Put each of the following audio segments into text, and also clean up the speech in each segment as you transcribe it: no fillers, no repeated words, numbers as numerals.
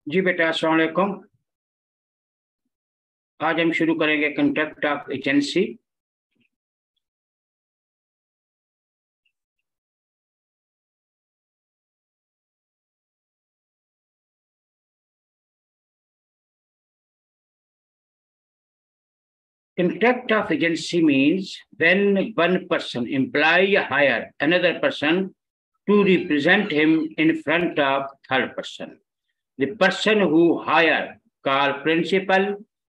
जी बेटा, अस्सलाम वालेकुम। आज हम शुरू करेंगे contract of agency. Contract of agency means when one person employ hire another person to represent him in front of third person. The person who hire called principal,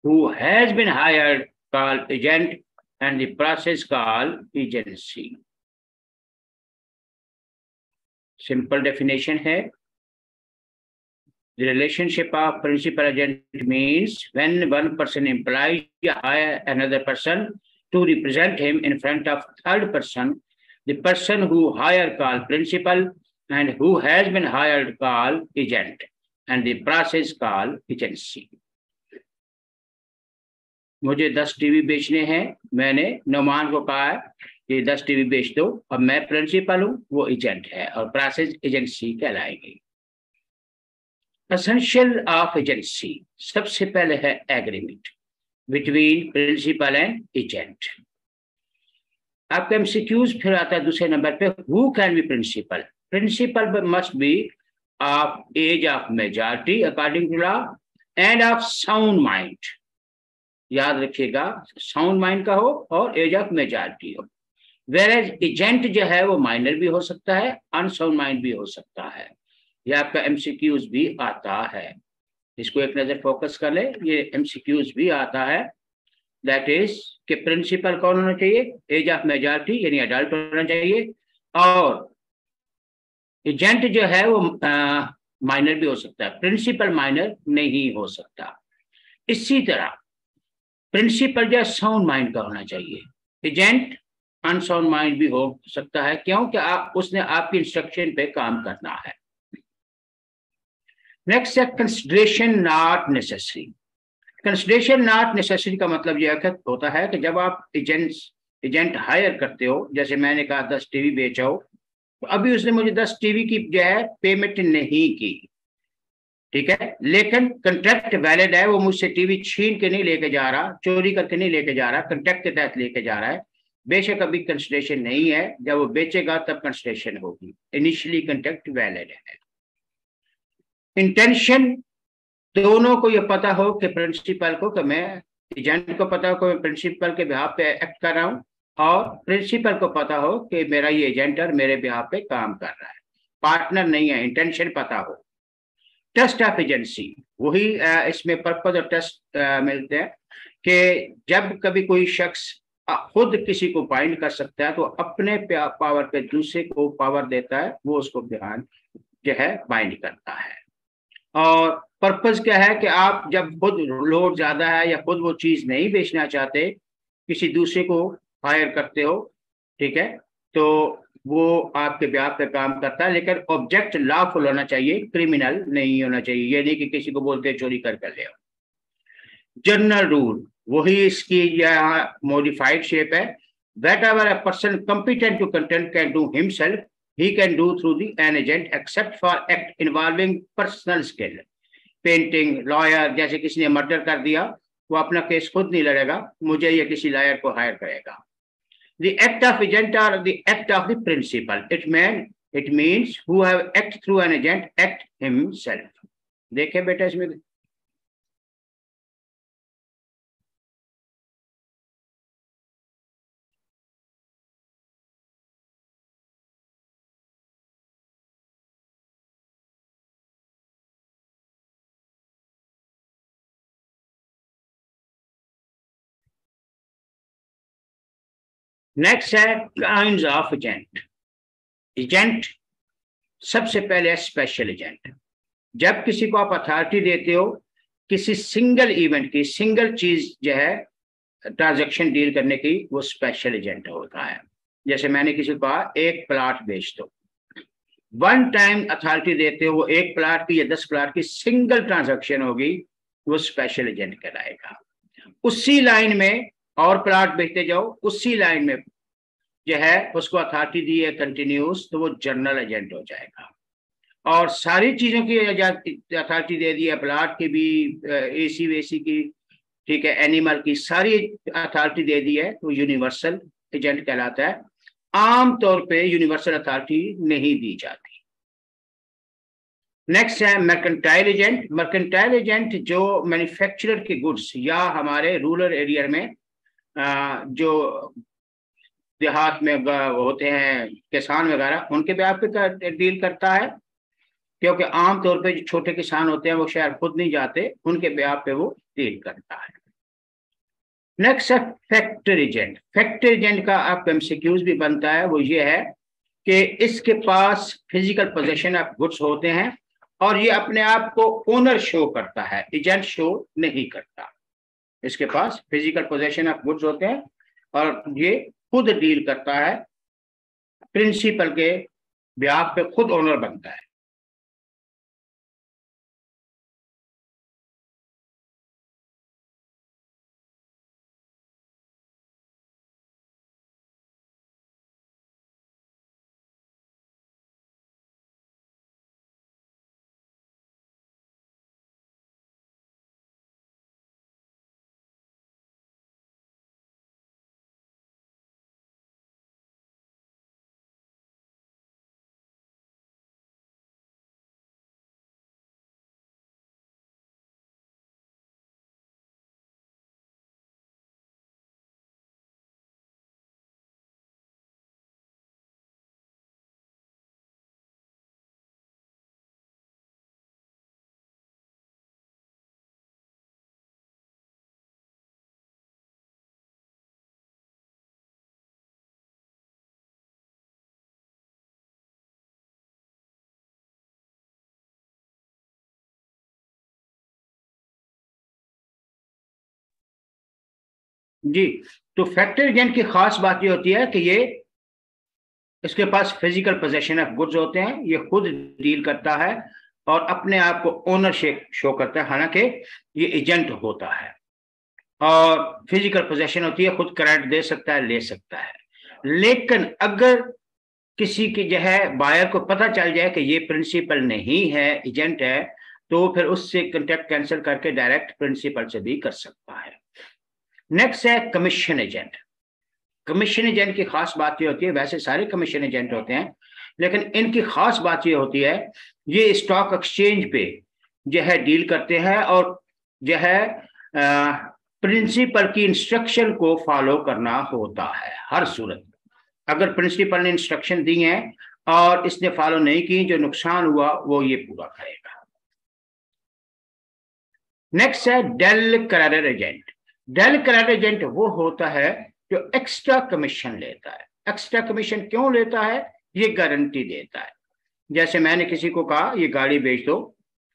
who has been hired called agent, and the process called agency. Simple definition है. The relationship of principal agent means when one person employs hire another person to represent him in front of third person. The person who hire called principal and who has been hired called agent, and the process called agency. मुझे 10 TV बेचने हैं। मैंने नौमान को कहा है कि 10 TV बेच दो। अब मैं प्रिंसिपल हूँ, वो एजेंट है और प्रोसेस एजेंसी कहलाएगी। एसेंशियल ऑफ एजेंसी, सबसे पहले है agreement between principal and agent. आपके एमसीक्यूज फिर आता है दूसरे नंबर पे, who can be principal. Principal must be of age of majority according to law and of sound mind. याद रखिएगा, साउंड माइंड का हो और एज ऑफ मेजॉरिटी हो। वेर एज एजेंट जो है वो माइनर भी हो सकता है, अनसाउंड माइंड भी हो सकता है। ये आपका एमसीक्यूज भी आता है, इसको एक नजर फोकस कर ले, ये एमसीक्यूज भी आता है। दैट इज कि प्रिंसिपल कौन होना चाहिए, एज ऑफ मेजॉरिटी यानी अडल्ट होना चाहिए, और एजेंट जो है वो माइनर भी हो सकता है, प्रिंसिपल माइनर नहीं हो सकता। इसी तरह प्रिंसिपल जो साउंड माइंड का होना चाहिए, एजेंट अनसाउंड माइंड भी हो सकता है, क्योंकि उसने आपकी इंस्ट्रक्शन पे काम करना है। नेक्स्ट है consideration not necessary. Consideration not necessary का मतलब यह होता है कि जब आप एजेंट हायर करते हो, जैसे मैंने कहा 10 टीवी बेचा हो, तो अभी उसने मुझे 10 टीवी की जो है पेमेंट नहीं की, ठीक है, लेकिन कंट्रैक्ट वैलिड है, वो मुझसे टीवी छीन के नहीं लेके जा रहा, चोरी करके नहीं लेके जा रहा, कंट्रैक्ट के तहत लेके जा रहा है। बेशक अभी कंसिडरेशन नहीं है, जब वो बेचेगा तब कंसिडरेशन होगी, इनिशियली कंट्रैक्ट वैलिड है। इंटेंशन, दोनों को ये पता हो कि प्रिंसिपल को, कि मैं एजेंट को पता हो कि मैं प्रिंसिपल के बिहाफ पे एक्ट कर रहा हूं, और प्रिंसिपल को पता हो कि मेरा ये एजेंट और मेरे बिहाफ पे काम कर रहा है, पार्टनर नहीं है, इंटेंशन पता हो। ट्रस्ट ऑफ एजेंसी, वही इसमें पर्पज और ट्रस्ट मिलते हैं कि जब कभी कोई शख्स खुद किसी को बाइंड कर सकता है तो अपने पावर पे दूसरे को पावर देता है, वो उसको ध्यान जो है बाइंड करता है। और पर्पज क्या है कि आप जब खुद लोड ज्यादा है या खुद वो चीज नहीं बेचना चाहते, किसी दूसरे को हायर करते हो, ठीक है, तो वो आपके ब्याह पे काम करता है, लेकिन ऑब्जेक्ट लॉफुल होना चाहिए, क्रिमिनल नहीं होना चाहिए। ये नहीं कि किसी को बोलते चोरी कर ले। जनरल रूल, वही इसकी यहाँ मॉडिफाइड शेप है। That ever a person competent to content can do himself, he can do through the an agent except for act involving personal skill। Painting, lawyer, जैसे किसी ने मर्डर कर दिया, वो अपना केस खुद नहीं लड़ेगा, मुझे या किसी लॉयर को हायर करेगा। The act of agent or the act of the principal, it means who have act through an agent act himself। देखे बेटा इसमें, नेक्स्ट है काइंड्स ऑफ एजेंट। एजेंट सबसे पहले स्पेशल एजेंट। जब किसी को आप अथॉरिटी देते हो किसी सिंगल इवेंट की, सिंगल चीज जो है ट्रांजैक्शन डील करने की, वो स्पेशल एजेंट होता है। जैसे मैंने किसी को कहा एक प्लाट बेच दो, वन टाइम अथॉरिटी देते हो, वो एक प्लाट की या 10 प्लाट की सिंगल ट्रांजैक्शन होगी, वो स्पेशल एजेंट कहलाएगा। उसी लाइन में और प्लाट बेचते जाओ, उसी लाइन में जो है उसको अथॉरिटी दी है कंटिन्यूस, तो वो जनरल एजेंट हो जाएगा। और सारी चीजों की अथॉरिटी दे दी है, प्लाट की भी, एसी वेसी की, ठीक है, एनिमल की सारी अथॉरिटी दे दी है, तो यूनिवर्सल एजेंट कहलाता है। आमतौर पे यूनिवर्सल अथॉरिटी नहीं दी जाती। नेक्स्ट है मर्केंटाइल एजेंट। मर्केंटाइल एजेंट जो मैन्युफैक्चरर के गुड्स या हमारे रूरल एरिया में जो देहात में होते हैं किसान वगैरह, उनके भी आप डील करता है, क्योंकि आमतौर पे जो छोटे किसान होते हैं वो शायद खुद नहीं जाते, उनके ब्याह पे वो डील करता है। नेक्स्ट है फैक्टर एजेंट। फैक्टर एजेंट का आप एमसीक्यूज भी बनता है, वो ये है कि इसके पास फिजिकल पोजेशन ऑफ गुड्स होते हैं और ये अपने आप को ओनर शो करता है, एजेंट शो नहीं करता। इसके पास फिजिकल पोजेशन ऑफ गुड्स होते हैं और ये खुद डील करता है, प्रिंसिपल के ब्याह पे खुद ओनर बनता है। जी, तो फैक्टरी एजेंट की खास बात ये होती है कि ये इसके पास फिजिकल पोजेशन ऑफ गुड्स होते हैं, ये खुद डील करता है और अपने आप को ओनरशिप शो करता है, हालांकि ये एजेंट होता है और फिजिकल पोजेशन होती है, खुद क्रेडिट दे सकता है, ले सकता है। लेकिन अगर किसी की जो है बायर को पता चल जाए कि ये प्रिंसिपल नहीं है, एजेंट है, तो फिर उससे कॉन्ट्रैक्ट कैंसिल करके डायरेक्ट प्रिंसिपल से भी कर सकता है। नेक्स्ट है कमीशन एजेंट। कमीशन एजेंट की खास बात ये होती है, वैसे सारे कमीशन एजेंट होते हैं, लेकिन इनकी खास बात ये होती है, ये स्टॉक एक्सचेंज पे जो है डील करते हैं और जो है प्रिंसिपल की इंस्ट्रक्शन को फॉलो करना होता है हर सूरत में। अगर प्रिंसिपल ने इंस्ट्रक्शन दी हैं और इसने फॉलो नहीं की, जो नुकसान हुआ वो ये पूरा करेगा। नेक्स्ट है del credit agent. Del credit agent वो होता है जो एक्स्ट्रा कमीशन लेता है। एक्स्ट्रा कमीशन क्यों लेता है? ये गारंटी देता है। जैसे मैंने किसी को कहा ये गाड़ी बेच दो,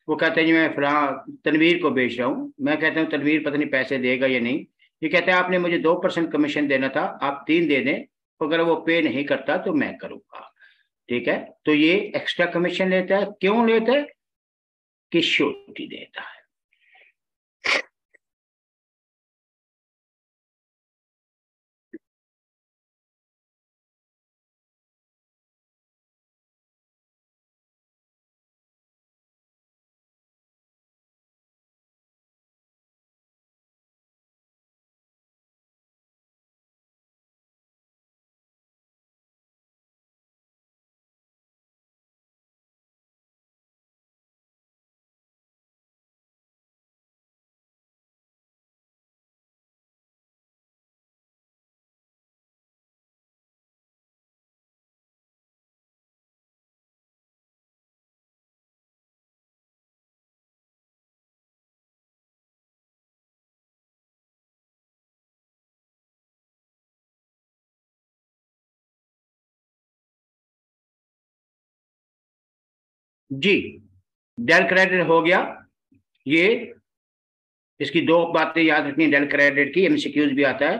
वो कहते हैं जी मैं फलां तनवीर को बेच रहा हूँ, मैं कहता हूँ तनवीर पता नहीं पैसे देगा या नहीं, ये कहता है आपने मुझे 2% कमीशन देना था, आप 3 दे दें, अगर वो पे नहीं करता तो मैं करूंगा। ठीक है, तो ये एक्स्ट्रा कमीशन लेता है। क्यों लेता है? कि श्योरिटी देता है। जी, डेल क्रेडिट हो गया। ये इसकी 2 बातें याद रखनी, डेल क्रेडिट की एमसीक्यूज भी आता है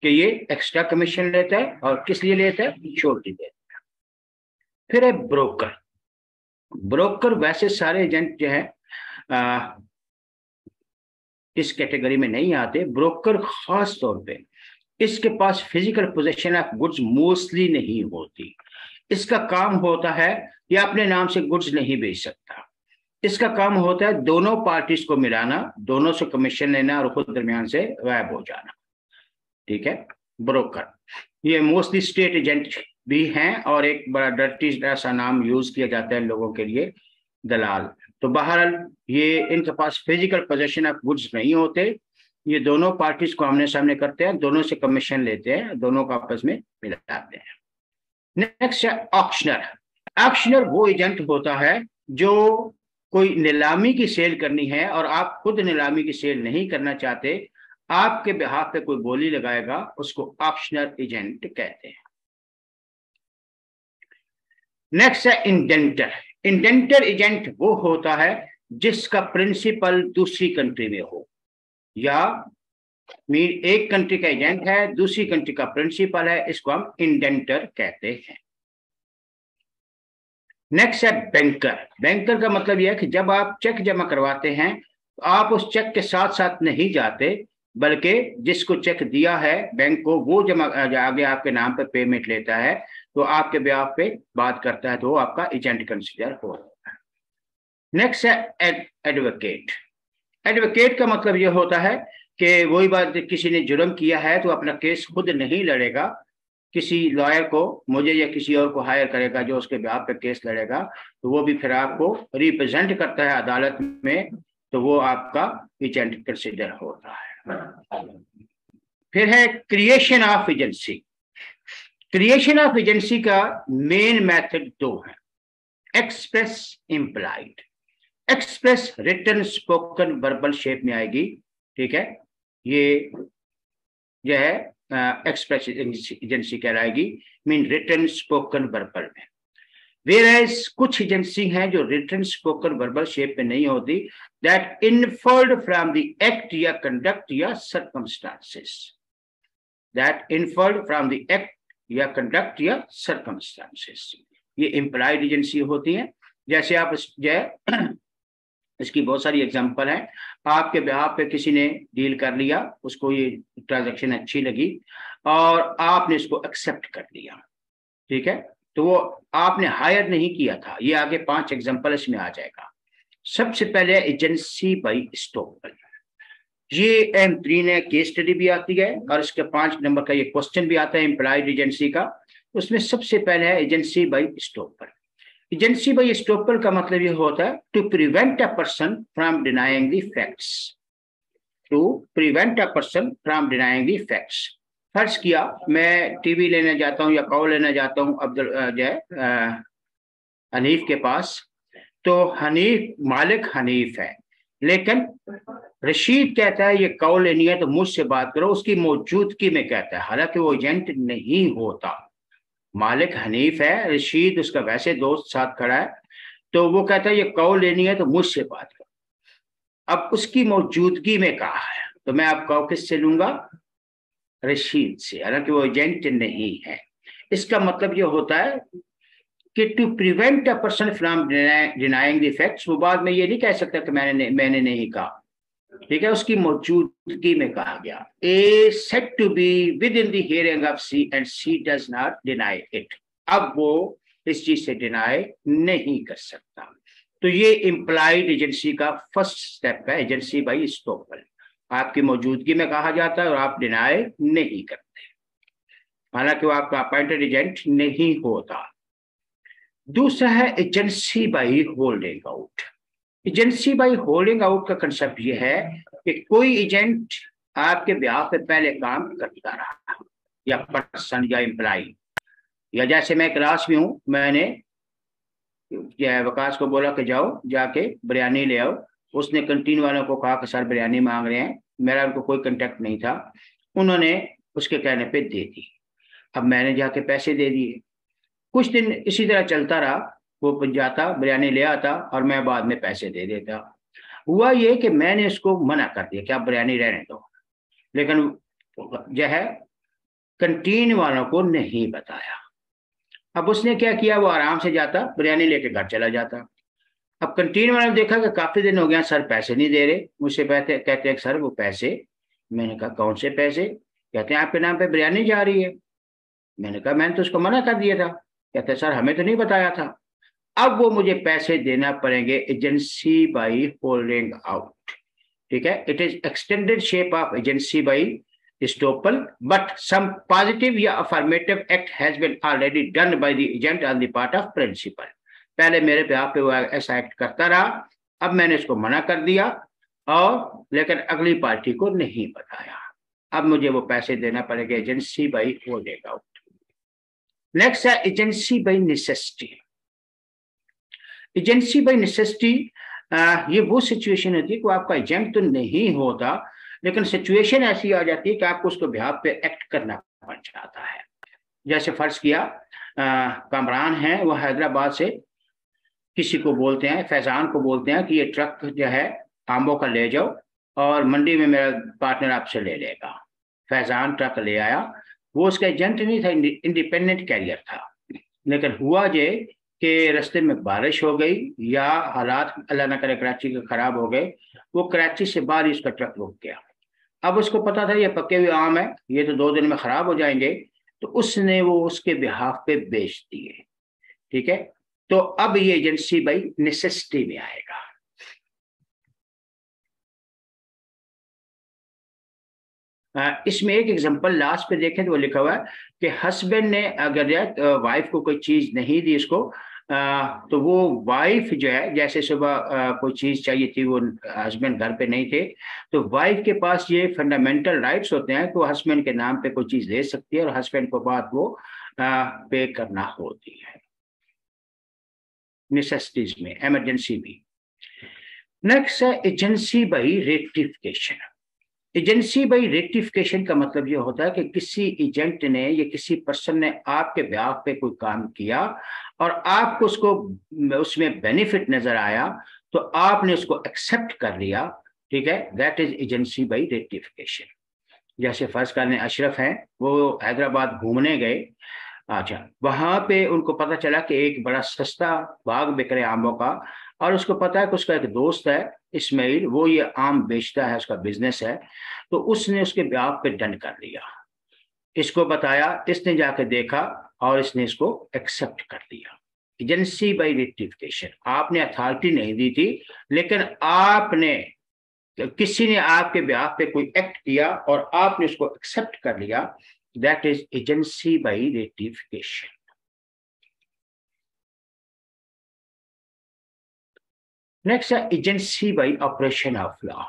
कि ये एक्स्ट्रा कमीशन लेता है और किस लिए लेता है? श्योरिटी देता है। फिर है ब्रोकर। ब्रोकर वैसे सारे एजेंट जो है इस कैटेगरी में नहीं आते। ब्रोकर खास तौर पे इसके पास physical position of goods mostly नहीं होती। इसका काम होता है, ये अपने नाम से गुड्स नहीं बेच सकता। इसका काम होता है दोनों पार्टीज को मिलाना, दोनों से कमीशन लेना और खुद दरमियान से गायब हो जाना। ठीक है, ब्रोकर ये मोस्टली स्टेट एजेंट भी हैं और एक बड़ा डर्टी ऐसा नाम यूज किया जाता है लोगों के लिए, दलाल। तो बहरहाल ये इनके पास फिजिकल पोजीशन ऑफ गुड्स नहीं होते, ये दोनों पार्टीज को आमने सामने करते हैं, दोनों से कमीशन लेते हैं, दोनों को आपस में मिलाते हैं। नेक्स्ट है ऑक्शनर। ऑक्शनर वो एजेंट होता है जो कोई नीलामी की सेल करनी है और आप खुद नीलामी की सेल नहीं करना चाहते, आपके बिहाफ पे कोई बोली लगाएगा, उसको ऑक्शनर एजेंट कहते हैं। नेक्स्ट है इंडेंटर। इंडेंटर एजेंट वो होता है जिसका प्रिंसिपल दूसरी कंट्री में हो, या एक कंट्री का एजेंट है, दूसरी कंट्री का प्रिंसिपल है, इसको हम इंडेंटर कहते हैं। नेक्स्ट है बैंकर। बैंकर का मतलब यह है कि जब आप चेक जमा करवाते हैं तो आप उस चेक के साथ साथ नहीं जाते, बल्कि जिसको चेक दिया है बैंक को वो जमा आगे आपके नाम पर पेमेंट लेता है, तो आपके ब्याह पे बात करता है, तो वो आपका एजेंट कंसिडर हो रहा है। नेक्स्ट है एडवोकेट। एडवोकेट का मतलब यह होता है कि वही बात, किसी ने जुर्म किया है तो अपना केस खुद नहीं लड़ेगा, किसी लॉयर को, मुझे या किसी और को हायर करेगा जो उसके बिहाफ पे केस लड़ेगा, तो वो भी फिर आपको रिप्रेजेंट करता है अदालत में, तो वो आपका एजेंट कंसिडर होता है। फिर है creation of agency. Creation of agency का मेन मेथड 2 है, express implied. Express written spoken verbal shape में आएगी। ठीक है, ये जो है एक्सप्रेस एजेंसी कहलाएगी, मीन रिटन स्पोकन वर्बल में। वेयरएज कुछ एजेंसी हैं जो रिटन स्पोकन वर्बल शेप में नहीं होती, that inferred from the act या कंडक्ट या circumstances. that inferred from the act या conduct या circumstances. ये implied एजेंसी होती है. जैसे आप इसकी बहुत सारी एग्जांपल है. आपके बिहाफ पे किसी ने डील कर लिया, उसको ये ट्रांजैक्शन अच्छी लगी और आपने इसको एक्सेप्ट कर लिया, ठीक है, तो वो आपने हायर नहीं किया था. ये आगे 5 एग्जांपल इसमें आ जाएगा. सबसे पहले एजेंसी बाय एस्टॉपल. ये M3 ने केस स्टडी भी आती है और इसके 5 नंबर का ये क्वेश्चन भी आता है इम्प्लाइड एजेंसी का. उसमें सबसे पहले है agency by estoppel. Agency by estoppel का मतलब ये होता है to prevent a person from denying the facts. To prevent a person from denying the facts. फर्ज किया मैं टीवी लेने जाता हूँ या कौ लेने जाता हूँ हनीफ के पास, तो हनीफ मालिक हनीफ है, लेकिन रशीद कहता है ये कौ लेनी है तो मुझसे बात करो, उसकी मौजूदगी में कहता है, हालांकि वो एजेंट नहीं होता. मालिक हनीफ है, रशीद उसका वैसे दोस्त साथ खड़ा है, तो वो कहता है ये कौ लेनी है तो मुझसे बात करो. अब उसकी मौजूदगी में कहा है तो मैं अब कौ किससे लूंगा? रशीद से, हालांकि वो एजेंट नहीं है. इसका मतलब ये होता है कि to prevent a person from denying the facts. वो बाद में ये नहीं कह सकता कि मैंने नहीं कहा, ठीक है, उसकी मौजूदगी में कहा गया. A said to be within the hearing of C and C does not deny it. अब वो इस चीज से डिनाई नहीं कर सकता. तो ये इम्प्लाइड एजेंसी का फर्स्ट स्टेप है, एजेंसी बाय एस्टॉपल. आपकी मौजूदगी में कहा जाता है और आप डिनाई नहीं करते, हालांकि वो आपका अपॉइंटेड एजेंट नहीं होता. दूसरा है agency by holding out. Agency by holding out का कंसेप्ट ये है कि कोई एजेंट आपके ब्याह पे पहले काम करता रहा, या पर्सन या एम्प्लॉय, या जैसे मैं क्लास में हूं, मैंने वकास को बोला कि जाओ जाके बिरयानी ले आओ. उसने कंटीन वालों को कहा कि सर बिरयानी मांग रहे हैं, मेरा उनको कोई कांटेक्ट नहीं था, उन्होंने उसके कहने पे दे दी. अब मैंने जाके पैसे दे दिए. कुछ दिन इसी तरह चलता रहा, वो जाता बिरयानी ले आता और मैं बाद में पैसे दे देता. हुआ ये कि मैंने उसको मना कर दिया कि आप बिरयानी रहने दो, लेकिन जो है कंटीन वालों को नहीं बताया. अब उसने क्या किया, वो आराम से जाता बिरयानी लेके घर चला जाता. अब कंटीन वालों ने देखा कि काफी दिन हो गया सर पैसे नहीं दे रहे. मुझसे कहते हैं सर वो पैसे. मैंने कहा कौन से पैसे? कहते हैं आपके नाम पे बिरयानी जा रही है. मैंने कहा मैंने तो उसको मना कर दिया था. कहते सर हमें तो नहीं बताया था. अब वो मुझे पैसे देना पड़ेंगे एजेंसी बाय होल्डिंग आउट, ठीक है. It is extended shape of agency by estoppel, but some positive या affirmative act has been already done by the agent on the part of principal. पहले मेरे पे आप पे वो ऐसा एक्ट करता रहा, अब मैंने इसको मना कर दिया और लेकिन अगली पार्टी को नहीं बताया. अब मुझे वो पैसे देना पड़ेगा agency by holding out. Next है agency by necessity. Agency by necessity ये वो सिचुएशन होती है कि आपका एजेंट तो नहीं होता, लेकिन सिचुएशन ऐसी आ जाती है कि आपको उसको बिहाफ पे एक्ट करना पड़ जाता है. जैसे फर्ज किया कामरान है, वो हैदराबाद से किसी को बोलते हैं, फैजान को बोलते हैं कि ये ट्रक जो है आंबों का ले जाओ और मंडी में मेरा पार्टनर आपसे ले लेगा. फैजान ट्रक ले आया, वो उसका एजेंट नहीं था, इंडिपेंडेंट कैरियर था. लेकिन हुआ ये कि रास्ते में बारिश हो गई या हालात अल्लाह ना करे कराची के खराब हो गए, वो कराची से बाहर ही उसका ट्रक रुक गया. अब उसको पता था ये पके हुए आम है, ये तो 2 दिन में खराब हो जाएंगे, तो उसने वो उसके बिहाफ पे बेच दिए, ठीक है. तो अब ये एजेंसी बाय नेसेसिटी में आएगा. इसमें एक एग्जांपल लास्ट पे देखें तो वो लिखा हुआ है कि हस्बैंड ने अगर वाइफ को कोई चीज नहीं दी इसको, तो वो वाइफ जो है, जैसे सुबह कोई चीज चाहिए थी, वो हस्बैंड घर पे नहीं थे, तो वाइफ के पास ये फंडामेंटल राइट्स होते हैं कि वो हस्बैंड के नाम पे कोई चीज दे सकती है और हस्बैंड को बाद वो पे करना होती है नेसेसिटीज में, इमरजेंसी में. नेक्स्ट है agency bye rectification. Agency bye rectification का मतलब ये होता है कि किसी एजेंट ने या किसी पर्सन ने आपके ब्याह पे कोई काम किया और आपको उसको उसमें बेनिफिट नजर आया, तो आपने उसको एक्सेप्ट कर लिया, ठीक है. That is agency bye rectification. जैसे फर्ज करने अशरफ हैं, वो हैदराबाद घूमने गए। अच्छा, वहां पे उनको पता चला कि एक बड़ा सस्ता बाग बिक रहा है आमों का, और उसको पता है कि उसका एक दोस्त है इस्माइल, वो ये आम बेचता है, उसका बिजनेस है। तो उसने उसके ब्याह पे डन कर लिया, इसको बताया, इसने जाके देखा और इसने इसको एक्सेप्ट कर लिया। एजेंसी बाय रेटिफिकेशन, आपने अथॉरिटी नहीं दी थी, लेकिन आपने, किसी ने आपके ब्याह पे कोई एक्ट किया और आपने उसको एक्सेप्ट कर लिया, that is agency by ratification. Next है agency by operation of law.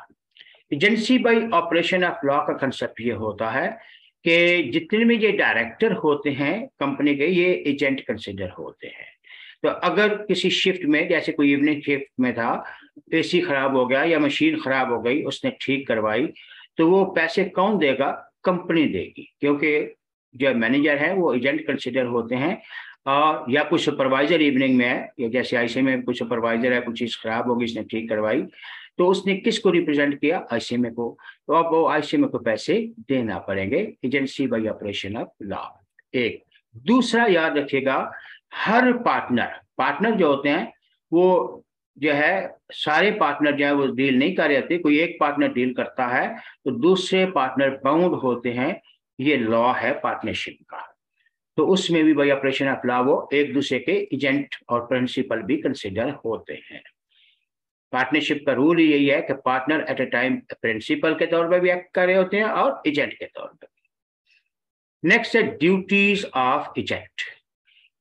Agency by operation of law का कंसेप्ट ये होता है कि जितने भी ये डायरेक्टर होते हैं कंपनी के, ये एजेंट कंसिडर होते हैं। तो अगर किसी शिफ्ट में, जैसे कोई इवनिंग शिफ्ट में था, एसी खराब हो गया या मशीन खराब हो गई, उसने ठीक करवाई, तो वो पैसे कौन देगा? कंपनी देगी, क्योंकि जो मैनेजर है वो एजेंट कंसिडर होते हैं। या कोई सुपरवाइजर इवनिंग में है, या जैसे आईसीएमए में कोई सुपरवाइजर है, कुछ चीज खराब होगी, इसने ठीक करवाई, तो उसने किसको रिप्रेजेंट किया? आईसीएमए को। तो अब वो आईसीएमए को पैसे देना पड़ेंगे, agency by operation of law. एक दूसरा याद रखिएगा, हर पार्टनर, पार्टनर जो होते हैं वो जो है, सारे पार्टनर जो है वो डील नहीं कर रहे होते, कोई एक पार्टनर डील करता है तो दूसरे पार्टनर बाउंड होते हैं। ये लॉ है पार्टनरशिप का। तो उसमें भी बाय ऑपरेशन ऑफ लॉ वो एक दूसरे के एजेंट और प्रिंसिपल भी कंसिडर होते हैं। पार्टनरशिप का रूल यही है कि partner at a time principal के तौर पर भी एक्ट कर रहे होते हैं और एजेंट के तौर पर। नेक्स्ट है duties of agent.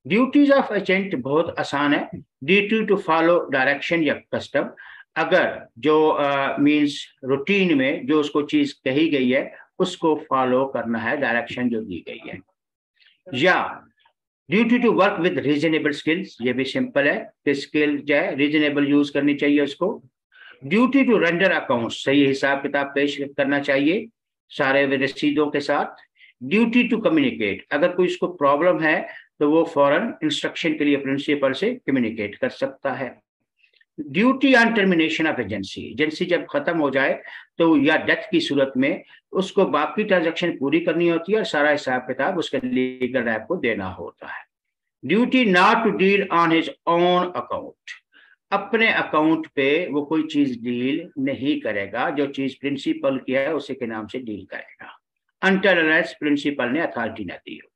Duties of agent बहुत आसान है। ड्यूटी टू फॉलो डायरेक्शन या कस्टम, अगर जो मींस रूटीन में जो उसको चीज कही गई है उसको फॉलो करना है, डायरेक्शन जो दी गई है। या duty to work with reasonable skills, ये भी सिंपल है कि स्किल जो है रीजनेबल यूज करनी चाहिए उसको। ड्यूटी टू रेंडर अकाउंट, सही हिसाब किताब पेश करना चाहिए सारे रसीदों के साथ। ड्यूटी टू कम्युनिकेट, अगर कोई इसको प्रॉब्लम है तो वो फौरन इंस्ट्रक्शन के लिए प्रिंसिपल से कम्युनिकेट कर सकता है। Duty on termination of agency, agency जब खत्म हो जाए तो या डेथ की सूरत में उसको बाकी ट्रांजैक्शन पूरी करनी होती है और सारा हिसाब किताब उसके लीगल रैप को देना होता है। Duty not to deal on his own account, अपने अकाउंट पे वो कोई चीज डील नहीं करेगा, जो चीज प्रिंसिपल की है उसी के नाम से डील करेगा, अनटिल अनलेस प्रिंसिपल ने अथॉरिटी न दी हो।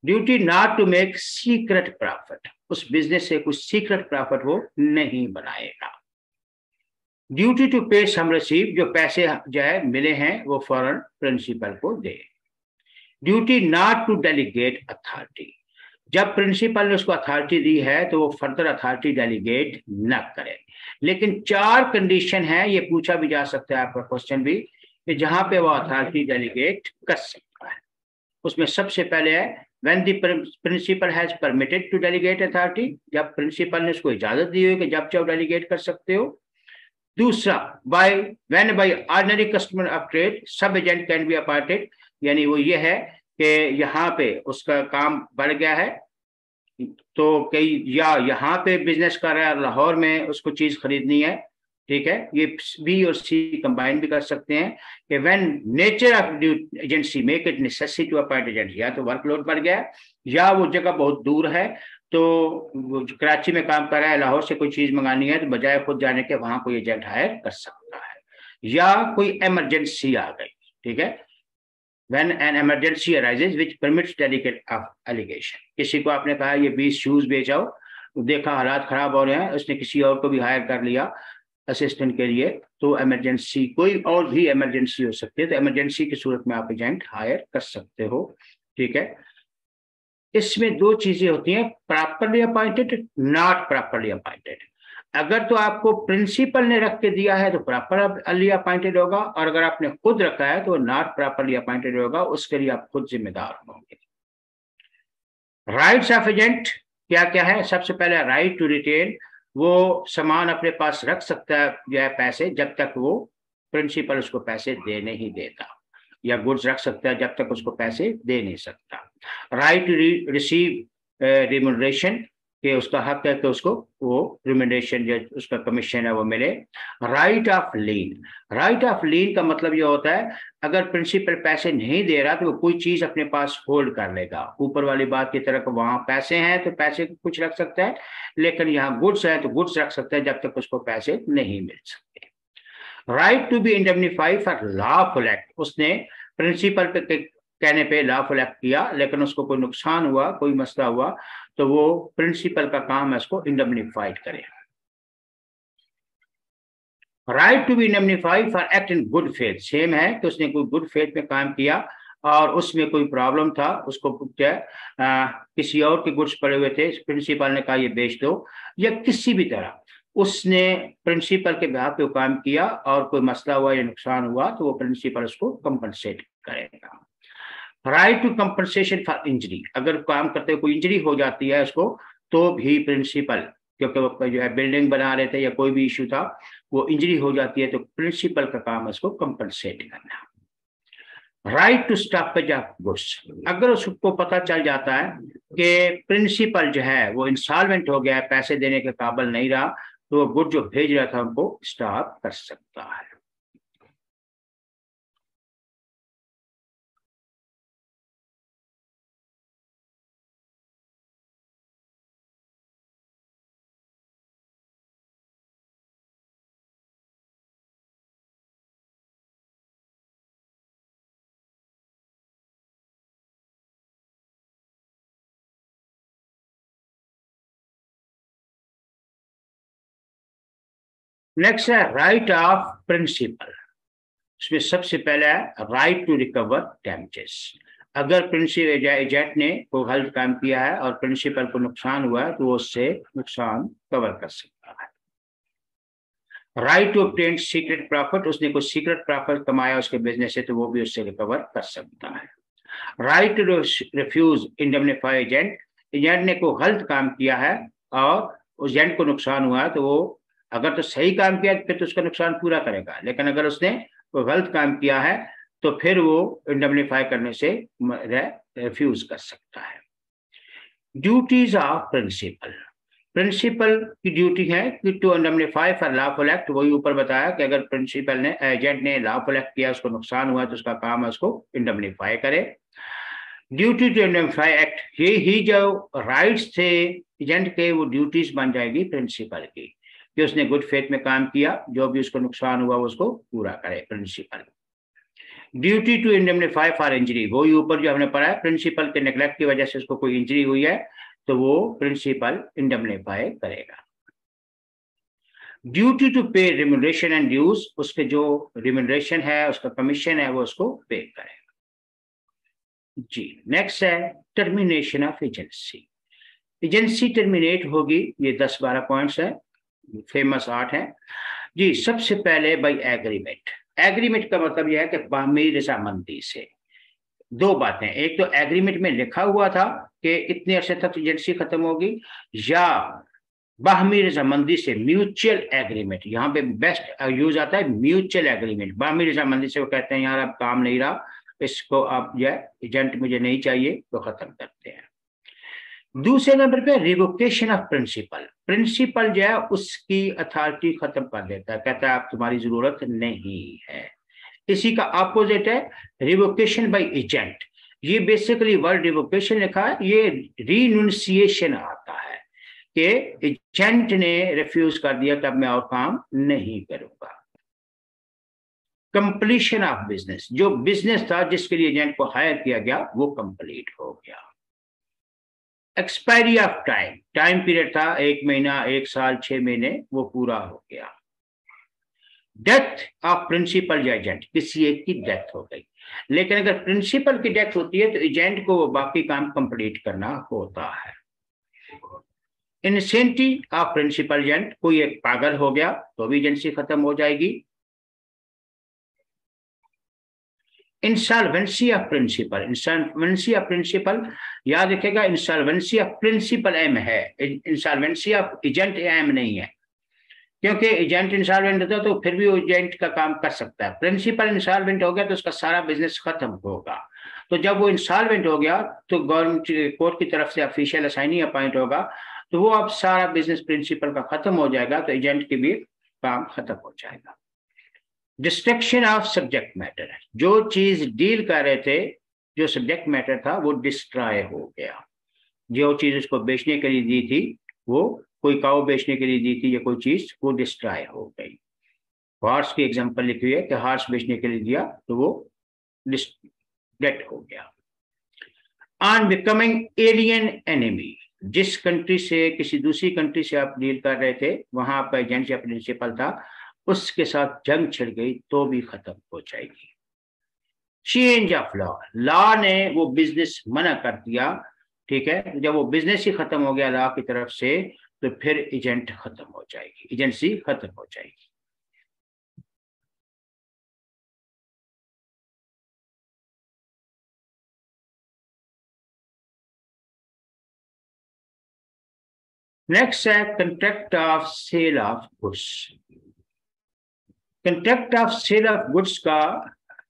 Duty not to make secret profit, उस बिजनेस से कुछ सीक्रेट प्रॉफिट वो नहीं बनाएगा। ड्यूटी टू पे सम रिसीव, जो पैसे जो है मिले हैं वो फौरन प्रिंसिपल को दे। Duty not to delegate authority, जब प्रिंसिपल ने उसको अथॉरिटी दी है तो वो फर्दर अथॉरिटी डेलीगेट न करे। लेकिन 4 कंडीशन है, ये पूछा भी जा सकता है आपका क्वेश्चन भी, कि जहां पे वो अथॉरिटी डेलीगेट कर सकता है। उसमें सबसे पहले है when the principal has permitted to delegate authority, जब प्रिंसिपल ने उसको इजाजत दी हुई कि जब चाहो डेलीगेट कर सकते हो। दूसरा, when by ordinary customer of trade सब एजेंट कैन बी अपॉइंटेड, यानी वो ये है कि यहाँ पे उसका काम बढ़ गया है तो कई, या यहाँ पे बिजनेस कर रहा है, लाहौर में उसको चीज खरीदनी है, ठीक है, ये बी और सी कंबाइन भी कर सकते हैं कि when nature of agency make it necessary to appoint agent, या तो वर्कलोड बढ़ गया या वो जगह बहुत दूर है, तो कराची में काम कर रहा है, लाहौर से कोई चीज मंगानी है तो बजाय खुद जाने के वहां कोई एजेंट हायर कर सकता है। या कोई इमरजेंसी आ गई, ठीक है, when an emergency arises which permits delegate of allegation, किसी को आपने कहा ये 20 शूज बेचाओ, देखा हालात खराब हो रहे हैं, उसने किसी और को भी हायर कर लिया असिस्टेंट के लिए, तो इमरजेंसी, कोई और भी इमरजेंसी हो सकती है, तो इमरजेंसी की सूरत में आप एजेंट हायर कर सकते हो, ठीक है। इसमें 2 चीजें होती हैं, properly appointed, not properly appointed. अगर तो आपको प्रिंसिपल ने रख के दिया है तो प्रॉपरली अपॉइंटेड होगा, और अगर आपने खुद रखा है तो नॉट प्रॉपरली अपॉइंटेड होगा, उसके लिए आप खुद जिम्मेदार होंगे। राइट्स ऑफ एजेंट क्या क्या है? सबसे पहले राइट टू रिटेन, वो सामान अपने पास रख सकता है जो है पैसे, जब तक वो प्रिंसिपल उसको पैसे दे नहीं देता, या गुड्स रख सकता है जब तक उसको पैसे दे नहीं सकता। राइट टू रिसीव रिम्यूनरेशन, कि उसका हक है कि उसको वो रिम्यूनरेशन जो उसका कमीशन है वो मिले। Right of lien, right of lien का मतलब ये होता है अगर प्रिंसिपल पैसे नहीं दे रहा तो वो कोई चीज अपने पास होल्ड कर लेगा। ऊपर वाली बात की तरह वहां पैसे हैं तो पैसे कुछ रख सकता है, लेकिन यहाँ गुड्स है तो गुड्स रख सकता है जब तक उसको पैसे नहीं मिल सकते। Right to be indemnified for lawful act, उसने प्रिंसिपल पे कहने पे लॉफुल एक्ट किया लेकिन उसको कोई नुकसान हुआ, कोई मसला हुआ, तो वो प्रिंसिपल का काम है उसको इंडेमनीफाइड करे। Right to be indemnified for act in good faith, same है कि उसने कोई गुड फेथ में काम किया और उसमें कोई प्रॉब्लम था, उसको क्या किसी और के गुड्स पड़े हुए थे, प्रिंसिपल ने कहा ये बेच दो, या किसी भी तरह उसने प्रिंसिपल के बिहाफ पे काम किया और कोई मसला हुआ या नुकसान हुआ तो वो प्रिंसिपल उसको कंपनसेट करेगा। Right to compensation for injury, अगर काम करते हुए कोई इंजरी हो जाती है उसको तो भी प्रिंसिपल, क्योंकि वो जो है बिल्डिंग बना रहे थे या कोई भी इशू था, वो इंजरी हो जाती है तो प्रिंसिपल का काम है उसको कंपनसेट करना। Right to stoppage of goods, अगर उसको पता चल जाता है कि प्रिंसिपल जो है वो इंसॉल्वेंट हो गया है, पैसे देने के काबिल नहीं रहा, तो वो गुड जो भेज रहा था उनको स्टॉप कर सकता है। नेक्स्ट है राइट ऑफ प्रिंसिपल, इसमें सबसे पहला है राइट टू रिकवर डैमेजेस। अगर प्रिंसिपल एजेंट ने कोई गलत काम किया है और प्रिंसिपल को नुकसान हुआ है तो वो उससे नुकसान कवर कर सकता है। Right to obtain secret profit, उसने कोई सीक्रेट प्रॉफिट कमाया उसके बिजनेस से तो वो भी उससे रिकवर कर सकता है। Right to refuse indemnify agent, agent ने कोई गलत काम किया है और उस एजेंट को नुकसान हुआ है तो वो अगर तो सही काम किया फिर तो उसका नुकसान पूरा करेगा, लेकिन अगर उसने कोई गलत काम किया है तो फिर वो इंडेमनीफाई करने से रिफ्यूज कर सकता है। ड्यूटीज ऑफ प्रिंसिपल, प्रिंसिपल की ड्यूटी है कि to indemnify for lawful act, वही ऊपर बताया कि अगर प्रिंसिपल ने एजेंट ने लॉफुल एक्ट किया उसको नुकसान हुआ तो उसका काम है उसको इंडेमनीफाई करे। ड्यूटी टू इंडेमनीफाई एक्ट, ये ही जो राइट्स थे एजेंट के वो ड्यूटीज बन जाएगी प्रिंसिपल की कि उसने गुड फेथ में काम किया, जो भी उसको नुकसान हुआ उसको पूरा करे principal. Duty to indemnify for injury, वही ऊपर जो हमने पढ़ा है प्रिंसिपल के नेग्लेक्ट की वजह से उसको कोई इंजरी हुई है तो वो प्रिंसिपल इंडेमनीफाई करेगा। ड्यूटी टू पे रिम्यूनरेशन एंड ड्यूज, उसके जो रिम्यूनरेशन है उसका कमीशन है वो उसको पे करेगा। जी नेक्स्ट है termination of agency, agency terminate होगी, ये 10-12 पॉइंट्स है, फेमस 8 है जी। सबसे पहले बाई एग्रीमेंट, एग्रीमेंट का मतलब यह है कि बाहमी रजामंदी से। दो बातें, एक तो एग्रीमेंट में लिखा हुआ था कि इतने अरसे तक एजेंसी खत्म होगी, या बाहमी रजामंदी से म्यूचुअल एग्रीमेंट, यहाँ पे बेस्ट यूज आता है म्यूचुअल एग्रीमेंट। बाहमी रजामंदी से वो कहते हैं यार अब काम नहीं रहा, इसको आप जो है एजेंट मुझे नहीं चाहिए तो खत्म करते हैं। दूसरे नंबर पे रिवोकेशन ऑफ प्रिंसिपल, प्रिंसिपल जो है उसकी अथॉरिटी खत्म कर देता है, कहता है आप तुम्हारी जरूरत नहीं है। इसी का अपोजिट है रिवोकेशन बाय एजेंट, ये बेसिकली वर्ड रिवोकेशन लिखा है, ये रिनुंसिएशन आता है कि एजेंट ने रिफ्यूज कर दिया कि अब मैं और काम नहीं करूंगा। कंप्लीशन ऑफ बिजनेस, जो बिजनेस था जिसके लिए एजेंट को हायर किया गया वो कंप्लीट हो गया। Expiry of time, time period था 1 महीना 1 साल 6 महीने, वो पूरा हो गया। डेथ ऑफ प्रिंसिपल या एजेंट, किसी एक की डेथ हो गई, लेकिन अगर प्रिंसिपल की डेथ होती है तो एजेंट को वो बाकी काम कंप्लीट करना होता है। इंसेंटी ऑफ प्रिंसिपल एजेंट, कोई एक पागल हो गया तो भी एजेंसी खत्म हो जाएगी। Insolvency of principal, insolvency of principal याद रखेगा, इंसॉल्वेंसी ऑफ प्रिंसिपल एम है, इंसॉल्वेंसी ऑफ एजेंट एम नहीं है, क्योंकि एजेंट इंसॉल्वेंट होता तो फिर भी वो एजेंट का काम कर सकता है। प्रिंसिपल इंसॉल्वेंट हो गया तो उसका सारा बिजनेस खत्म होगा, तो जब वो इंसॉल्वेंट हो गया तो गवर्नमेंट कोर्ट की तरफ से ऑफिशियल असाइनी अपॉइंट होगा, तो वो अब सारा बिजनेस प्रिंसिपल का खत्म हो जाएगा, तो एजेंट की भी काम खत्म हो जाएगा। डिस्ट्रैक्शन ऑफ सब्जेक्ट मैटर, जो चीज डील कर रहे थे, जो सब्जेक्ट मैटर था वो डिस्ट्रॉय हो गया। जो चीज उसको बेचने के लिए दी थी, वो कोई काऊ बेचने के लिए दी थी या कोई चीज, वो डिस्ट्रॉय हो गई। हॉर्स की एग्जांपल लिखी हुई है कि हॉर्स बेचने के लिए दिया तो वो डेट हो गया। ऑन बिकमिंग एलियन एनिमी, जिस कंट्री से, किसी दूसरी कंट्री से आप डील कर रहे थे, वहां आपका एजेंट या प्रिंसिपल था, उसके साथ जंग छिड़ गई तो भी खत्म हो जाएगी। चेंज ऑफ लॉ, लॉ ने वो बिजनेस मना कर दिया, ठीक है, जब वो बिजनेस ही खत्म हो गया लॉ की तरफ से, तो फिर एजेंट खत्म हो जाएगी, एजेंसी खत्म हो जाएगी। नेक्स्ट है contract of sale of goods. Contract of sale of goods का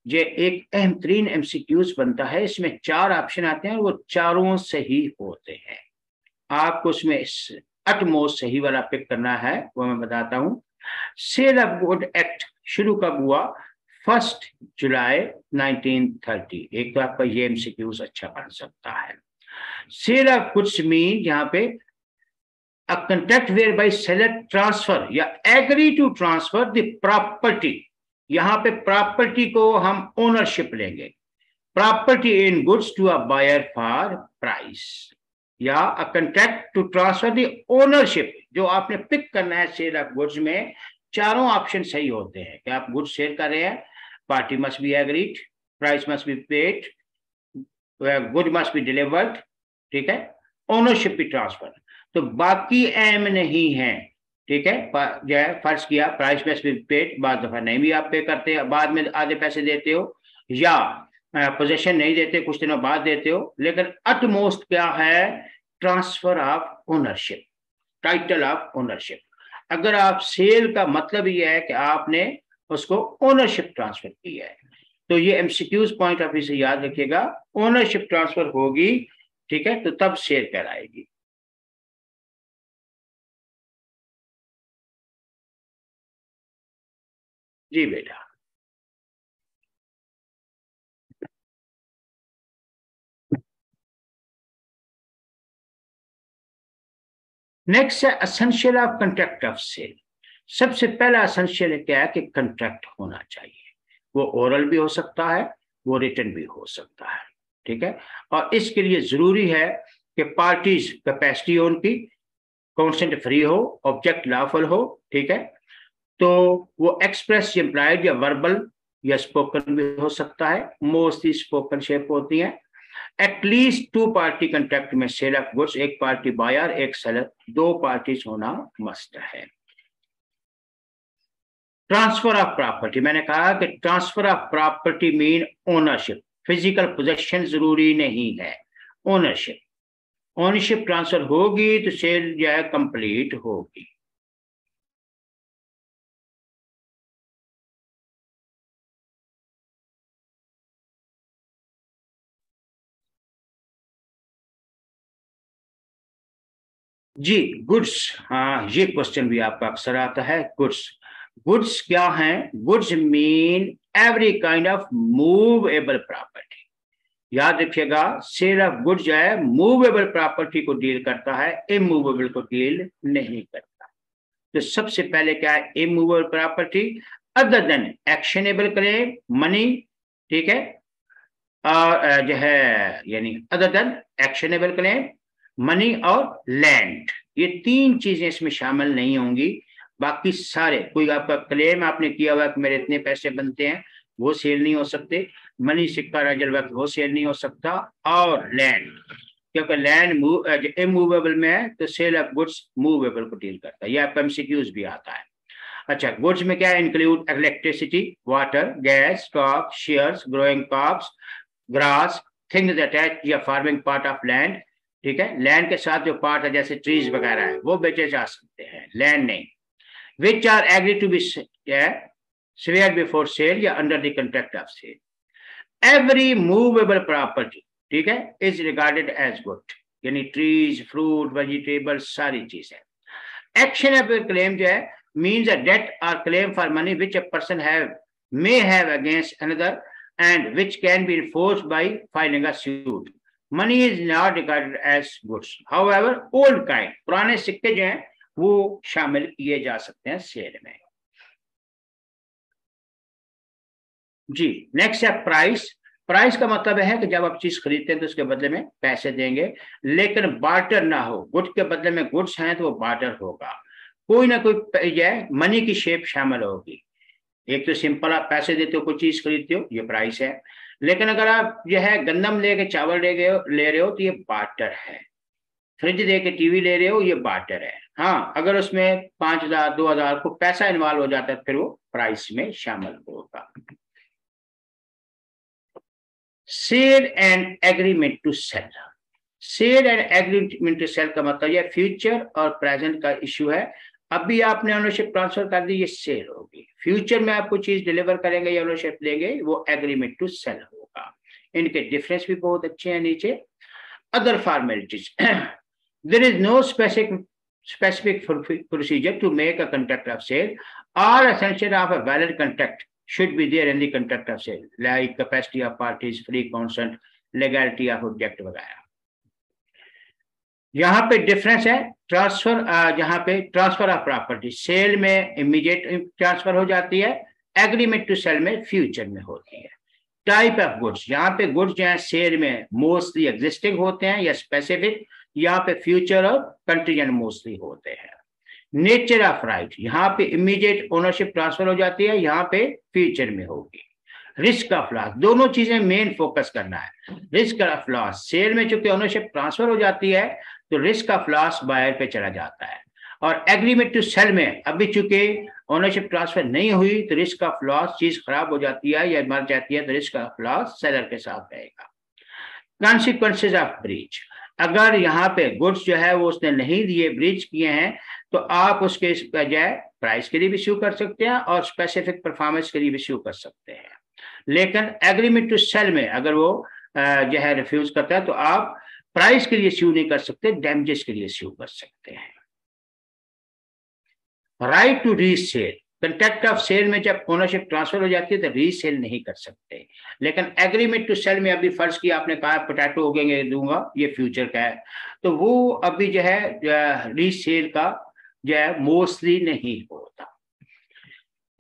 ये एक अहम तरीन एमसीक्यूज बनता है। इसमें 4 ऑप्शन आते हैं, वो चारों सही होते हैं। आपको उसमें अटमोस्ट सही वाला पिक करना है, वो मैं बताता हूं। सेल ऑफ गुड एक्ट शुरू कब हुआ? 1 जुलाई 1930। एक तो आपका ये एमसीक्यूज अच्छा बन सकता है। सेल ऑफ गुड्स मीन यहाँ पे a contract whereby seller transfer या agree to transfer the property, यहां पे प्रॉपर्टी को हम ओनरशिप लेंगे, property in goods to a buyer for price, या a contract to transfer the ownership. जो आपने पिक करना है सेल ऑफ गुड्स में, चारों ऑप्शन सही होते हैं कि आप गुड्स सेल कर रहे हैं, party must be agreed, price must be paid, good must be delivered, ठीक है, ओनरशिप भी ट्रांसफर। तो बाकी अहम नहीं है, ठीक है। जो है फर्ज किया प्राइस में भी पेड, बाद दफा नहीं भी आप पे करते, बाद में आधे पैसे देते हो, या पोजीशन नहीं देते, कुछ दिनों बाद देते हो, लेकिन अटमोस्ट क्या है? Transfer of ownership, title of ownership. अगर आप सेल का मतलब ये है कि आपने उसको ओनरशिप ट्रांसफर की है, तो ये एमसीक्यूज पॉइंट ऑफ व्यू से याद रखिएगा, ओनरशिप ट्रांसफर होगी, ठीक है, तो तब सेल कहलाएगी। जी बेटा। नेक्स्ट है essential of contract of sale. सबसे पहला एसेंशियल क्या है कि कंट्रैक्ट होना चाहिए। वो ओरल भी हो सकता है, वो रिटन भी हो सकता है, ठीक है। और इसके लिए जरूरी है कि पार्टीज कैपेसिटी हो उनकी, कॉन्सेंट फ्री हो, ऑब्जेक्ट लॉफुल हो, ठीक है। तो वो एक्सप्रेस इम्प्लाइड या वर्बल या स्पोकन भी हो सकता है, मोस्टली स्पोकन शेप होती है। एटलीस्ट 2 पार्टी कंट्रैक्ट में सेल ऑफ गुड्स, एक पार्टी बायर एक सेलर, 2 पार्टीज होना मस्ट है। ट्रांसफर ऑफ प्रॉपर्टी, मैंने कहा कि transfer of property mean ownership, physical possession जरूरी नहीं है, ओनरशिप। ओनरशिप ट्रांसफर होगी तो सेल जो है कंप्लीट होगी। जी गुड्स, हाँ ये क्वेश्चन भी आपका अक्सर आता है। गुड्स, गुड्स क्या है? Goods mean every kind of movable property. याद रखिएगा, सेल ऑफ गुड्स जो है मूवेबल प्रॉपर्टी को डील करता है, इमूवेबल को डील नहीं करता। तो सबसे पहले क्या है? Immovable property other than actionable claim, money, ठीक है, और जो है यानी other than actionable claim, money और लैंड, ये 3 चीजें इसमें शामिल नहीं होंगी। बाकी सारे, कोई आपका क्लेम आपने किया हुआ कि मेरे इतने पैसे बनते हैं, वो सेल नहीं हो सकते। मनी, सिक्का रजल वक्त, वो सेल नहीं हो सकता। और लैंड, क्योंकि लैंड इमूवेबल में है, तो सेल ऑफ गुड्स मूवेबल को डील करता है। ये आपका एमसीक्यूज भी आता है। अच्छा, गुड्स में क्या include? Electricity, water, gas, crop, shares, growing crops, grass, things attach या फार्मिंग पार्ट ऑफ लैंड, ठीक है। लैंड के साथ जो पार्ट है जैसे ट्रीज वगैरह है, वो बेचे जा सकते हैं, लैंड नहीं। Which are agree to be swear before sale or under the contract of sale. Every movable property, ठीक है, इज रिगार्डेड एज गुड। यानी ट्रीज, फ्रूट, वेजिटेबल्स, सारी चीजें। एक्शनेबल क्लेम जो है means a debt or claim for money which a person may have against another and which can be enforced by filing a suit. Money is not regarded as goods. However, old kind, पुराने सिक्के जो हैं वो शामिल किए जा सकते हैं सेल में। जी, नेक्स्ट है प्राइस। प्राइस का मतलब है कि जब आप चीज खरीदते हैं तो उसके बदले में पैसे देंगे, लेकिन बार्टर ना हो। गुड्स के बदले में गुड्स हैं तो वो बार्टर होगा, कोई ना कोई जो है मनी की शेप शामिल होगी। एक तो सिंपल आप पैसे देते हो, कोई चीज खरीदते हो, ये प्राइस है। लेकिन अगर आप जो है गंदम लेके चावल ले रहे हो तो ये बार्टर है। फ्रिज दे के टीवी ले रहे हो, ये बार्टर है। हाँ, अगर उसमें 5,000 2,000 को पैसा इन्वॉल्व हो जाता है फिर वो प्राइस में शामिल होगा। Sale and agreement to sale. Sale and agreement to sale का मतलब ये फ्यूचर और प्रेजेंट का इश्यू है। अभी आपने ओनरशिप ट्रांसफर कर दी, ये सेल होगी। फ्यूचर में आपको चीज डिलीवर करेंगे या ओनरशिप लेंगे, वो एग्रीमेंट टू सेल होगा। इनके डिफरेंस भी बहुत अच्छे हैं नीचे। Other formalities, there is no specific procedure to make a contract of sale. All essential of a valid contract should be there in the contract of sale, like capacity of parties, free consent, legality of object वगैरह। यहाँ पे difference है transfer, जहाँ पे transfer of property cell में immediate transfer हो जाती है, एग्रीमेंट टू सेल में फ्यूचर में होती है। टाइप ऑफ गुड्स, यहाँ पे गुड्स जो है सेल में मोस्टली एग्जिस्टिंग होते हैं या स्पेसिफिक, यहाँ पे फ्यूचर और कंटीजेंट मोस्टली होते हैं। नेचर ऑफ राइट, यहाँ पे इमीडिएट ओनरशिप ट्रांसफर हो जाती है, यहाँ पे फ्यूचर में होगी। रिस्क ऑफ लॉस, दोनों चीजें मेन फोकस करना है। रिस्क ऑफ लॉस, सेल में चूंकि ओनरशिप ट्रांसफर हो जाती है तो रिस्क ऑफ लॉस बायर पे चला जाता है, और एग्रीमेंट टू सेल में अभी चूंकि ओनरशिप ट्रांसफर नहीं हुई तो रिस्क ऑफ लॉस, चीज खराब हो जाती है या मर जाती है तो रिस्क ऑफ लॉस सेलर के साथ रहेगा। कॉन्सिक्वेंसेज ऑफ ब्रीच, अगर यहाँ पे गुड्स जो है वो उसने नहीं दिए, ब्रीच किए हैं, तो आप उसके बजाय प्राइस के लिए भी इश्यू कर सकते हैं और स्पेसिफिक परफॉर्मेंस के लिए भी इश्यू कर सकते हैं। लेकिन एग्रीमेंट टू सेल में अगर वो जो है रिफ्यूज करता है तो आप प्राइस के लिए इश्यू नहीं कर सकते, डैमेजेस के लिए इश्यू कर सकते हैं। Right to resale, contract of sale में जब ओनरशिप ट्रांसफर हो जाती है तो रीसेल नहीं कर सकते, लेकिन एग्रीमेंट टू सेल में अभी फर्ज किया आपने कहा पोटैटो उगेंगे दूंगा, ये फ्यूचर का है, तो वो अभी जो है रीसेल का जो है मोस्टली नहीं होता।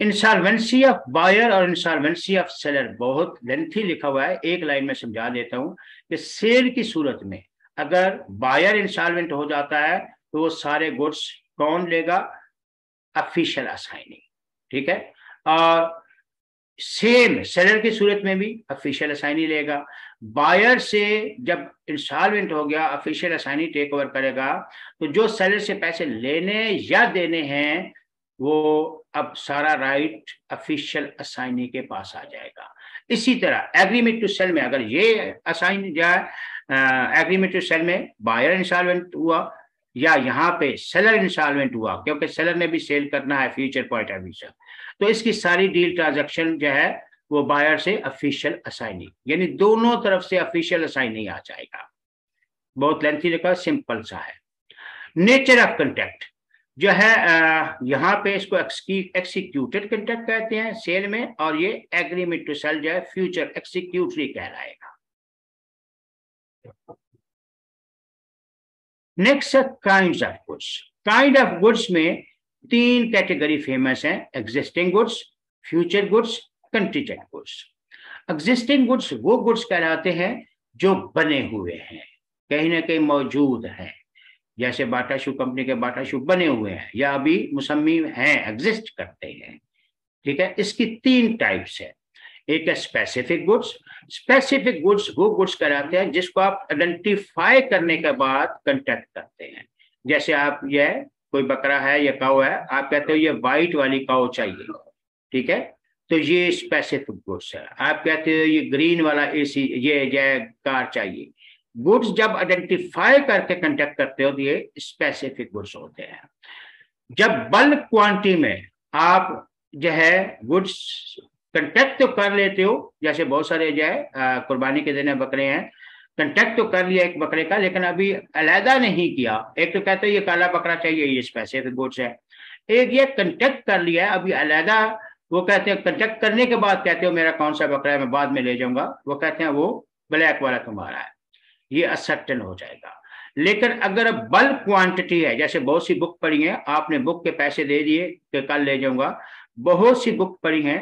इंसॉल्वेंसी ऑफ बायर और इंसॉल्वेंसी ऑफ सेलर बहुत लेंथी लिखा हुआ है, एक लाइन में समझा देता हूं कि सेल की सूरत में अगर बायर इंसॉल्वेंट हो जाता है तो वो सारे गुड्स कौन लेगा, ऑफिशियल असाइनी, ठीक है। और सेम सेलर की सूरत में भी ऑफिशियल असाइनी लेगा। बायर से जब इंसॉल्वेंट हो गया ऑफिशियल असाइनी टेक ओवर करेगा, तो जो सेलर से पैसे लेने या देने हैं वो अब सारा राइट ऑफिशियल असाइनी के पास आ जाएगा। इसी तरह एग्रीमेंट टू सेल में अगर ये असाइन जाए, एग्रीमेंट टू सेल में बायर इंसॉल्वेंट हुआ या यहाँ पे सेलर इंसॉल्वेंट हुआ, क्योंकि सेलर ने भी सेल करना है फ्यूचर पॉइंट ऑफ व्यू से, तो इसकी सारी डील ट्रांजैक्शन जो है वो बायर से ऑफिशियल असाइनी, यानी दोनों तरफ से ऑफिशियल असाइनी आ जाएगा। बहुत लेंथी लिखा, सिंपल सा है। नेचर ऑफ कॉन्ट्रैक्ट जो है यहाँ पे इसको एक्सिक्यूटेड कॉन्ट्रैक्ट कहते हैं सेल में, और ये एग्रीमेंट टू सेल जो है फ्यूचर एक्सिक्यूटरी कहलाएगा। Next kinds of goods. Kind of goods में 3 कैटेगरी फेमस हैं, existing goods, future goods, contingent goods. Existing goods वो गुड्स कहलाते हैं जो बने हुए हैं, कहीं ना कहीं मौजूद हैं, जैसे बाटा शू कंपनी के बाटा शू बने हुए हैं या अभी मुसम्मी हैं, एग्जिस्ट करते हैं, ठीक है। इसकी 3 टाइप्स है। एक है स्पेसिफिक गुड्स। स्पेसिफिक गुड्स वो गुड्स कहलाते हैं जिसको आप आइडेंटिफाई करने के बाद कॉन्ट्रैक्ट करते हैं। जैसे आप ये कोई बकरा है या काऊ है, आप कहते हो ये व्हाइट वाली काऊ चाहिए, ठीक है, तो ये स्पेसिफिक गुड्स है। आप कहते हो ये ग्रीन वाला एसी ये कार चाहिए। गुड्स जब आइडेंटिफाई करके कॉन्ट्रैक्ट करते हो तो ये स्पेसिफिक गुड्स होते हैं। जब बल्क क्वांटिटी में आप जो है गुड्स कॉन्ट्रैक्ट तो कर लेते हो, जैसे बहुत सारे जो है कुर्बानी के दिन बकरे हैं, कंटेक्ट तो कर लिया एक बकरे का, लेकिन अभी अलहदा नहीं किया। एक तो कहते हैं ये काला बकरा चाहिए, ये स्पेसिफिक गुड्स है। एक ये कंटेक्ट कर लिया है अभी अलहदा, वो कहते हैं कंटेक्ट करने के बाद कहते हो मेरा कौन सा बकरा है मैं बाद में ले जाऊंगा, वो कहते हैं वो ब्लैक वाला तुम्हारा है, ये असर्टेन हो जाएगा। लेकिन अगर बल्क क्वांटिटी है, जैसे बहुत सी बुक पड़ी है, आपने बुक के पैसे दे दिए कि कल ले जाऊंगा, बहुत सी बुक पड़ी है,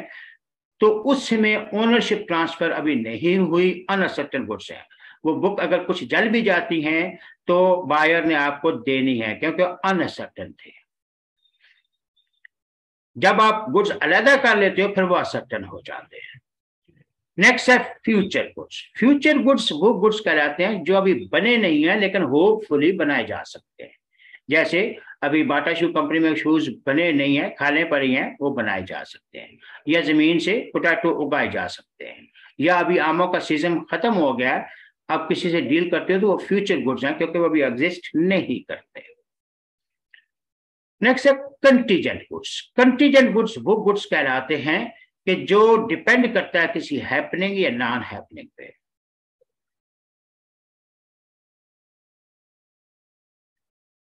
तो उसमें ओनरशिप ट्रांसफर अभी नहीं हुई, अनअसर्टेन गुड्स है। वो बुक अगर कुछ जल भी जाती हैं तो बायर ने आपको देनी है, क्योंकि अनअसर्टेन थे। जब आप गुड्स अलहदा कर लेते हो फिर वो असर्टेन हो जाते हैं। नेक्स्ट है फ्यूचर गुड्स। फ्यूचर गुड्स वो गुड्स कहलाते हैं जो अभी बने नहीं है लेकिन होपफुली बनाए जा सकते हैं। जैसे अभी बाटा शू कंपनी में शूज बने नहीं है, खाने पड़ी हैं, वो बनाए जा सकते हैं। या जमीन से पोटैटो उगाए जा सकते हैं। या अभी आमों का सीजन खत्म हो गया है, आप किसी से डील करते हो तो वो फ्यूचर गुड्स हैं, क्योंकि वो अभी एग्जिस्ट नहीं करते। नेक्स्ट है कंटीजेंट गुड्स। कंटीजेंट गुड्स वो गुड्स कहलाते हैं कि जो डिपेंड करता है किसी हैपनिंग या नॉन हैपनिंग पे।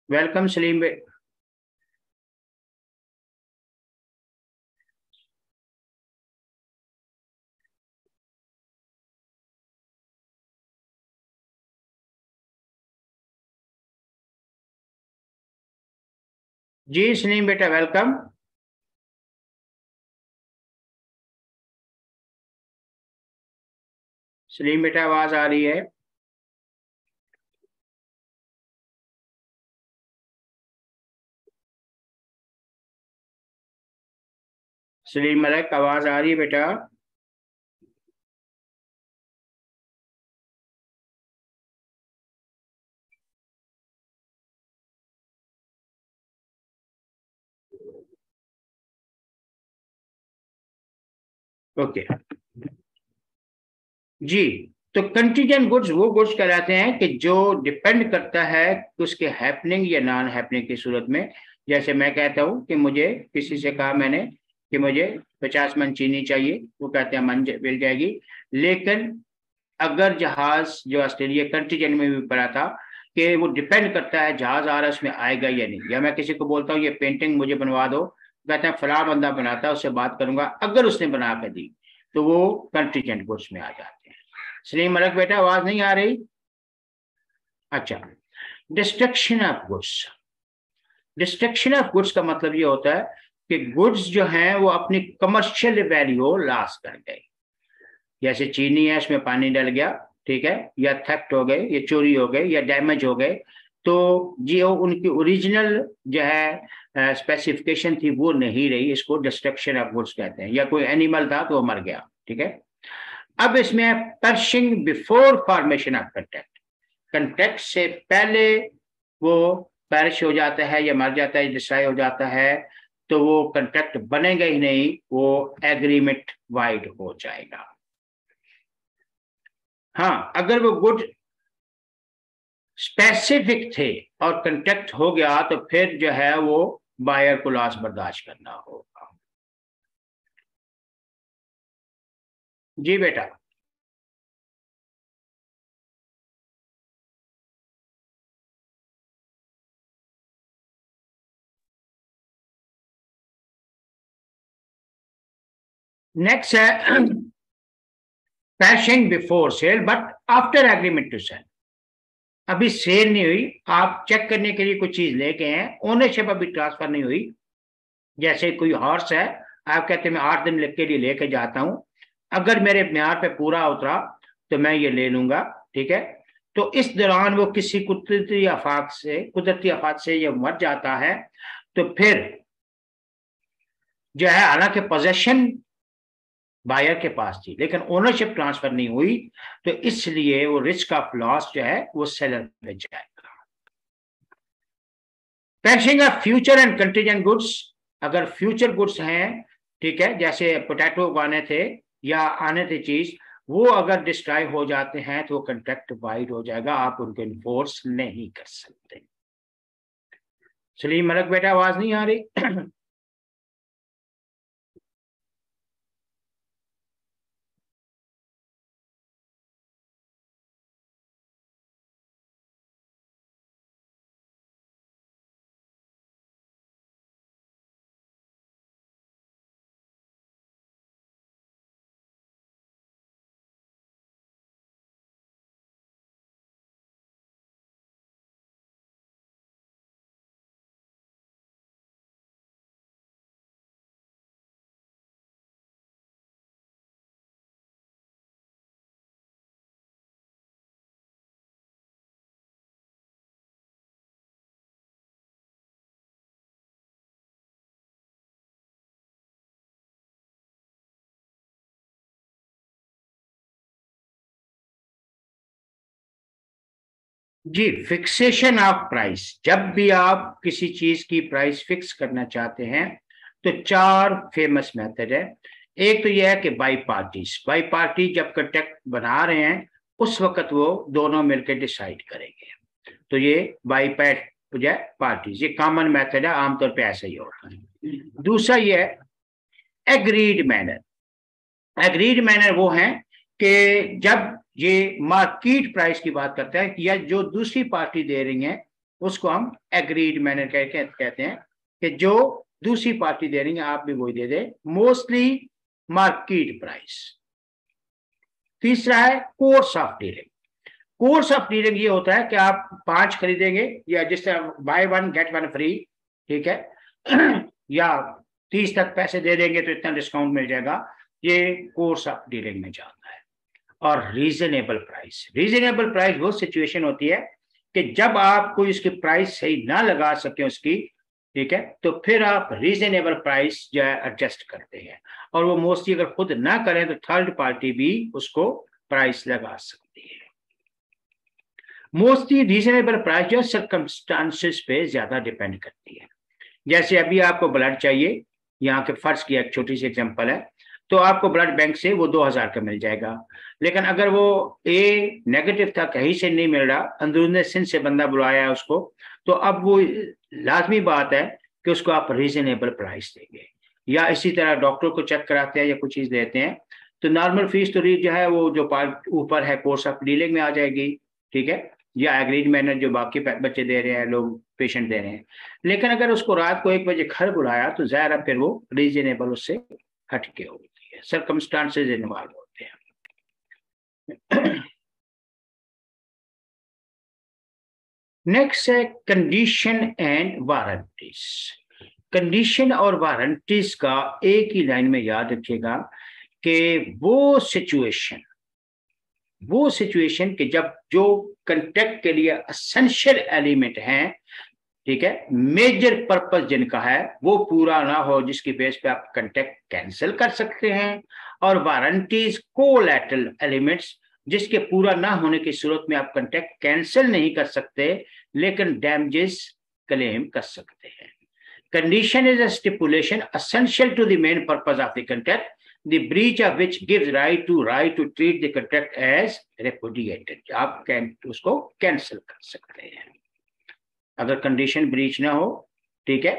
वेलकम सलीम भाई। जी सलीम बेटा वेलकम। सलीम बेटा आवाज आ रही है? सलीम मलिक आवाज आ रही है बेटा? ओके जी। तो कंटीजेंट गुड्स वो गुड्स कहलाते हैं कि जो डिपेंड करता है उसके हैपनिंग या नॉन हैपनिंग की सूरत में। जैसे मैं कहता हूँ कि मुझे किसी से कहा मैंने कि मुझे 50 मन चीनी चाहिए, वो कहते हैं मन मिल जाएगी। लेकिन अगर जहाज जो ऑस्ट्रेलिया कंटीजेंट में भी पड़ा था कि वो डिपेंड करता है जहाज आ रहा है उसमें आएगा या नहीं। या मैं किसी को बोलता हूँ ये पेंटिंग मुझे बनवा दो, कहते हैं फला बंदा बनाता है उससे बात करूंगा, अगर उसने बना कर दी तो वो कंटीजेंट गुड्स में आ जाते हैं। सलीम मलिक बेटा आवाज नहीं आ रही? अच्छा। Destruction of goods. Destruction of goods का मतलब ये होता है कि गुड्स जो हैं वो अपनी कमर्शियल वैल्यू लॉस कर गए। जैसे चीनी है उसमें पानी डल गया, ठीक है, या थेफ्ट हो गए, या चोरी हो गए, या डैमेज हो गए, तो जो उनकी ओरिजिनल जो है स्पेसिफिकेशन थी वो नहीं रही, इसको डिस्ट्रक्शन ऑफ गुड्स कहते हैं। या कोई एनिमल था तो वो मर गया, ठीक है। अब इसमें perishing before formation of contract. Contract से पहले वो पैरिश हो जाता है या मर जाता है, डिस्ट्रॉय हो जाता है, तो वो कंट्रैक्ट बनेगा ही नहीं, वो एग्रीमेंट वाइड हो जाएगा। हाँ, अगर वो गुड स्पेसिफिक थे और कंट्रैक्ट हो गया तो फिर जो है वो बायर को लॉस बर्दाश्त करना होगा। जी बेटा। नेक्स्ट है passing before sale but after agreement to sale. अभी सेल नहीं हुई, आप चेक करने के लिए कुछ चीज लेके हैं, ओनरशिप अभी ट्रांसफर नहीं हुई। जैसे कोई हॉर्स है, आप कहते हैं मैं 8 दिन के लिए लेके जाता हूं, अगर मेरे म्यार पे पूरा उतरा तो मैं ये ले लूंगा, ठीक है। तो इस दौरान वो किसी कुदरती आफत से ये मर जाता है, तो फिर जो है हालांकि पोजेशन बायर के पास थी लेकिन ओनरशिप ट्रांसफर नहीं हुई, तो इसलिए वो रिस्क ऑफ लॉस जो है वो सेलर पे जाएगा। Passing of future and contingent goods. अगर फ्यूचर गुड्स हैं, ठीक है, जैसे पोटैटो उगाने थे या आने थे चीज, वो अगर डिस्ट्रॉय हो जाते हैं तो कंट्रैक्ट वाइड हो जाएगा, आप उनको इन्फोर्स नहीं कर सकते। सलीम मलिक बेटा आवाज नहीं आ रही? जी, फिक्सेशन ऑफ प्राइस, जब भी आप किसी चीज की प्राइस फिक्स करना चाहते हैं तो 4 फेमस मेथड है। एक तो यह है कि बाई पार्टी जब कॉन्ट्रैक्ट बना रहे हैं उस वक्त वो दोनों मिलकर डिसाइड करेंगे, तो ये बाई पार्टीज, ये कॉमन मेथड है, आमतौर पे ऐसा ही होता है। दूसरा ये है एग्रीड मैनर वो है कि जब ये मार्केट प्राइस की बात करता है या जो दूसरी पार्टी दे रही है उसको हम एग्रीड मैनर कहते हैं कि जो दूसरी पार्टी दे रही है आप भी वही दे दे, मोस्टली मार्केट प्राइस। तीसरा है कोर्स ऑफ डीलिंग ये होता है कि आप 5 खरीदेंगे या जिस तरह बाय 1 गेट 1 फ्री, ठीक है या 30 तक पैसे दे देंगे तो इतना डिस्काउंट मिल जाएगा, ये कोर्स ऑफ डीलिंग में जाता है। और रीजनेबल प्राइस वो सिचुएशन होती है कि जब आप कोई उसकी प्राइस सही ना लगा सके उसकी, ठीक है, तो फिर आप रीजनेबल प्राइस जो है एडजस्ट करते हैं, और वो मोस्टली अगर खुद ना करें तो थर्ड पार्टी भी उसको प्राइस लगा सकती है। मोस्टली रीजनेबल प्राइस जो सर्कमस्टांसेस पे ज्यादा डिपेंड करती है। जैसे अभी आपको ब्लड चाहिए, यहाँ के फर्ज की एक छोटी सी एग्जांपल है, तो आपको ब्लड बैंक से वो 2000 का मिल जाएगा, लेकिन अगर वो ए नेगेटिव था, कहीं से नहीं मिल रहा, अंदरूनी सिंध से बंदा बुलाया है उसको, तो अब वो लाजमी बात है कि उसको आप रीजनेबल प्राइस देंगे। या इसी तरह डॉक्टर को चेक कराते हैं या कुछ चीज देते हैं तो नॉर्मल फीस तो जो है वो जो पार्ट ऊपर है कोर्स ऑफ डीलिंग में आ जाएगी, ठीक है, या एग्रीड मैनर जो बाकी बच्चे दे रहे हैं, लोग पेशेंट दे रहे हैं। लेकिन अगर उसको रात को 1 बजे घर बुलाया तो जाहिर है फिर वो रीजनेबल उससे हटके होती है, सर्कमस्टांसेस इन्वॉल्व होते हैं। नेक्स्ट है कंडीशन एंड वारंटीज। कंडीशन और वारंटीज का एक ही लाइन में याद रखिएगा कि वो सिचुएशन कि जब जो कंट्रैक्ट के लिए एसेंशियल एलिमेंट हैं, ठीक है, मेजर पर्पस जिनका है वो पूरा ना हो, जिसकी बेस पे आप कंट्रैक्ट कैंसिल कर सकते हैं, और वारंटीज कोलैटरल एलिमेंट्स जिसके पूरा ना होने की सूरत में आप कंट्रैक्ट कैंसिल नहीं कर सकते लेकिन डैमेजेस क्लेम कर सकते हैं। Condition is a stipulation essential to the main purpose of the contract, the breach of which gives right to treat the contract as repudiated. आप उसको कैंसिल कर सकते हैं अगर कंडीशन ब्रीच ना हो, ठीक है।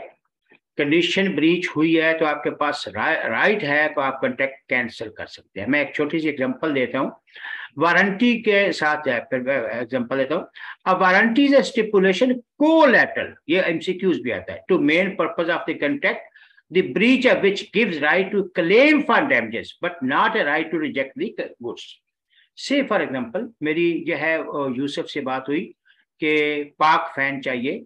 कंडीशन ब्रीच हुई है तो आपके पास राइट है तो आप कॉन्ट्रैक्ट कैंसिल कर सकते हैं। मैं एक छोटी सी एग्जांपल देता हूँ वारंटी के साथ है, फिर एग्जांपल देता हूँ। अब warranty is a stipulation collateral, ये एमसीक्यूज भी आता है, to main purpose of the contract the breach of which gives right to claim for damages but not a right to reject the goods. Say for example मेरी जो है यूसुफ से बात हुई कि पाक फैन चाहिए,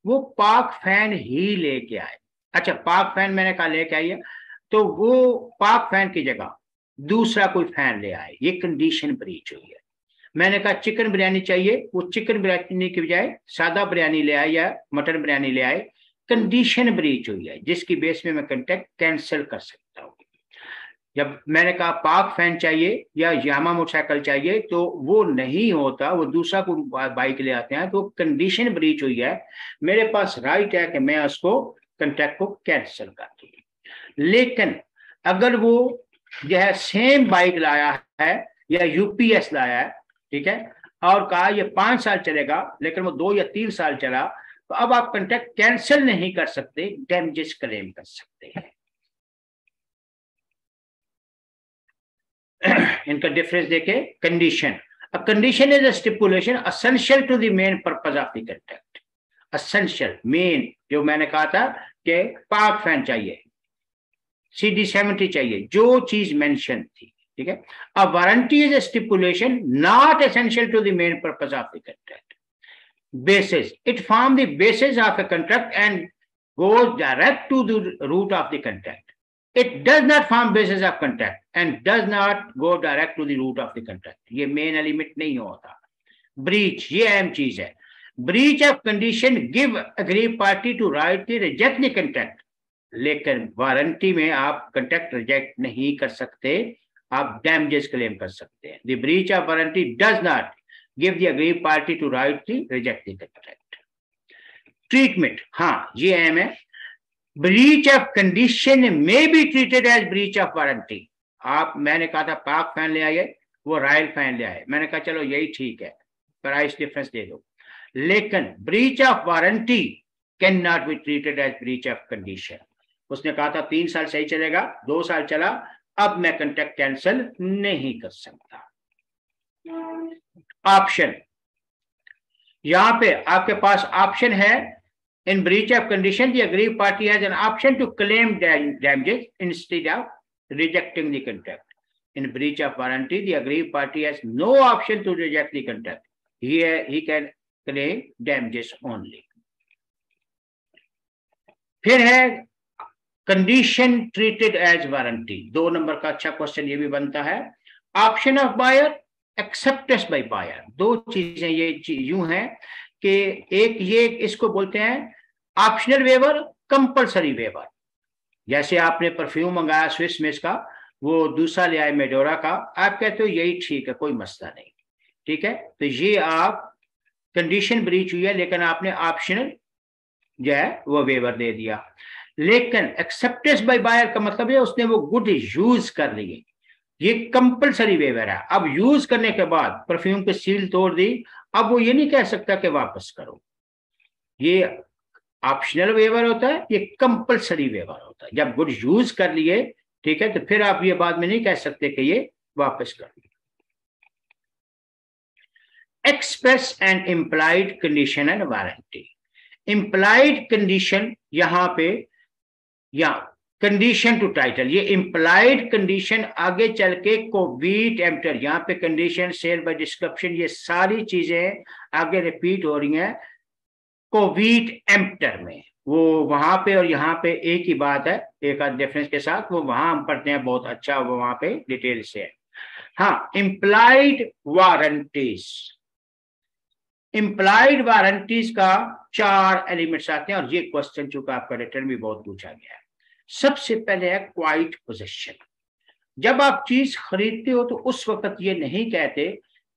वो पाक फैन ही लेके आए। अच्छा, पाक फैन मैंने कहा लेके आइए, तो वो पाक फैन की जगह दूसरा कोई फैन ले आए, ये कंडीशन ब्रीच हुई है। मैंने कहा चिकन बिरयानी चाहिए, वो चिकन बिरयानी की बजाय सादा बिरयानी ले आए या मटन बिरयानी ले आए, कंडीशन ब्रीच हुई है जिसकी बेस में मैं कॉन्ट्रैक्ट कैंसिल कर सकता हूँ। जब मैंने कहा पाक फैन चाहिए या यामा मोटरसाइकिल चाहिए तो वो नहीं होता, वो दूसरा को बाइक ले आते हैं, तो कंडीशन ब्रीच हुई है, मेरे पास राइट है कि मैं उसको कॉन्ट्रैक्ट को कैंसिल कर दूं। लेकिन अगर वो जो है सेम बाइक लाया है या यूपीएस लाया है, ठीक है, और कहा ये 5 साल चलेगा लेकिन वो 2 या 3 साल चला, तो अब आप कॉन्ट्रैक्ट कैंसिल नहीं कर सकते, डैमेजेस क्लेम कर सकते हैं। इनका डिफरेंस देखे। Condition, a condition is a stipulation essential to the main purpose of the contract. Essential, main, जो मैंने कहा था कि पाक फैन चाहिए, CD70 चाहिए, जो चीज मेंशन थी, ठीक है। A warranty is a stipulation not essential to the main purpose of the contract. basis, it forms the basis of a contract and goes direct to the root of the contract. It does not form basis of contract and does not go direct to the root of the contract. ये main element नहीं होता। Breach, ये अहम चीज है। Breach of condition give aggrieved party to right to reject the contract, लेकिन warranty में आप कॉन्ट्रैक्ट रिजेक्ट नहीं कर सकते, आप डैमेजेस क्लेम कर सकते हैं। The breach of warranty does not give the aggrieved party to right to reject the contract. Treatment, हाँ ये अहम है. Breach of condition may be treated as breach of warranty. आप, मैंने कहा था पाक फैन ले आइए, वो रॉयल फैन ले आए, मैंने कहा चलो यही ठीक है, प्राइस डिफरेंस दे दो. लेकिन breach of warranty can not be treated as breach of condition. उसने कहा था 3 साल सही चलेगा, 2 साल चला, अब मैं कॉन्ट्रैक्ट कैंसिल नहीं कर सकता. ऑप्शन, यहां पे आपके पास ऑप्शन है. In breach of condition the aggrieved party has an option to claim damages instead of rejecting the contract. In breach of warranty, the aggrieved party has no option to reject the contract. He can claim damages only. फिर है condition treated as warranty. 2 नंबर का अच्छा question ये भी बनता है. Option of buyer, acceptance by buyer. 2 चीजें ये यूं हैं कि एक ये इसको बोलते हैं ऑप्शनल वेवर, कंपल्सरी वेवर. जैसे आपने परफ्यूम मंगाया स्विस मिस का, वो दूसरा ले आए मेडोरा का, आप कहते हो यही ठीक है, कोई मसला नहीं, ठीक है. तो ये आप कंडीशन ब्रीच हुई है, लेकिन आपने ऑप्शनल जो है वो वेवर दे दिया. लेकिन एक्सेप्टेंस बाय बायर का मतलब है उसने वो गुड यूज कर लिए, ये कंपल्सरी वेवर है. अब यूज करने के बाद परफ्यूम की सील तोड़ दी, अब वो ये नहीं कह सकता कि वापस करो. ये ऑप्शनल वेवर होता है, ये कंपल्सरी वेवर होता है. जब गुड यूज कर लिए, ठीक है, तो फिर आप ये बाद में नहीं कह सकते कि ये वापस कर लो. Express and implied condition and warranty. Implied condition यहां पे, या कंडीशन टू टाइटल, ये इम्प्लाइड कंडीशन आगे चल के कोवीट एम्प्टर, यहाँ पे कंडीशन, सेल बाय डिस्क्रिप्शन, ये सारी चीजें आगे रिपीट हो रही हैं कोवीट एम्प्टर में. वो वहां पे और यहाँ पे एक ही बात है, एक आध डिफरेंस के साथ. वो वहां हम पढ़ते हैं बहुत अच्छा, वो वहां पे डिटेल से है. हाँ, इम्प्लाइड वारंटीज. इम्प्लाइड वारंटीज का 4 एलिमेंट्स आते हैं, और ये क्वेश्चन चूंकि आपका रिटर्न भी बहुत पूछा गया है. सबसे पहले है क्वाइट पोजेशन. जब आप चीज खरीदते हो तो उस वक्त ये नहीं कहते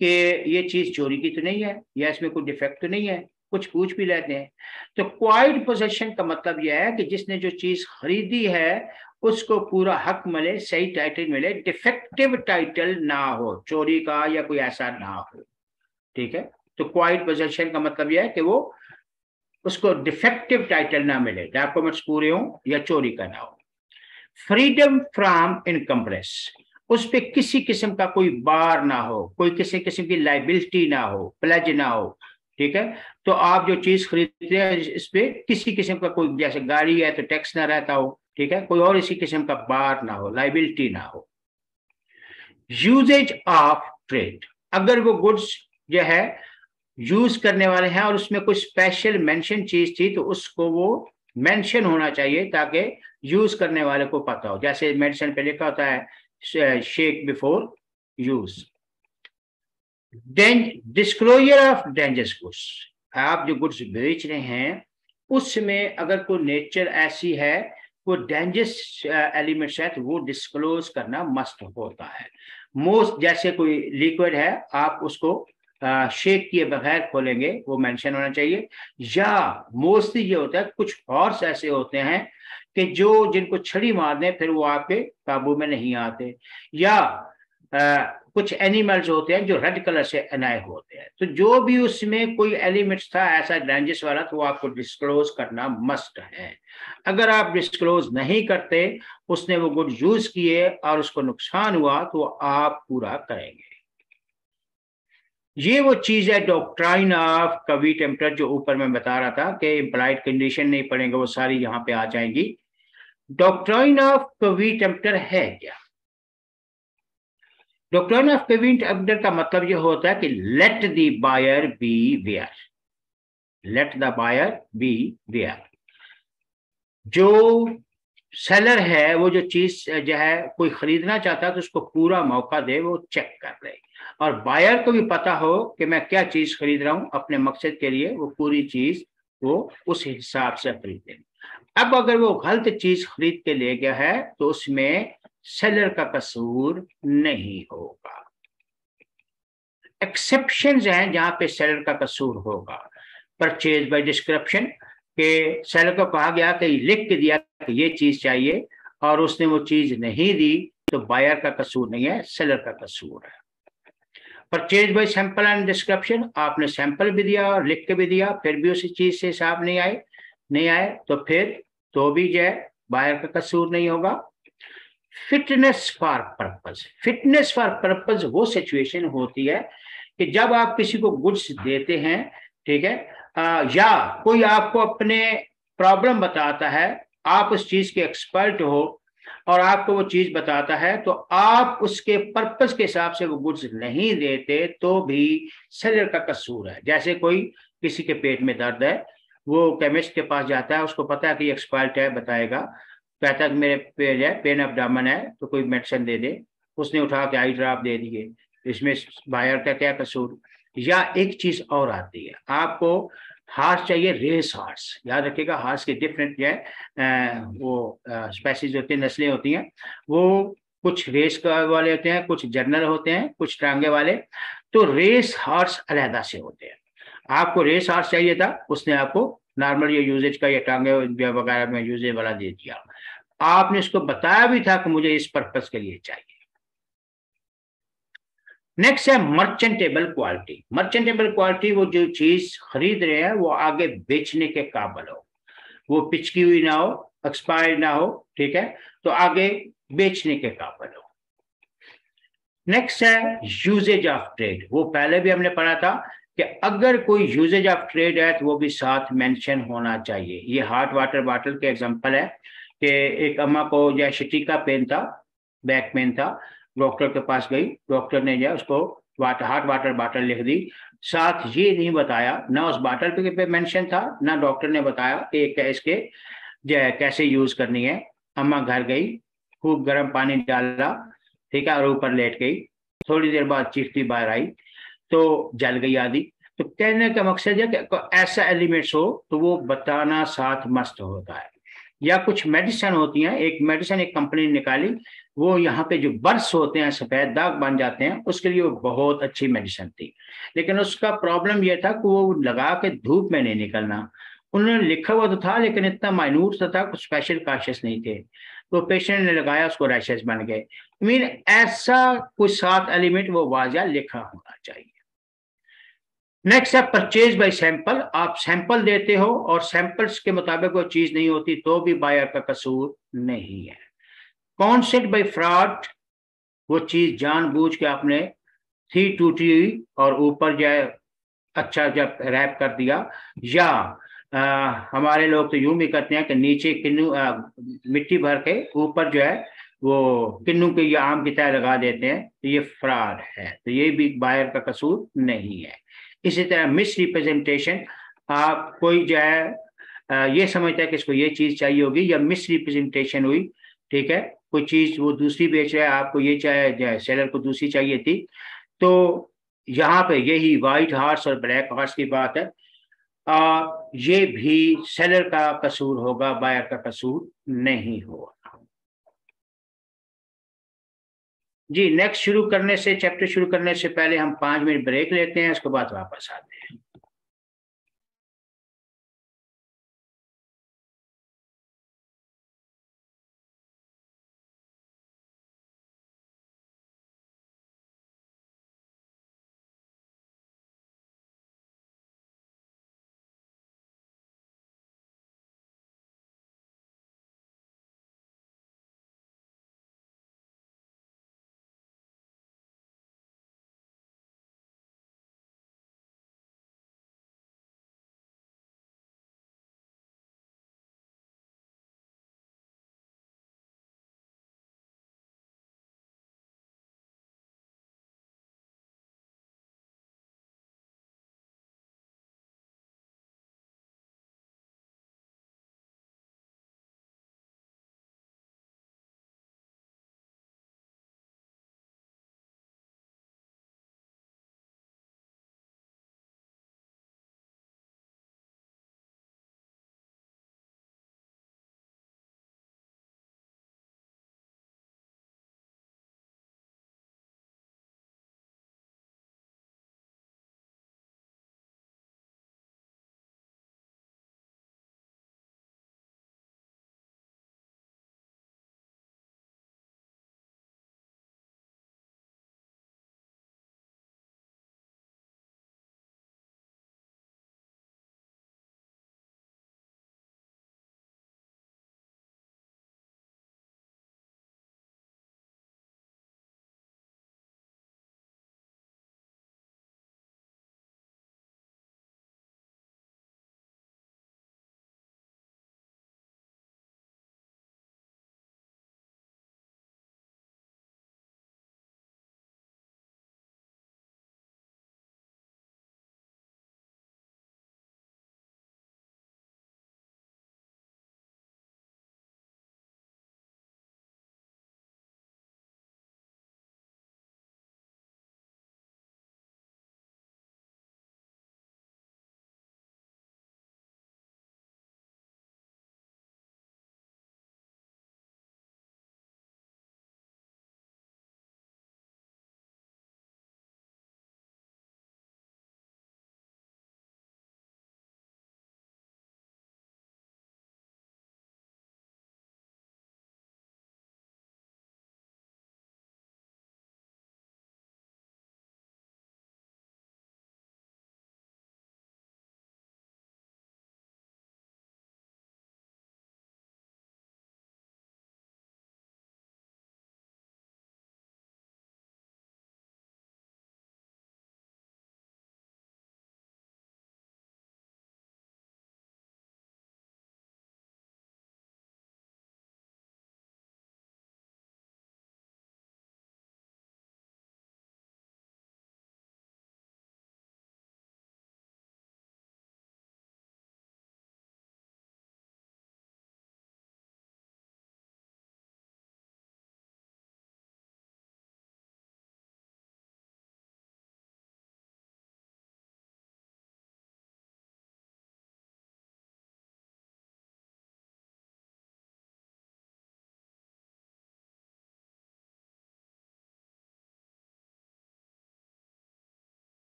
कि ये चीज चोरी की तो नहीं है, या इसमें कोई डिफेक्ट तो नहीं है, कुछ पूछ भी लेते हैं. तो क्वाइट पोजेशन का मतलब यह है कि जिसने जो चीज खरीदी है उसको पूरा हक मिले, सही टाइटल मिले, डिफेक्टिव टाइटल ना हो, चोरी का या कोई ऐसा ना हो, ठीक है. तो क्वाइट पोजेशन का मतलब यह है कि वो उसको डिफेक्टिव टाइटल ना मिले, डॉक्यूमेंट्स पूरे हों या चोरी का ना हो. फ्रीडम फ्रॉम इनकम्प्रेस, उस पर किसी किस्म का कोई बार ना हो, कोई किसी किस्म की लाइबिलिटी ना हो, प्लेज ना हो, ठीक है. तो आप जो चीज खरीदते हैं इस पे किसी किस्म का कोई, जैसे गाड़ी है तो टैक्स ना रहता हो, ठीक है, कोई और इसी किस्म का बार ना हो, लाइबिलिटी ना हो. यूजेज ऑफ ट्रेड, अगर वो गुड्स जो है यूज करने वाले हैं और उसमें कोई स्पेशल मेंशन चीज थी, तो उसको वो मेंशन होना चाहिए ताकि यूज करने वाले को पता हो. जैसे मेडिसिन पे लिखा होता है shake before use. Disclosure of dangerous goods, आप जो गुड्स बेच रहे हैं उसमें अगर कोई नेचर ऐसी है, वो डेंजरस एलिमेंट्स है, तो वो डिस्क्लोज करना मस्ट होता है. मोस्ट, जैसे कोई लिक्विड है, आप उसको शेक किए बगैर खोलेंगे, वो मेंशन होना चाहिए. या मोस्टली ये होता है कुछ हॉर्स ऐसे होते हैं कि जो जिनको छड़ी मार दें फिर वो आपके काबू में नहीं आते. या कुछ एनिमल्स होते हैं जो रेड कलर से एनाय होते हैं. तो जो भी उसमें कोई एलिमेंट्स था ऐसा डेंजरस वाला, तो वो आपको डिस्क्लोज करना मस्ट है. अगर आप डिस्क्लोज नहीं करते, उसने वो गुड यूज किए और उसको नुकसान हुआ, तो आप पूरा करेंगे. ये वो चीज है डॉक्ट्राइन ऑफ कोवीट एम्प्टर, जो ऊपर मैं बता रहा था कि इम्प्लाइड कंडीशन नहीं पढ़ेंगे, वो सारी यहां पे आ जाएंगी. डॉक्ट्राइन ऑफ कोवीट एम्प्टर है क्या? डॉक्ट्राइन ऑफ कोवीट एम्प्टर का मतलब ये होता है कि let the buyer beware, let the buyer beware. जो सेलर है वो जो चीज जो है कोई खरीदना चाहता है तो उसको पूरा मौका दे, वो चेक कर ले, और बायर को भी पता हो कि मैं क्या चीज खरीद रहा हूं अपने मकसद के लिए, वो पूरी चीज वो उस हिसाब से खरीदे. अब अगर वो गलत चीज खरीद के ले गया है तो उसमें सेलर का कसूर नहीं होगा. एक्सेप्शंस हैं जहां पे सेलर का कसूर होगा। परचेज बाय डिस्क्रिप्शन के सेलर को कहा गया कि लिख के दिया कि ये चीज चाहिए और उसने वो चीज नहीं दी, तो बायर का कसूर नहीं है, सेलर का कसूर है। Purchase by sample and description, आपने सैंपल भी दिया और लिख के भी दिया, फिर भी उसी चीज से हिसाब नहीं आए तो फिर तो भी जो है बायर का कसूर नहीं होगा। Fitness for purpose, fitness for purpose वो सिचुएशन होती है कि जब आप किसी को गुड्स देते हैं, ठीक है, या कोई आपको अपने प्रॉब्लम बताता है, आप उस चीज के एक्सपर्ट हो और आपको वो चीज बताता है, तो आप उसके पर्पस के हिसाब से वो गुड्स नहीं देते तो भी सेलर का कसूर है। जैसे कोई किसी के पेट में दर्द है, वो केमिस्ट के पास जाता है, उसको पता है कि एक्सपर्ट है, बताएगा, कहता है कि मेरे पेट है, पेन अबडामन है, तो कोई मेडिसिन दे दे, उसने उठा के आई ड्रॉप दे दिए, इसमें बायर का क्या कसूर। या एक चीज और आती है, आपको हार्स चाहिए, रेस हार्स, याद रखिएगा, हार्स के डिफरेंट जो है वो स्पेसीज होती हैं, नस्लें होती हैं, वो कुछ रेस वाले होते हैं, कुछ जर्नल होते हैं, कुछ टांगे वाले। तो रेस हार्स अलहदा से होते हैं। आपको रेस हार्स चाहिए था, उसने आपको नॉर्मल ये यूजेज का या टांगे वगैरह में यूजेज वाला दे दिया, आपने उसको बताया भी था कि मुझे इस पर्पस के लिए चाहिए। नेक्स्ट है मर्चेंटेबल क्वालिटी। मर्चेंटेबल क्वालिटी, वो जो चीज खरीद रहे हैं वो आगे बेचने के काबिल हो, वो पिचकी हुई ना हो, एक्सपायर्ड ना हो, ठीक है, तो आगे बेचने के काबिल हो। नेक्स्ट है यूजेज ऑफ ट्रेड, वो पहले भी हमने पढ़ा था कि अगर कोई यूजेज ऑफ ट्रेड है तो वो भी साथ मेंशन होना चाहिए। ये हॉट वाटर बॉटल के एग्जांपल है कि एक अम्मा को जो शिटी का पेन था, बैक पेन था, डॉक्टर के पास गई, डॉक्टर ने जो उसको हॉट वाटर बॉटल लिख दी, साथ ये नहीं बताया, ना उस बॉटल पे मेंशन था, ना डॉक्टर ने बताया कि इसके जो है कैसे यूज करनी है। अम्मा घर गई, खूब गर्म पानी डाला, ठीक है, और ऊपर लेट गई, थोड़ी देर बाद चीखती बाहर आई तो जल गई आदि। तो कहने का मकसद है कि ऐसा एलिमेंट्स हो तो वो बताना साथ मस्त होता है। या कुछ मेडिसिन होती हैं, एक मेडिसिन एक कंपनी ने निकाली, वो यहाँ पे जो बर्स होते हैं, सफेद दाग बन जाते हैं, उसके लिए वो बहुत अच्छी मेडिसिन थी, लेकिन उसका प्रॉब्लम यह था कि वो लगा के धूप में नहीं निकलना। उन्होंने लिखा हुआ तो था लेकिन इतना माइन्यूट सा था, कुछ स्पेशल कॉशियस नहीं थे, तो पेशेंट ने लगाया, उसको रैशेस बन गए। मीन ऐसा कुछ सात एलिमेंट वो वाजिया लिखा होना चाहिए। नेक्स्ट है परचेज बाय सैंपल, आप सैंपल देते हो और सैंपल्स के मुताबिक वो चीज नहीं होती तो भी बायर का कसूर नहीं है। कॉन्सेप्ट बाय फ्रॉड, वो चीज जानबूझ के आपने थी टूटी हुई और ऊपर जो है अच्छा जब रैप कर दिया, या हमारे लोग तो यूं भी करते हैं कि नीचे किन्नू मिट्टी भर के ऊपर जो है वो किन्नू के या आम की तरह लगा देते हैं, तो ये फ्रॉड है, तो ये भी बायर का कसूर नहीं है। इसी तरह मिस रिप्रेजेंटेशन, आप कोई जो है ये समझता है कि इसको ये चीज चाहिए होगी, या मिस रिप्रेजेंटेशन हुई, ठीक है, कोई चीज वो दूसरी बेच रहा है, आपको ये चाहिए, सेलर को दूसरी चाहिए थी, तो यहाँ पे यही व्हाइट हार्स और ब्लैक हार्स की बात है, ये भी सेलर का कसूर होगा, बायर का कसूर नहीं होगा। जी, नेक्स्ट शुरू करने से, चैप्टर शुरू करने से पहले हम 5 मिनट ब्रेक लेते हैं, उसके बाद वापस आते हैं।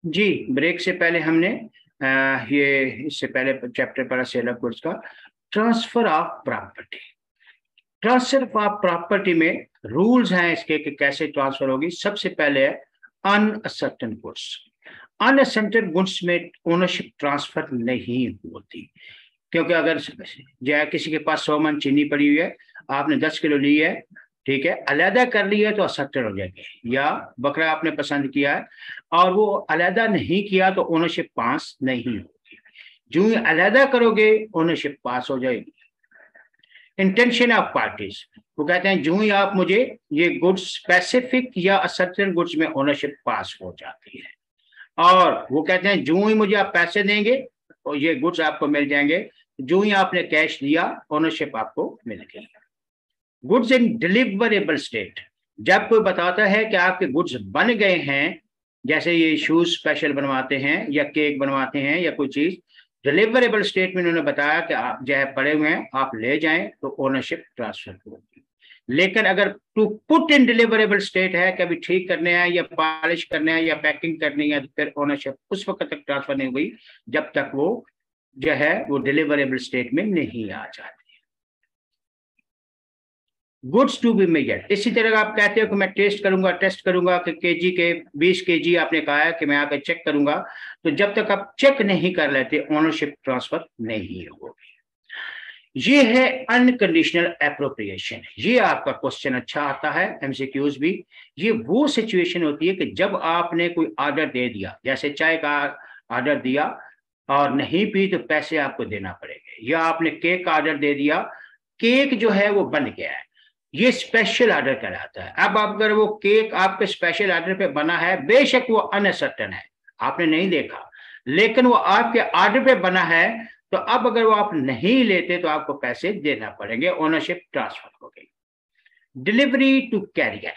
जी, ब्रेक से पहले हमने ये इससे पहले चैप्टर पढ़ा सेल ऑफ गुड्स का। Transfer of property, transfer of property में रूल्स हैं इसके कि कैसे ट्रांसफर होगी। सबसे पहले है अनअसर्टेन गुड्स। अनअसर्टेन गुड्स में ओनरशिप ट्रांसफर नहीं होती, क्योंकि अगर जो है किसी के पास 100 मन चीनी पड़ी हुई है, आपने 10 किलो ली है, ठीक है, अलहदा कर लिया है तो असर्टेन हो जाएंगे। या बकरा आपने पसंद किया है और वो अलहदा नहीं किया तो ओनरशिप पास नहीं होगी। जो ही अलहदा करोगे ओनरशिप पास हो जाएगी। इंटेंशन ऑफ पार्टीज, वो कहते हैं जो ही आप मुझे ये गुड्स स्पेसिफिक या असर्टेन गुड्स में ओनरशिप पास हो जाती है। और वो कहते हैं जो ही मुझे आप पैसे देंगे और ये गुड्स आपको मिल जाएंगे, जो ही आपने कैश दिया ओनरशिप आपको मिल गई। गुड्स इन डिलीवरेबल स्टेट, जब कोई बताता है कि आपके गुड्स बन गए हैं, जैसे ये शूज स्पेशल बनवाते हैं या केक बनवाते हैं या कोई चीज, डिलीवरेबल स्टेट में उन्होंने बताया कि आप जो है पड़े हुए हैं आप ले जाएं तो ओनरशिप ट्रांसफर होगी। लेकिन अगर to put in deliverable state है, कभी ठीक करने हैं या पॉलिश करने हैं या पैकिंग करनी है, तो फिर ओनरशिप उस वक्त तक ट्रांसफर नहीं हुई जब तक वो जो है वो डिलीवरेबल स्टेट में नहीं आ जाती। गुड्स टू बी मेजर्ड, इसी तरह आप कहते हो कि मैं टेस्ट करूंगा कि केजी के 20 केजी आपने कहा है कि मैं आकर चेक करूंगा, तो जब तक आप चेक नहीं कर लेते ओनरशिप ट्रांसफर नहीं होगी। ये है अनकंडीशनल एप्रोप्रिएशन। ये आपका क्वेश्चन अच्छा आता है, एमसीक्यूज भी। ये वो सिचुएशन होती है कि जब आपने कोई ऑर्डर दे दिया, जैसे चाय का ऑर्डर दिया और नहीं पी तो पैसे आपको देना पड़ेगा, या आपने केक का ऑर्डर दे दिया, केक जो है वो बन गया है, ये स्पेशल ऑर्डर कहलाता है। अब अगर वो केक आपके स्पेशल ऑर्डर पे बना है, बेशक वो अनसर्टेन है, आपने नहीं देखा, लेकिन वो आपके ऑर्डर पे बना है, तो अब अगर वो आप नहीं लेते तो आपको पैसे देना पड़ेंगे, ओनरशिप ट्रांसफर हो गई। डिलीवरी टू कैरियर,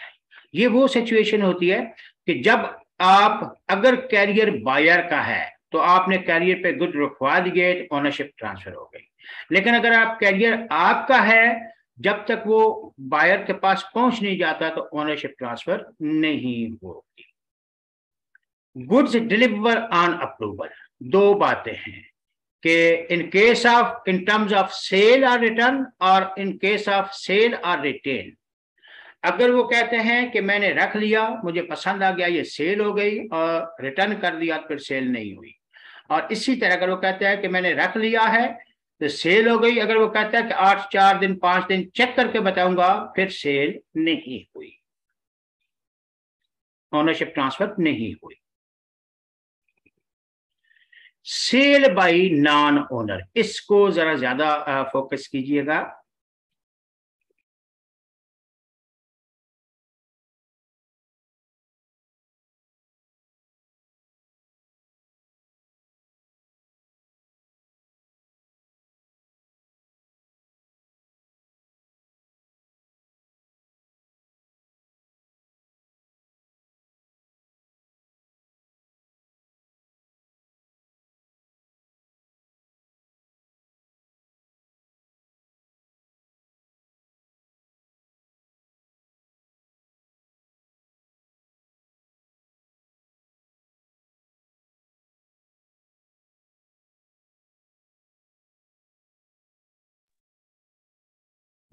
ये वो सिचुएशन होती है कि जब आप अगर कैरियर बायर का है तो आपने कैरियर पे गुड रखवा दिए तो ओनरशिप ट्रांसफर हो गई। लेकिन अगर आप कैरियर आपका है, जब तक वो बायर के पास पहुंच नहीं जाता तो ओनरशिप ट्रांसफर नहीं होगी। गुड्स डिलीवर ऑन अप्रूवल, दो बातें हैं कि इन टर्म्स ऑफ सेल और रिटर्न और इन केस ऑफ सेल और रिटेन। अगर वो कहते हैं कि मैंने रख लिया, मुझे पसंद आ गया, ये सेल हो गई, और रिटर्न कर दिया फिर सेल नहीं हुई। और इसी तरह अगर वो कहते हैं कि मैंने रख लिया है तो सेल हो गई, अगर वो कहता है कि 4 दिन 5 दिन चेक करके बताऊंगा, फिर सेल नहीं हुई, ओनरशिप ट्रांसफर नहीं हुई। सेल बाय नॉन ओनर, इसको जरा ज्यादा फोकस कीजिएगा।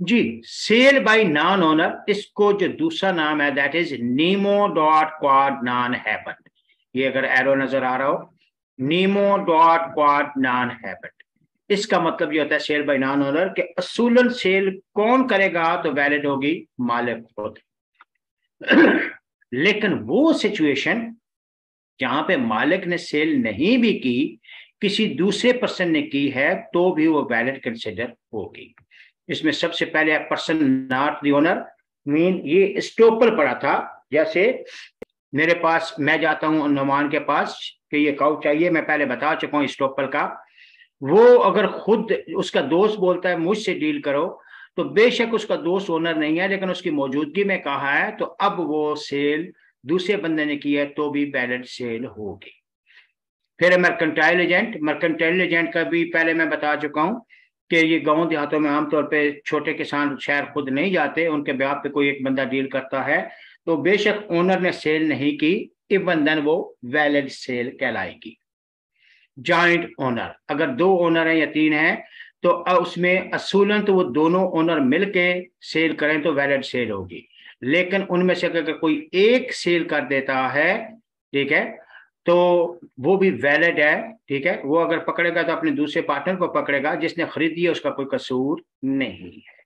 जी, सेल बाय नॉन ओनर, इसको जो दूसरा नाम है that is nemo dat quod non habet. ये अगर एरो नजर आ रहा हो, nemo dat quod non habet, इसका मतलब ये होता है सेल बाय नॉन ओनर कि असूलन सेल कौन करेगा तो वैलिड होगी मालिक खुद। लेकिन वो सिचुएशन जहां पे मालिक ने सेल नहीं भी की, किसी दूसरे पर्सन ने की है, तो भी वो वैलिड कंसिडर होगी। इसमें सबसे पहले person not the owner, mean ये स्टॉपर पड़ा था। जैसे मेरे पास, मैं जाता हूं नुमान के पास कि ये काउ चाहिए, मैं पहले बता चुका हूं स्टॉपर का। वो अगर खुद उसका दोस्त बोलता है मुझसे डील करो, तो बेशक उसका दोस्त ओनर नहीं है, लेकिन उसकी मौजूदगी में कहा है, तो अब वो सेल दूसरे बंदे ने की है तो भी वैलिड सेल होगी। फिर मर्केंटाइल एजेंट, मर्केंटाइल एजेंट का भी पहले मैं बता चुका हूं कि ये गांव देहातों में आमतौर पे छोटे किसान शहर खुद नहीं जाते, उनके ब्याह पे कोई एक बंदा डील करता है, तो बेशक ओनर ने सेल नहीं की इवन देन वो वैलिड सेल कहलाएगी। जॉइंट ओनर, अगर 2 ओनर हैं या 3 हैं तो उसमें असूलन तो वो दोनों ओनर मिलके सेल करें तो वैलिड सेल होगी, लेकिन उनमें से अगर कोई एक सेल कर देता है, ठीक है, तो वो भी वैलिड है, ठीक है। वो अगर पकड़ेगा तो अपने दूसरे पार्टनर को पकड़ेगा, जिसने खरीदी है उसका कोई कसूर नहीं है।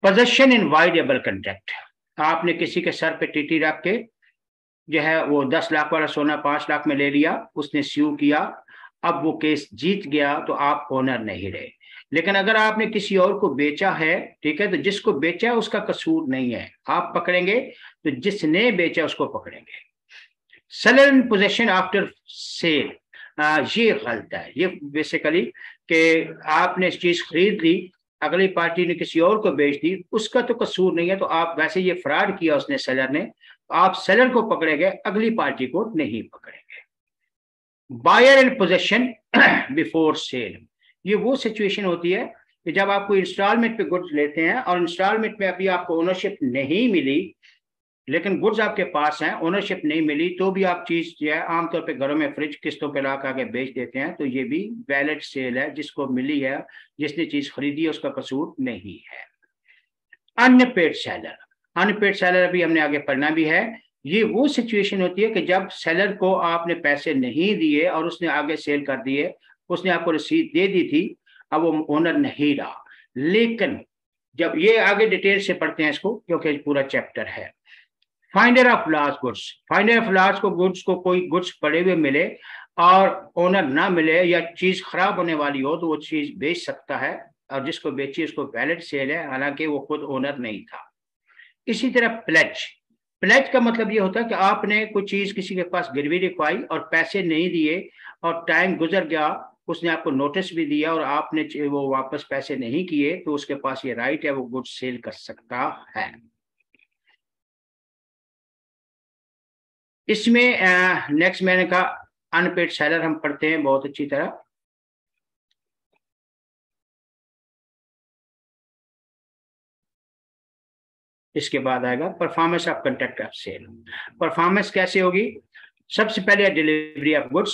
पोजेशन इन वाइडेबल कंट्रैक्ट, आपने किसी के सर पे टीटी रख के जो है वो 10 लाख वाला सोना 5 लाख में ले लिया, उसने स्यू किया, अब वो केस जीत गया तो आप ओनर नहीं रहे। लेकिन अगर आपने किसी और को बेचा है, ठीक है, तो जिसको बेचा है उसका कसूर नहीं है, आप पकड़ेंगे तो जिसने बेचा उसको पकड़ेंगे। Seller in possession after sale, ये गलत है। ये बेसिकली कि आपने चीज खरीद ली, अगली पार्टी ने किसी और को बेच दी, उसका तो कसूर नहीं है, तो आप वैसे ये फ्रॉड किया उसने सेलर ने, आप सेलर को पकड़ेंगे, अगली पार्टी को नहीं पकड़ेंगे। Buyer in possession before sale, ये वो सिचुएशन होती है कि जब आप कोई इंस्टॉलमेंट पे गुड्स लेते हैं और इंस्टॉलमेंट में अभी आपको ओनरशिप नहीं मिली, लेकिन गुड्स आपके पास हैं, ओनरशिप नहीं मिली, तो भी आप चीज जो है आमतौर पे घरों में फ्रिज किस्तों पे ला के बेच देते हैं, तो ये भी वैलिड सेल है, जिसको मिली है, जिसने चीज खरीदी है उसका कसूर नहीं है। अनपेड सेलर, अनपेड सेलर अभी हमने आगे पढ़ना भी है। ये वो सिचुएशन होती है कि जब सेलर को आपने पैसे नहीं दिए और उसने आगे सेल कर दिए, उसने आपको रसीद दे दी थी, अब वो ओनर नहीं रहा, लेकिन जब ये आगे डिटेल से पढ़ते हैं इसको, क्योंकि पूरा चैप्टर है। Finder of lost goods, finder of lost को गुड्स को कोई गुड्स पड़े हुए मिले और ओनर ना मिले या चीज खराब होने वाली हो तो वो चीज बेच सकता है, और जिसको बेची उसको वैलिड सेल है, हालांकि वो खुद ओनर नहीं था। इसी तरह प्लेज, प्लेज का मतलब ये होता है कि आपने कोई चीज किसी के पास गिरवी रखवाई और पैसे नहीं दिए और टाइम गुजर गया, उसने आपको नोटिस भी दिया और आपने वो वापस पैसे नहीं किए, तो उसके पास ये राइट है, वो गुड्स सेल कर सकता है। इसमें नेक्स्ट मैंने कहा अनपेड सेलर हम पढ़ते हैं बहुत अच्छी तरह। इसके बाद आएगा performance of contract of sale. Performance कैसे होगी? सबसे पहले डिलीवरी ऑफ गुड्स,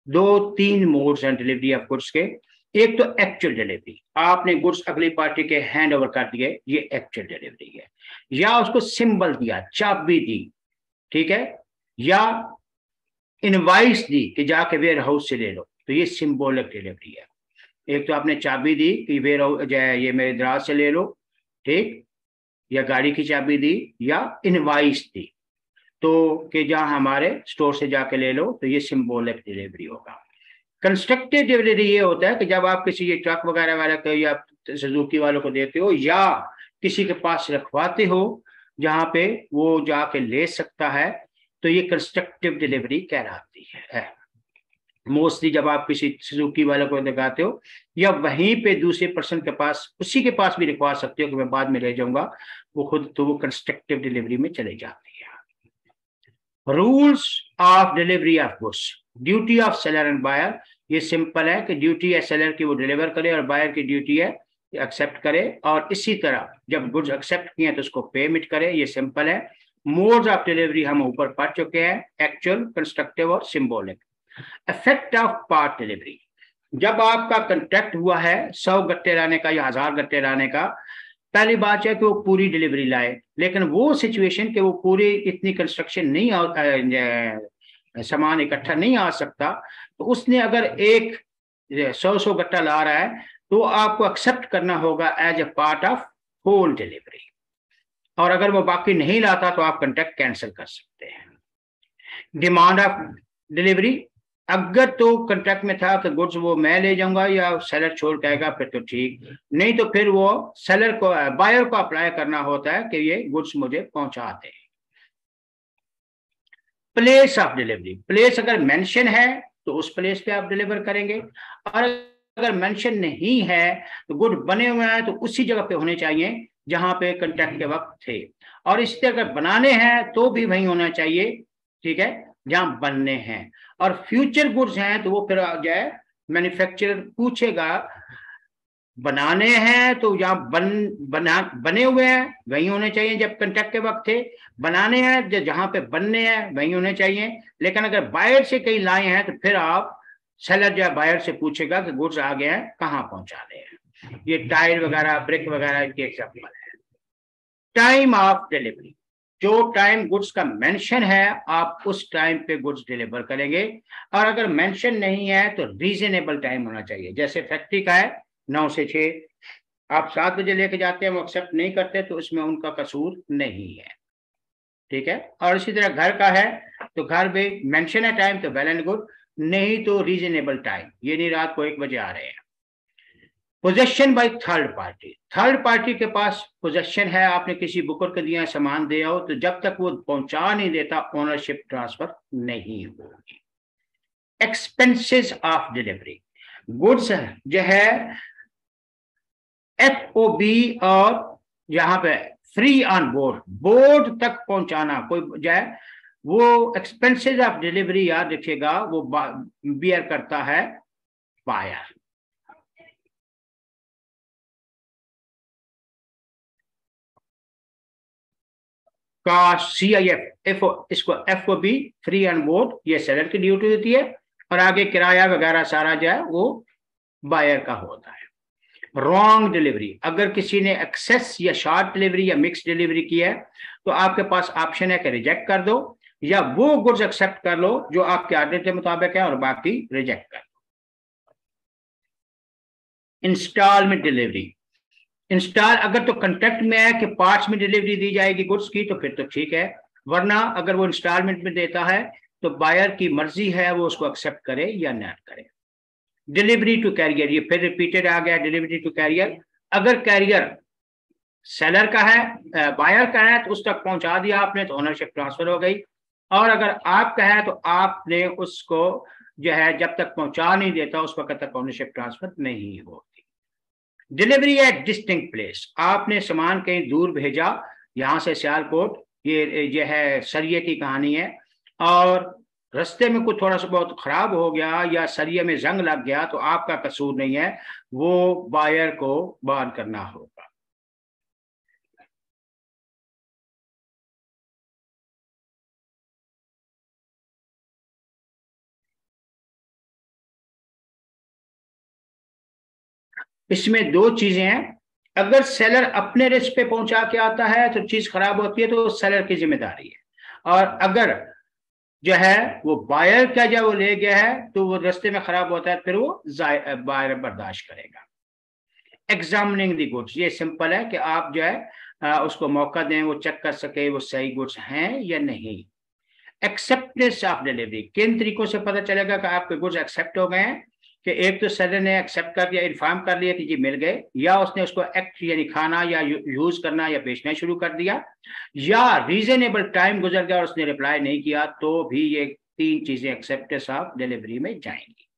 2-3 मोड्स हैं डिलीवरी ऑफ गुड्स के। एक तो एक्चुअल डिलीवरी, आपने गुड्स अगली पार्टी के हैंड ओवर कर दिए, ये एक्चुअल डिलीवरी है, या उसको सिंबल दिया, चाबी दी, ठीक है, या इनवाइस दी कि जाके वेयर हाउस से ले लो, तो ये सिंबॉलिक डिलीवरी है। एक तो आपने चाबी दी कि वेयर हाउस ये मेरे दराज से ले लो, ठीक, या गाड़ी की चाबी दी, या इनवाइस दी तो कि जहां हमारे स्टोर से जाके ले लो, तो ये सिंबॉलिक डिलीवरी होगा। कंस्ट्रक्टिव डिलीवरी ये होता है कि जब आप किसी ये ट्रक वगैरह वाले को या सुजुकी वालों को देते हो या किसी के पास रखवाते हो जहां पे वो जाके ले सकता है, तो ये कंस्ट्रक्टिव डिलीवरी कहलाती है। मोस्टली जब आप किसी सुजुकी वाले को दिखाते हो या वहीं पे दूसरे पर्सन के पास, उसी के पास भी लिखवा सकते हो कि मैं बाद में ले जाऊंगा, वो खुद, तो वो कंस्ट्रक्टिव डिलीवरी में चले जाती है। Rules of delivery of goods, duty of seller and buyer, ये सिंपल है कि ड्यूटी है सेलर की वो डिलीवर करे और बायर की ड्यूटी है एक्सेप्ट करे, और इसी तरह जब गुड्स एक्सेप्ट किए तो उसको पेमेंट करे, ये सिंपल है। मोड्स ऑफ डिलीवरी हम ऊपर पढ़ चुके हैं, एक्चुअल, कंस्ट्रक्टिव और symbolic. Effect of part delivery, जब आपका कॉन्ट्रैक्ट हुआ है 100 गट्टे लाने का या 1000 गट्टे लाने का, पहली बात है कि वो पूरी डिलीवरी लाए, लेकिन वो सिचुएशन कि वो पूरी इतनी कंस्ट्रक्शन नहीं सामान इकट्ठा नहीं आ सकता, तो उसने अगर एक 100 गट्टा ला रहा है तो आपको एक्सेप्ट करना होगा as a part of whole delivery, और अगर वो बाकी नहीं लाता तो आप कॉन्ट्रैक्ट कैंसिल कर सकते हैं। डिमांड ऑफ डिलीवरी, अगर तो कॉन्ट्रैक्ट में था कि गुड्स वो मैं ले जाऊंगा या सेलर छोड़ के आएगा फिर तो ठीक, नहीं तो फिर वो सेलर को, बायर को अप्लाई करना होता है कि ये गुड्स मुझे पहुंचा दे। प्लेस ऑफ डिलीवरी, प्लेस अगर मेंशन है तो उस प्लेस पे आप डिलीवर करेंगे, और अगर मेंशन नहीं है तो गुड बने हुए हैं तो उसी जगह पे होने चाहिए जहां पे कॉन्ट्रैक्ट के वक्त थे, और इस तरह अगर बनाने हैं तो भी वहीं होना चाहिए, ठीक है, जहां बनने हैं। और फ्यूचर गुड्स हैं तो वो फिर जो है मैन्युफैक्चरर पूछेगा बनाने हैं तो जहाँ बने हुए हैं वही होने चाहिए जब कंट्रैक्ट के वक्त थे, बनाने हैं जहां पे बनने हैं वही होने चाहिए। लेकिन अगर बायर से कहीं लाए हैं तो फिर आप सेलर या बायर से पूछेगा कि गुड्स आ गए हैं, कहाँ पहुंचाने हैं। ये टायर वगैरह, ब्रिक वगैरह के एग्जाम्पल है। टाइम ऑफ डिलीवरी, जो टाइम गुड्स का मेंशन है आप उस टाइम पे गुड्स डिलीवर करेंगे, और अगर मेंशन नहीं है तो रीजनेबल टाइम होना चाहिए। जैसे फैक्ट्री का है 9 से 6, आप 7 बजे लेके जाते हैं, वो एक्सेप्ट नहीं करते तो उसमें उनका कसूर नहीं है, ठीक है। और इसी तरह घर का है तो घर में मेंशन है टाइम तो वेल एंड गुड, नहीं तो रीजनेबल टाइम, ये नहीं रात को 1 बजे आ रहे हैं। Possession by third party, third party के पास पोजेशन है, आपने किसी बुकर को दिया सामान दिया हो, तो जब तक वो पहुंचा नहीं देता ओनरशिप ट्रांसफर नहीं होगी। एक्सपेंसेस ऑफ डिलीवरी, गुड्स जो है FOB और यहाँ पे फ्री ऑन बोर्ड, बोर्ड तक पहुंचाना कोई जो है वो एक्सपेंसेस ऑफ डिलीवरी याद रखिएगा, वो बियर करता है बायर। का CIF इसको FOB फ्री ऑन बोर्ड ये सेलर की ड्यूटी होती है, और आगे किराया वगैरह सारा जो है वो बायर का होता है। रॉन्ग डिलीवरी, अगर किसी ने एक्सेस या शॉर्ट डिलीवरी या मिक्स डिलीवरी की है तो आपके पास ऑप्शन है कि रिजेक्ट कर दो, या वो गुड्स एक्सेप्ट कर लो जो आपके ऑर्डर के मुताबिक है और बाकी रिजेक्ट कर दो। इंस्टॉलमेंट डिलीवरी, इंस्टॉल अगर तो कॉन्ट्रैक्ट में है कि पार्ट्स में डिलीवरी दी जाएगी गुड्स की तो फिर तो ठीक है, वरना अगर वो इंस्टॉलमेंट में देता है तो बायर की मर्जी है वो उसको एक्सेप्ट करे या ना करे। डिलीवरी टू कैरियर, ये फिर रिपीटेड आ गया, डिलीवरी टू कैरियर, अगर कैरियर सेलर का है बायर का है तो उस तक पहुंचा दिया आपने तो ओनरशिप ट्रांसफर हो गई, और अगर आपका है तो आपने उसको जो है जब तक पहुंचा नहीं देता उस वक्त तक ओनरशिप ट्रांसफर नहीं होती। डिलीवरी एट डिस्टिंक्ट प्लेस, आपने सामान कहीं दूर भेजा, यहां से सियालकोट, ये है सरिये की कहानी है, और रास्ते में कुछ थोड़ा सा बहुत खराब हो गया या सरिये में जंग लग गया तो आपका कसूर नहीं है, वो बायर को बयान करना होगा। इसमें 2 चीजें हैं, अगर सेलर अपने रिस्क पे पहुंचा के आता है तो चीज खराब होती है तो सेलर की जिम्मेदारी है, और अगर जो है वो बायर का जब वो ले गया है तो वो रास्ते में खराब होता है फिर वो बायर बर्दाश्त करेगा। एग्जामिनिंग दी गुड्स, ये सिंपल है कि आप जो है उसको मौका दें, वो चेक कर सके वो सही गुड्स हैं या नहीं। एक्सेप्टेंस ऑफ डिलीवरी, किन तरीकों से पता चलेगा कि आपके गुड्स एक्सेप्ट हो गए हैं, कि एक तो सेलर ने एक्सेप्ट कर दिया, इन्फॉर्म कर लिया कि जी मिल गए, या उसने उसको एक्ट यानी खाना या यूज करना या बेचना शुरू कर दिया, या रीजनेबल टाइम गुजर गया और उसने रिप्लाई नहीं किया, तो भी ये 3 चीजें एक्सेप्टेंस ऑफ डिलीवरी में जाएंगी।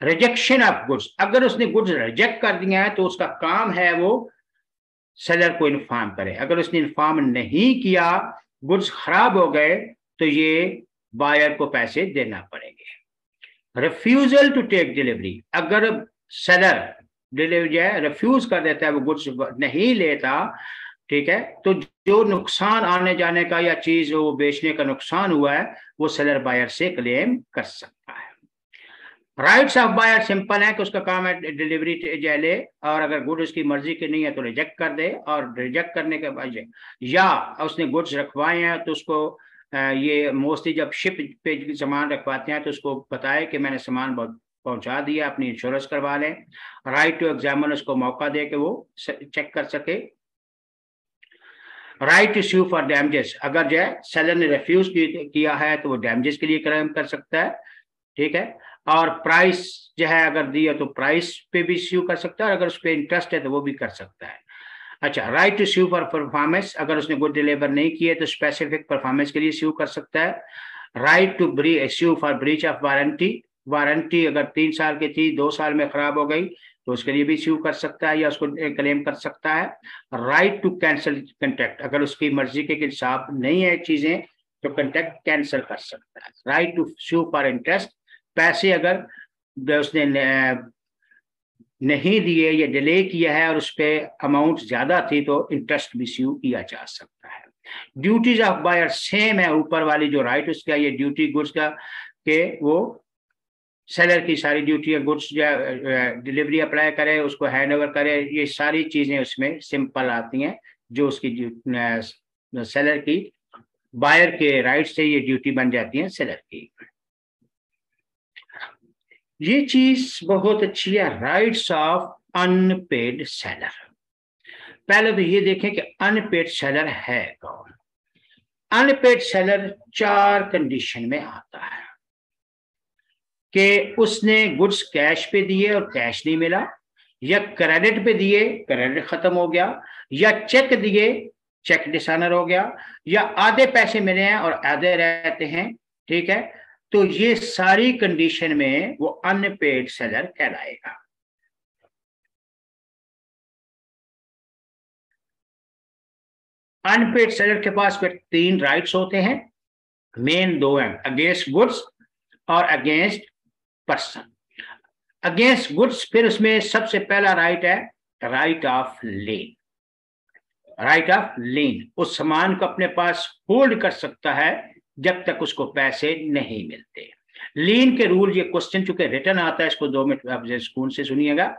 रिजेक्शन ऑफ गुड्स, अगर उसने गुड्स रिजेक्ट कर दिया है तो उसका काम है वो सेलर को इन्फॉर्म करे, अगर उसने इन्फॉर्म नहीं किया, गुड्स खराब हो गए, तो ये बायर को पैसे देना पड़ेंगे। रिफ्यूजल टू टेक डिलीवरी, अगर सेलर डिलीवरी है रिफ्यूज कर देता है, वो गुड्स नहीं लेता, ठीक है, तो जो नुकसान आने जाने का या चीज वो बेचने का नुकसान हुआ है वो सेलर बायर से क्लेम कर सकता है। राइट्स ऑफ बायर सिंपल है कि उसका काम है डिलीवरी ले, और अगर गुड उसकी मर्जी की नहीं है तो रिजेक्ट कर दे, और रिजेक्ट करने के बाद या उसने गुड्स रखवाए हैं तो उसको ये मोस्टली जब शिप पे सामान रखवाते हैं तो उसको बताए कि मैंने सामान पहुंचा दिया, अपनी इंश्योरेंस करवा लें। राइट टू एग्जामिन, उसको मौका दे कि वो चेक कर सके। Right to sue for damages, अगर जो है सेलर ने रिफ्यूज किया है तो वो डैमेजेस के लिए क्लेम कर सकता है, ठीक है। और प्राइस जो है अगर दी है तो प्राइस पे भी स्यू कर सकता है, और अगर उस पर इंटरेस्ट है तो वो भी कर सकता है। अच्छा, right to sue for performance, अगर उसने गुड डिलीवर नहीं किए तो स्पेसिफिक परफॉर्मेंस के लिए स्यू कर सकता है। Right to sue for breach of warranty, warranty अगर 3 साल की थी 2 साल में खराब हो गई तो उसके लिए भी स्यू कर सकता है या उसको क्लेम कर सकता है। राइट टू कैंसिल कंट्रैक्ट, अगर उसकी मर्जी के हिसाब नहीं है चीजें तो कंट्रैक्ट कैंसिल कर सकता है। Right to sue for interest, पैसे अगर उसने नहीं दिए या डिले किया है और उस पर अमाउंट ज्यादा थी तो इंटरेस्ट भी इश्यू किया जा सकता है। ड्यूटीज ऑफ बायर सेम है, ऊपर वाली जो राइट उसका, ये ड्यूटी गुड्स का के वो सेलर की सारी ड्यूटी है, गुड्स डिलीवरी अप्लाई करे, उसको हैंड ओवर करे, ये सारी चीजें उसमें सिंपल आती हैं, जो उसकी सेलर की बायर के राइट से ये ड्यूटी बन जाती है सेलर की। ये चीज बहुत अच्छी है, राइट्स ऑफ अनपेड सेलर। पहले तो ये देखें कि अनपेड सेलर है कौन। अनपेड सेलर 4 कंडीशन में आता है कि उसने गुड्स कैश पे दिए और कैश नहीं मिला, या क्रेडिट पे दिए, क्रेडिट खत्म हो गया, या चेक दिए, चेक डिसऑनर हो गया, या आधे पैसे मिले हैं और आधे रहते हैं। ठीक है, तो ये सारी कंडीशन में वो अनपेड सेलर कहलाएगा। अनपेड सेलर के पास फिर 3 राइट्स होते हैं, मेन 2 हैं, अगेंस्ट गुड्स और अगेंस्ट पर्सन। अगेंस्ट गुड्स फिर उसमें सबसे पहला राइट है right of lien. Right of lien, उस सामान को अपने पास होल्ड कर सकता है जब तक उसको पैसे नहीं मिलते। लीन के रूल, ये क्वेश्चन चूंकि रिटर्न आता है, इसको 2 मिनट आप सुकून से सुनिएगा।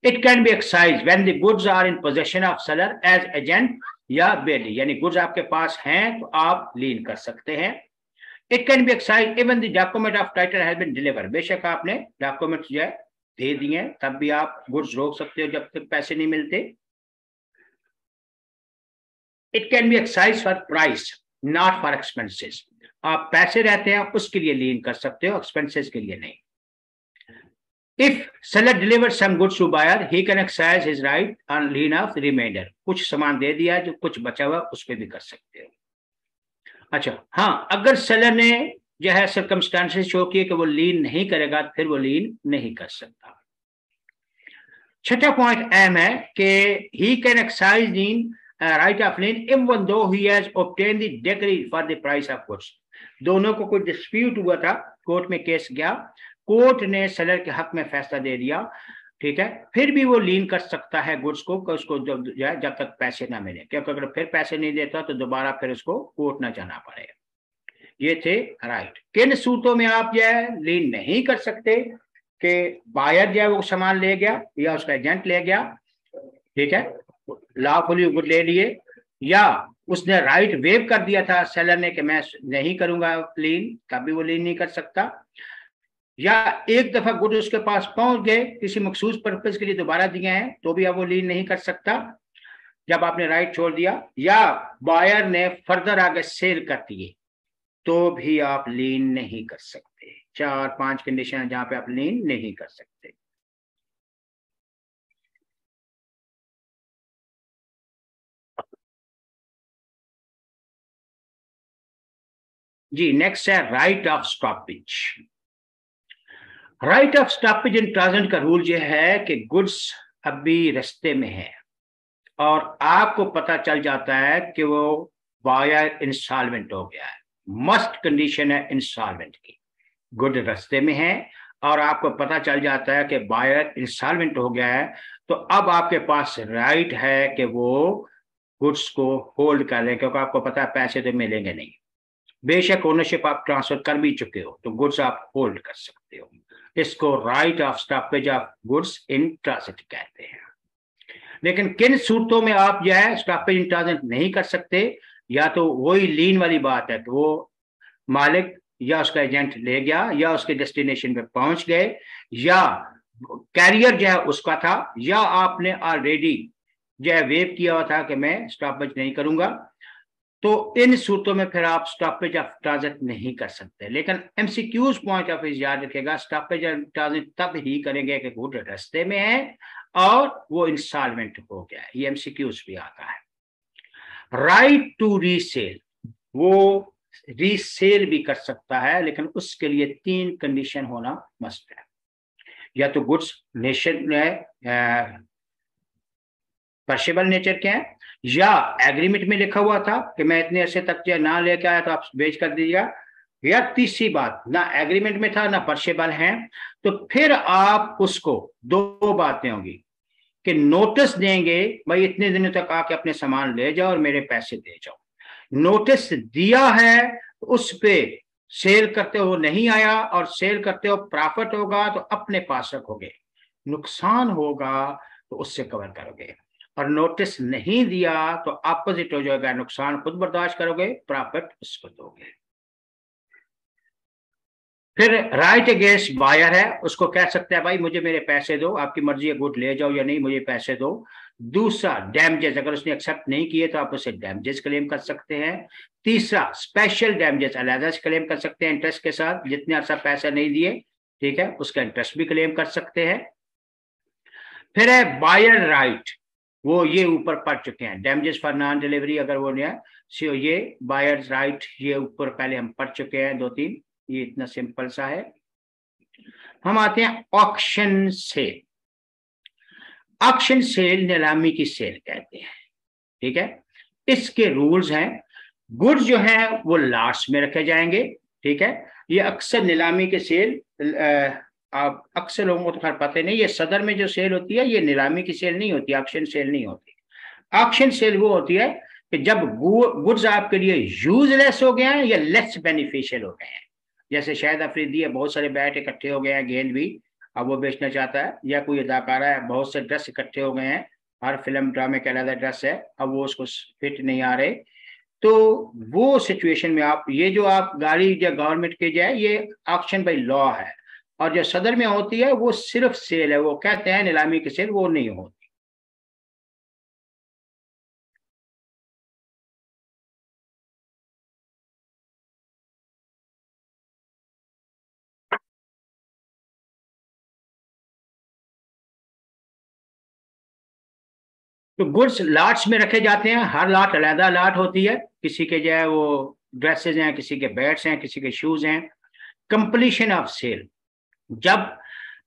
It can be exercise when the goods are in possession of seller as agent या बेली, यानी गुड्स आपके पास हैं तो आप लीन कर सकते हैं। It can be exercise even the document of title has been delivered, बेशक आपने डॉक्यूमेंट जो है दे दिए तब भी आप गुड्स रोक सकते हो जब तक पैसे नहीं मिलते। It can be excise for price not for expenses, आप पैसे रहते हैं उसके लिए लीन कर सकते हो, एक्सपेंसेस के लिए नहीं। If seller deliver some goods to buyer he can exercise his right on lien of remainder, कुछ सामान दे दिया जो कुछ बचा हुआ उस पर भी कर सकते हो। अच्छा हाँ, अगर सेलर ने जो है सर्कमस्टांसेस शो किए कि वो लीन नहीं करेगा, फिर वो लीन नहीं कर सकता। छठा पॉइंट अहम है कि ही can excise lean right of lean even though he has obtained the decree for the price of goods. दोनों को कोई डिस्प्यूट हुआ था, कोर्ट में केस गया, कोर्ट ने सेलर के हक में फैसला दे दिया, ठीक है, फिर भी वो लीन कर सकता है गुड्स को, उसको जब तक पैसे ना मिले, क्योंकि अगर फिर पैसे नहीं देता तो दोबारा फिर उसको कोर्ट ना जाना पड़ेगा। ये थे राइट। किन सूरतों में आप जो है लीन नहीं कर सकते कि बायर जो है वो सामान ले गया या उसका एजेंट ले गया, ठीक है, लॉफुली गुड ले लिए, या उसने राइट वेव कर दिया था सेलर ने कि मैं नहीं करूंगा लीन, कभी वो लीन नहीं कर सकता, या एक दफा गुड उसके पास पहुंच गए, किसी मखसूस पर्पज के लिए दोबारा दिए हैं तो भी अब वो लीन नहीं कर सकता जब आपने राइट छोड़ दिया, या बायर ने फर्दर आगे सेल कर दिए तो भी आप लीन नहीं कर सकते। 4-5 कंडीशन है जहां पे आप लीन नहीं कर सकते। जी नेक्स्ट है right of stoppage. Right of stoppage in transit का रूल यह है कि गुड्स अभी रास्ते में है और आपको पता चल जाता है कि वो बायर इंस्टॉलमेंट हो गया है, मस्ट कंडीशन है इंस्टॉलमेंट की, गुड रास्ते में है और आपको पता चल जाता है कि बायर इंस्टॉलमेंट हो गया है, तो अब आपके पास राइट है कि वो गुड्स को होल्ड कर लें, क्योंकि आपको पता है पैसे तो मिलेंगे नहीं, बेशक ओनरशिप आप ट्रांसफर कर भी चुके हो तो गुड्स आप होल्ड कर सकते हो। इसको right of stoppage of goods in transit कहते हैं। लेकिन किन सूरतों में आप जो है स्टॉपेज इन ट्रांजिट नहीं कर सकते, या तो वही लीन वाली बात है, तो वो मालिक या उसका एजेंट ले गया या उसके डेस्टिनेशन पे पहुंच गए, या कैरियर जो है उसका था, या आपने ऑलरेडी जो है वेव किया हुआ था कि मैं स्टॉपेज नहीं करूंगा, तो इन सूरतों में फिर आप स्टॉपेज ऑफ ट्रांजिट नहीं कर सकते। लेकिन एमसीक्यूज पॉइंट ऑफ व्यू याद रखेगा, स्टॉपेज ऑफ ट्रांजिट तब ही करेंगे कि गुड रास्ते में है और वो इंस्टॉलमेंट हो गया है, ये एमसीक्यूज भी आता है। राइट टू रीसेल, वो रीसेल भी कर सकता है, लेकिन उसके लिए 3 कंडीशन होना मस्ट है, या तो गुड्स नेशन पर्शेबल नेचर के हैं, या एग्रीमेंट में लिखा हुआ था कि मैं इतने अर्से तक जो ना लेके आया तो आप बेच कर दीजिएगा, या तीसरी बात, ना एग्रीमेंट में था ना पर्शेबल है, तो फिर आप उसको दो बातें होंगी कि नोटिस देंगे, भाई इतने दिनों तक आके अपने सामान ले जाओ और मेरे पैसे दे जाओ। नोटिस दिया है तो उस पे सेल करते हो नहीं आया और सेल करते हो प्रॉफिट होगा तो अपने पास रखोगे, नुकसान होगा तो उससे कवर करोगे। और नोटिस नहीं दिया तो अपोजिट हो जाएगा, नुकसान खुद बर्दाश्त करोगे, प्रॉफिट उसको दोगे। फिर राइट अगेंस्ट बायर है, उसको कह सकते हैं भाई मुझे मेरे पैसे दो, आपकी मर्जी है गुड ले जाओ या नहीं, मुझे पैसे दो। दूसरा डैमेजेस, अगर उसने एक्सेप्ट नहीं किए तो आप उसे डैमेजेस क्लेम कर सकते हैं। तीसरा स्पेशल डैमेजेस अलग से क्लेम कर सकते हैं इंटरेस्ट के साथ, जितने अर्सा पैसा नहीं दिए, ठीक है, उसका इंटरेस्ट भी क्लेम कर सकते हैं। फिर है बायर राइट, वो ये ऊपर पढ़ चुके हैं, डैमेजेस फॉर नॉन डिलीवरी अगर वो नहीं है, सो ये बायर राइट ये ऊपर पहले हम पढ़ चुके हैं 2-3, ये इतना सिंपल सा है। हम आते हैं ऑक्शन सेल। ऑक्शन सेल नीलामी की सेल कहते हैं, ठीक है। इसके रूल्स हैं, गुड्स जो है वो लास्ट में रखे जाएंगे, ठीक है। ये अक्सर नीलामी के सेल, आप अक्सर लोगों को तो खैर पता नहीं, ये सदर में जो सेल होती है ये नीलामी की सेल नहीं होती, ऑक्शन सेल नहीं होती। ऑक्शन सेल वो होती है कि जब गुड्स आपके लिए यूजलेस हो गए हैं या लेस बेनिफिशियल हो गए हैं, जैसे शायद अफरीदी है, बहुत सारे बैट इकट्ठे हो गए हैं, गेंद भी अब वो बेचना चाहता है, या कोई अदाकारा है, बहुत से ड्रेस इकट्ठे हो गए हैं, हर फिल्म ड्रामे का अलग ड्रेस है, अब वो उसको फिट नहीं आ रहे, तो वो सिचुएशन में आप ये जो आप गाड़ी या गवर्नमेंट के जाए ये ऑक्शन बाई लॉ है, और जो सदर में होती है वो सिर्फ सेल है, वो कहते हैं नीलामी की सेल, वो नहीं होती। तो गुड्स लाट्स में रखे जाते हैं, हर लाट अलहदा लाट होती है, किसी के जो है वो ड्रेसेस हैं, किसी के बैट्स हैं, किसी के शूज हैं। कंप्लीशन ऑफ सेल, जब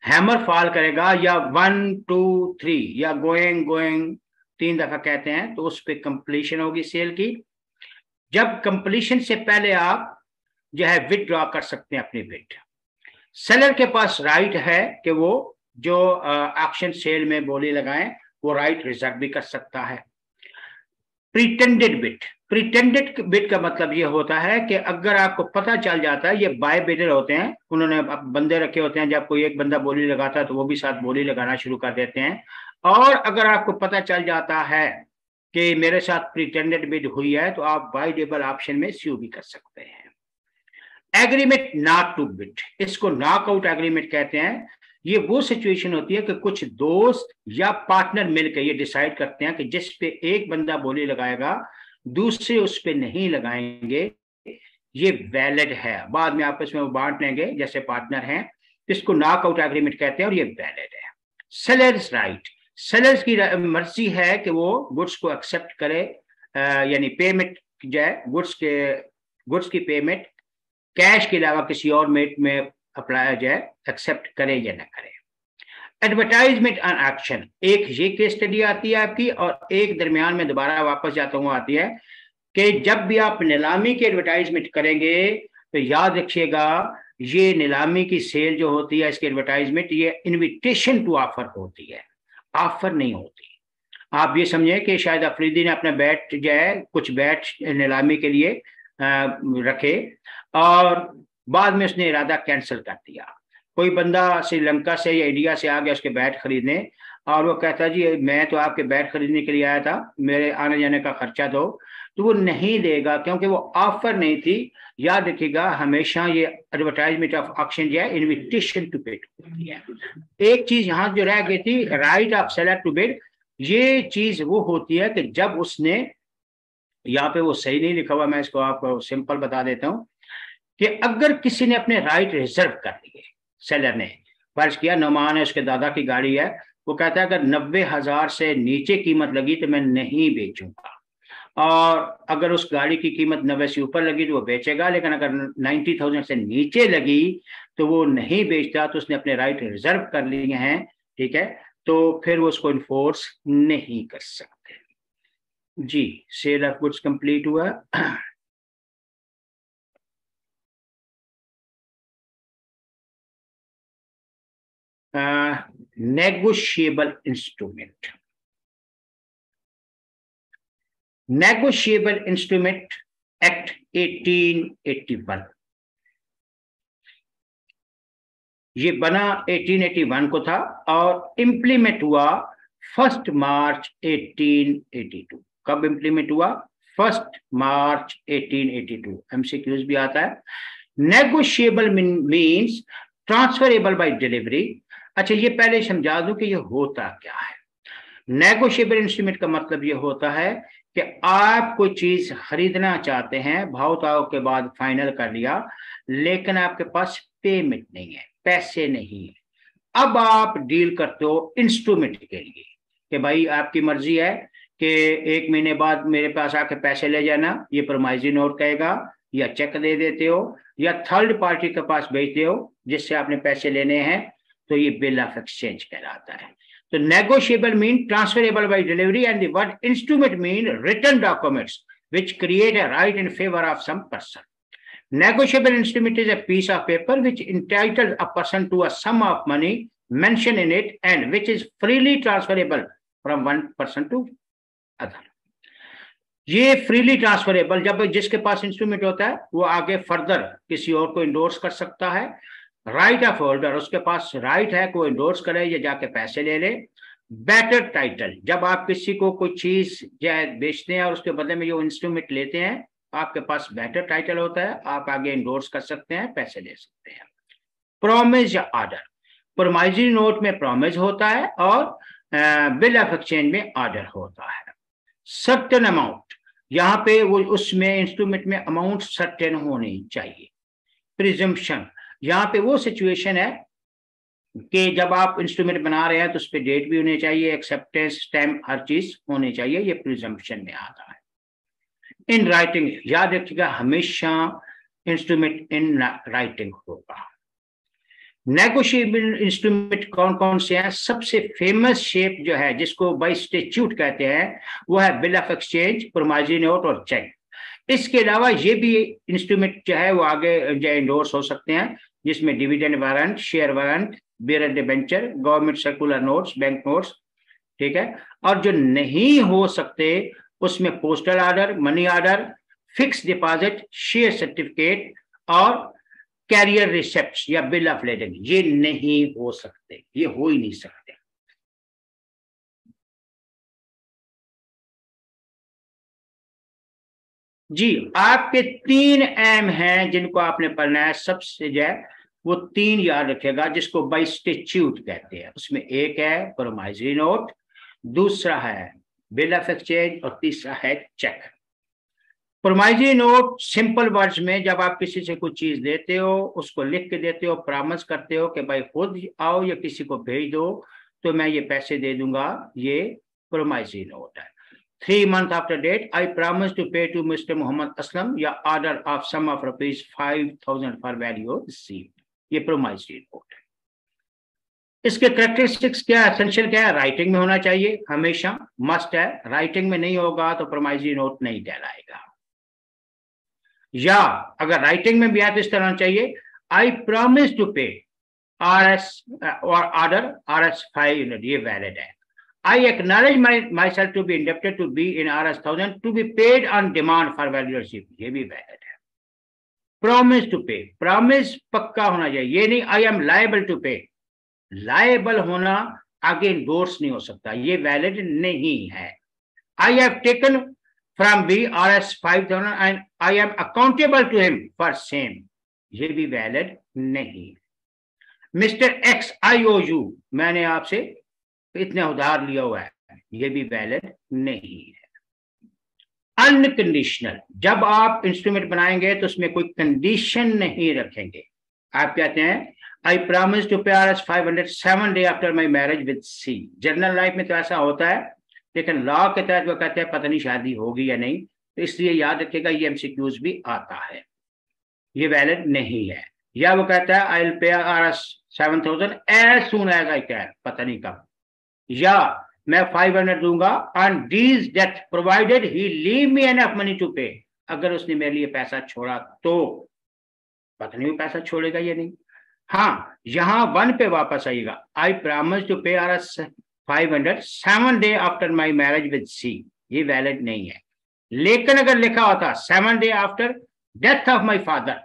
हैमर फॉल करेगा या 1 2 3 या गोइंग गोइंग 3 दफा कहते हैं, तो उस पर कंप्लीशन होगी सेल की। जब कंप्लीशन से पहले आप जो है विथड्रॉ कर सकते हैं अपनी बिड। सेलर के पास राइट है कि वो जो ऑक्शन सेल में बोली लगाएं, वो राइट रिजर्व भी कर सकता है। प्रिटेंडेड बिड, प्रिटेंडेड बिड का मतलब ये होता है कि अगर आपको पता चल जाता है, ये बाय बिडर होते हैं, उन्होंने बंदे रखे होते हैं, जब कोई एक बंदा बोली लगाता है तो वो भी साथ बोली लगाना शुरू कर देते हैं, और अगर आपको पता चल जाता है कि मेरे साथ प्रिटेंडेड बिड हुई है, तो आप बाय डेबल ऑप्शन में स्यू भी कर सकते हैं। एग्रीमेंट नॉट टू बिड, इसको नॉकआउट एग्रीमेंट कहते हैं। ये वो सिचुएशन होती है कि कुछ दोस्त या पार्टनर मिलकर ये डिसाइड करते हैं कि जिस पे एक बंदा बोली लगाएगा दूसरे उस पे नहीं लगाएंगे, ये वैलिड है, बाद में आपस में वो बांट लेंगे जैसे पार्टनर हैं, इसको नॉकआउट एग्रीमेंट कहते हैं और ये वैलिड है। सेलर्स राइट, सेलर्स की मर्जी है कि वो गुड्स को एक्सेप्ट करे, यानी पेमेंट जाए, गुड्स की पेमेंट कैश के अलावा किसी और मेट में अप्लाई जाए, एक्सेप्ट करे या ना करे। एडवर्टाइजमेंट ऑन एक्शन, एक ये केस स्टडी आती है आपकी, और एक दरमियान में दोबारा वापस जाता हूँ आती है कि जब भी आप नीलामी की एडवर्टाइजमेंट करेंगे तो याद रखिएगा, ये नीलामी की सेल जो होती है, इसकी एडवर्टाइजमेंट ये इनविटेशन टू ऑफर होती है, ऑफर नहीं होती। आप ये समझें कि शायद अफरीदी ने अपना बैट जो है, कुछ बैट नीलामी के लिए रखे और बाद में उसने इरादा कैंसिल कर दिया, कोई बंदा श्रीलंका से या इंडिया से आ गया उसके बैट खरीदने, और वो कहता जी मैं तो आपके बैट खरीदने के लिए आया था, मेरे आने जाने का खर्चा दो, तो वो नहीं देगा क्योंकि वो ऑफर नहीं थी। याद रखिएगा हमेशा ये एडवर्टाइजमेंट ऑफ ऑक्शन जो है इनविटेशन टू बिड होती है। एक चीज यहाँ जो रह गई थी, right of seller to bid, ये चीज वो होती है कि जब उसने, यहाँ पे वो सही नहीं लिखा हुआ, मैं इसको आपको सिंपल बता देता हूँ कि अगर किसी ने अपने राइट रिजर्व कर लिए, सेलर ने फर्ज किया नौमान है, उसके दादा की गाड़ी है, वो कहता है अगर 90,000 से नीचे कीमत लगी तो मैं नहीं बेचूंगा, और अगर उस गाड़ी की कीमत 90 से ऊपर लगी तो वो बेचेगा, लेकिन अगर 90,000 से नीचे लगी तो वो नहीं बेचता, तो उसने अपने राइट रिजर्व कर लिए हैं, ठीक है, तो फिर वो उसको इन्फोर्स नहीं कर सकते। जी, सेल ऑफ गुड्स कंप्लीट हुआ। Negotiable instrument. Negotiable instrument act 1881, ये बना 1881 को था और इम्प्लीमेंट हुआ 1 मार्च 1882। कब इम्प्लीमेंट हुआ? 1 मार्च 1882। एमसीक्यूज भी आता है। Negotiable means transferable by delivery. अच्छा, ये पहले समझा दूं कि ये होता क्या है। नेगोशिएबल इंस्ट्रूमेंट का मतलब ये होता है कि आप कोई चीज खरीदना चाहते हैं, भाव ताव के बाद फाइनल कर लिया, लेकिन आपके पास पेमेंट नहीं है, पैसे नहीं है। अब आप डील करते हो इंस्ट्रूमेंट के लिए कि भाई आपकी मर्जी है कि 1 महीने बाद मेरे पास आके पैसे ले जाना, ये प्रोमाइजरी नोट कहेगा, या चेक दे देते हो, या थर्ड पार्टी के पास भेजते हो जिससे आपने पैसे लेने हैं, तो ये बिल ऑफ एक्सचेंज कहलाता है। तो negotiable mean transferable by delivery, and the word instrument mean written documents which create a right in favor of some person. Negotiable instrument is a piece of paper which entitles a person to a sum of money mentioned in it and which is freely transferable from one person to other. ये freely transferable, जब जिसके पास instrument होता है वो आगे further किसी और को इंडोर्स कर सकता है। राइट ऑफ होल्डर, उसके पास राइट है को इंडोर्स करे या जाके पैसे ले ले। बेटर टाइटल, जब आप किसी को कोई चीज बेचते हैं और उसके बदले में जो इंस्ट्रूमेंट लेते हैं, आपके पास बेटर टाइटल होता है, आप आगे इंडोर्स कर सकते हैं, पैसे ले सकते हैं। प्रॉमिस या ऑर्डर, प्रोमाइजरी नोट में प्रॉमिस होता है और बिल ऑफ एक्सचेंज में ऑर्डर होता है। सर्टेन अमाउंट, यहाँ पे वो उसमें इंस्ट्रूमेंट में अमाउंट सर्टेन होनी चाहिए। प्रिजम्पशन, यहाँ पे वो सिचुएशन है कि जब आप इंस्ट्रूमेंट बना रहे हैं तो उस पर डेट भी होनी चाहिए, एक्सेप्टेंस स्टैम्प, हर चीज होनी चाहिए, ये प्रिजम्पशन में आता है। इन राइटिंग, याद रखिएगा हमेशा इंस्ट्रूमेंट इन राइटिंग होगा। नेगोशिएबल इंस्ट्रूमेंट कौन कौन से हैं? सबसे फेमस शेप जो है जिसको बाय स्टैट्यूट कहते हैं वो है बिल ऑफ एक्सचेंज, प्रोमाइजरी नोट और चेक। इसके अलावा ये भी इंस्ट्रूमेंट जो है वो आगे जो इंडोर्स हो सकते हैं, जिसमें dividend warrant, share warrant, bearer debenture, government circular notes, bank notes, ठीक है। और जो नहीं हो सकते उसमें postal order, money order, fix deposit, share certificate और कैरियर रिसेप्ट्स या बिल ऑफ लेडिंग, ये नहीं हो सकते, ये हो ही नहीं सकते। जी, आपके 3 एम हैं जिनको आपने पढ़ना है। सबसे जो है वो 3 याद रखेगा जिसको बाय स्टैट्यूट कहते हैं। उसमें एक है प्रोमाइजरी नोट, दूसरा है बिल ऑफ एक्सचेंज और तीसरा है चेक। प्रोमाइजरी नोट सिंपल वर्ड्स में, जब आप किसी से कुछ चीज लेते हो उसको लिख के देते हो, प्रॉमिस करते हो कि भाई खुद आओ या किसी को भेज दो तो मैं ये पैसे दे दूंगा, ये प्रोमाइजरी नोट है। 3 months after date, I promise to pay to Mr. Muhammad Aslam या order of sum of rupees 5,000 for value received, ये प्रोमाइजरी नोट है। इसके कैरेक्टरिस्टिक्स क्या है, एसेंशियल क्या है? राइटिंग में होना चाहिए, हमेशा मस्ट है। राइटिंग में नहीं होगा तो प्रोमाइजरी नोट नहीं कहलाएगा। या अगर राइटिंग में भी है तो इस तरह चाहिए, आई प्रॉमिस टू पे RS और ऑर्डर RS 500, ये वैलिड है। I acknowledge myself to be indebted to be in RS 1000 to be paid on demand for value received, ये भी वैलिड है। Promise to pay, promise पक्का होना चाहिए, ये नहीं I am liable to pay, liable होना आगे endorse नहीं हो सकता, ये वैलिड नहीं है। I have taken from B RS 5000 and I am accountable to him for same, ये भी वैलिड नहीं। Mr. X IOU, मैंने आपसे इतने उधार लिया हुआ है, ये भी वैलिड नहीं है। अनकंडीशनल, जब आप इंस्ट्रूमेंट बनाएंगे तो उसमें कोई कंडीशन नहीं रखेंगे। आप कहते हैं आई promise to pay RS 500 7 days after my marriage with C। General life में तो ऐसा होता है, लेकिन लॉ के तहत वो कहते हैं पता नहीं शादी होगी या नहीं, तो इसलिए याद रखिएगा ये MCQs भी आता है, ये वैलिड नहीं है। या वो कहता है I will pay RS 7000 as soon as I can, पता नहीं कब, या मैं 500 दूंगा on these date provided he leave me enough money to pay, अगर उसने मेरे लिए पैसा छोड़ा तो, पता नहीं वो पैसा छोड़ेगा या नहीं। हाँ, यहाँ 1 पे वापस आइएगा। आई प्रॉमिस टू पे RS500 7 days after my marriage with C, ये वैलिड नहीं है। लेकिन अगर लिखा होता 7 days after death of my father,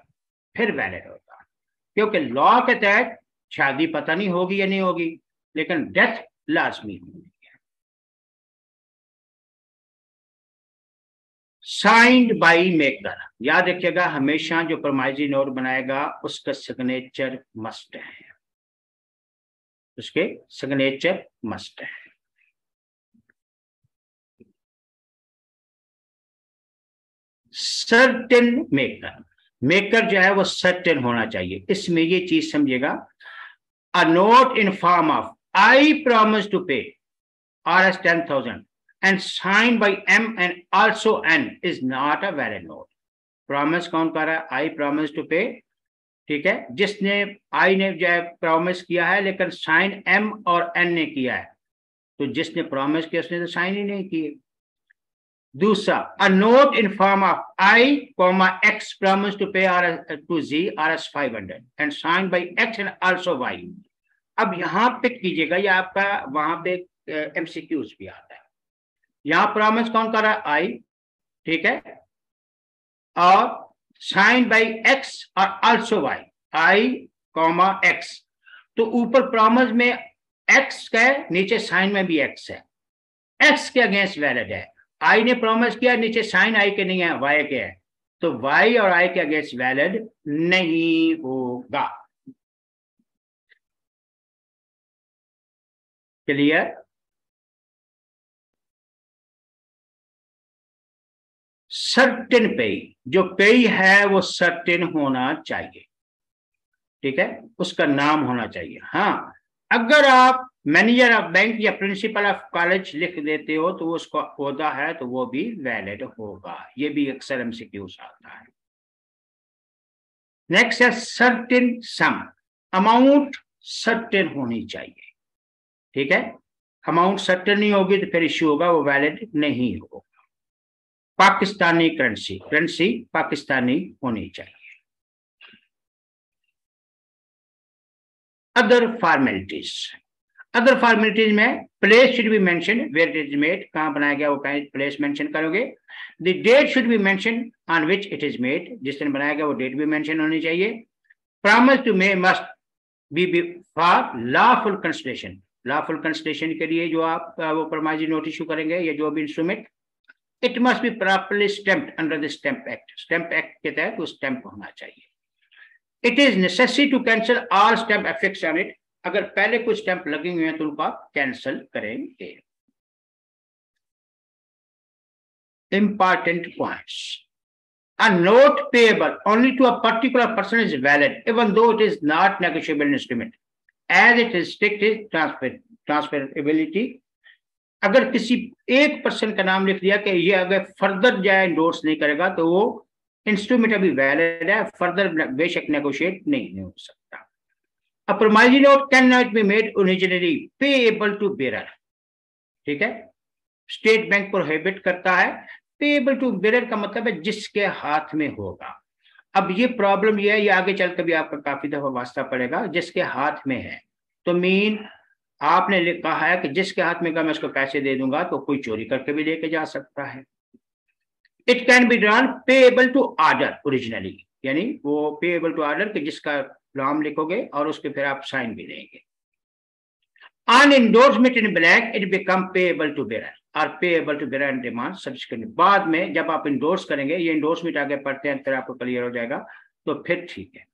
फिर वैलिड होता, क्योंकि लॉ के तहत शादी पता नहीं होगी या नहीं होगी, लेकिन डेथ लाजमी होगी। साइंड बाई मेकर, याद रखिएगा हमेशा जो प्रोमाइजरी नोट बनाएगा उसका सिग्नेचर मस्ट है, उसके सिग्नेचर मस्ट है। सर्टेन मेकर, मेकर जो है वो सर्टेन होना चाहिए। इसमें ये चीज समझिएगा, a note in form of I promise to pay RS 10,000 and signed by M and also N is not a valid note. Promise कौन कर रहा है? आई प्रॉमिस टू पे, ठीक है, जिसने आई ने जो है प्रॉमिस किया है लेकिन साइन M और N ने किया है, तो जिसने प्रॉमिस किया उसने तो साइन ही नहीं किए। दूसरा, a note in form of I comma X promise to pay to G RS 500 and sign by X and also Y. अब यहां पे कीजिएगा, ये आपका वहां पे MCQs भी आता है। यहां प्रॉमिस कौन कर रहा है? आई, ठीक है, और साइन बाई एक्स और आल्सो वाई, आई कॉमा एक्स, तो ऊपर प्रॉमिस में एक्स का है, नीचे साइन में भी एक्स है, एक्स के अगेंस्ट वैलिड है। आई ने प्रॉमिस किया, नीचे साइन आई के नहीं है, वाई के है, तो वाई और आई के अगेंस्ट वैलिड नहीं होगा। क्लियर? सर्टेन पे, जो पे है वो सर्टेन होना चाहिए, ठीक है, उसका नाम होना चाहिए। हाँ, अगर आप मैनेजर ऑफ बैंक या प्रिंसिपल ऑफ कॉलेज लिख देते हो तो वो उसका ओहदा है, तो वो भी वैलिड होगा। ये भी अक्सर MCQs आता है। नेक्स्ट है सर्टेन सम, अमाउंट सर्टेन होनी चाहिए, ठीक है, अमाउंट सर्टेन नहीं होगी तो फिर इश्यू होगा, वो वैलिड नहीं होगा। पाकिस्तानी करेंसी, करेंसी पाकिस्तानी होनी चाहिए। अदर फॉर्मेलिटीज, अदर फॉर्मेलिटीज में place should be mention where it is made, कहां बनाया गया वो प्लेस मेंशन करोगे। The date should be mention on which it is made, जिस दिन बनाया गया वो डेट भी मेंशन होनी चाहिए। Promise to may must be for lawful consideration, lawful consideration के लिए जो आप वो प्रॉमिसरी नोट इशू करेंगे या जो भी instrument, it must be properly stamped under the stamp act, stamp act के तहत वो स्टैम्प होना चाहिए। It is necessary to cancel all stamp affix on it, अगर पहले कुछ स्टैम्प लगे हुए हैं तो उनको आप कैंसिल करेंगे। Important points, a note payable only to a particular person is valid even though it is not negotiable instrument as it restricts transferability। अगर किसी एक पर्सन का नाम लिख दिया कि ये अगर फर्दर जाए इंडोर्स नहीं करेगा तो वो इंस्ट्रूमेंट अभी वैलिड है, फर्दर बेशक नेगोशिएट नहीं हो सकता। A promissory note cannot be made originally payable to bearer, ठीक है, स्टेट बैंक प्रोहिबिट करता है। पेएबल टू बेरर का मतलब है जिसके हाथ में होगा। अब ये प्रॉब्लम ये है, ये आगे चल कर भी आपका काफी दफा वास्ता पड़ेगा, जिसके हाथ में है, तो मीन आपने कहा है कि जिसके हाथ में का मैं उसको पैसे दे दूंगा, तो कोई चोरी करके भी लेके जा सकता है। It can be done payable to order originally, यानी वो पेएबल टू ऑर्डर कि जिसका नाम लिखोगे और उसके फिर आप साइन भी देंगे। On endorsement in blank it become payable to bearer और payable to bearer demand subsequently, बाद में जब आप इंडोर्स करेंगे, ये इंडोर्समेंट आगे पढ़ते हैं फिर आपको क्लियर हो जाएगा, तो फिर ठीक है।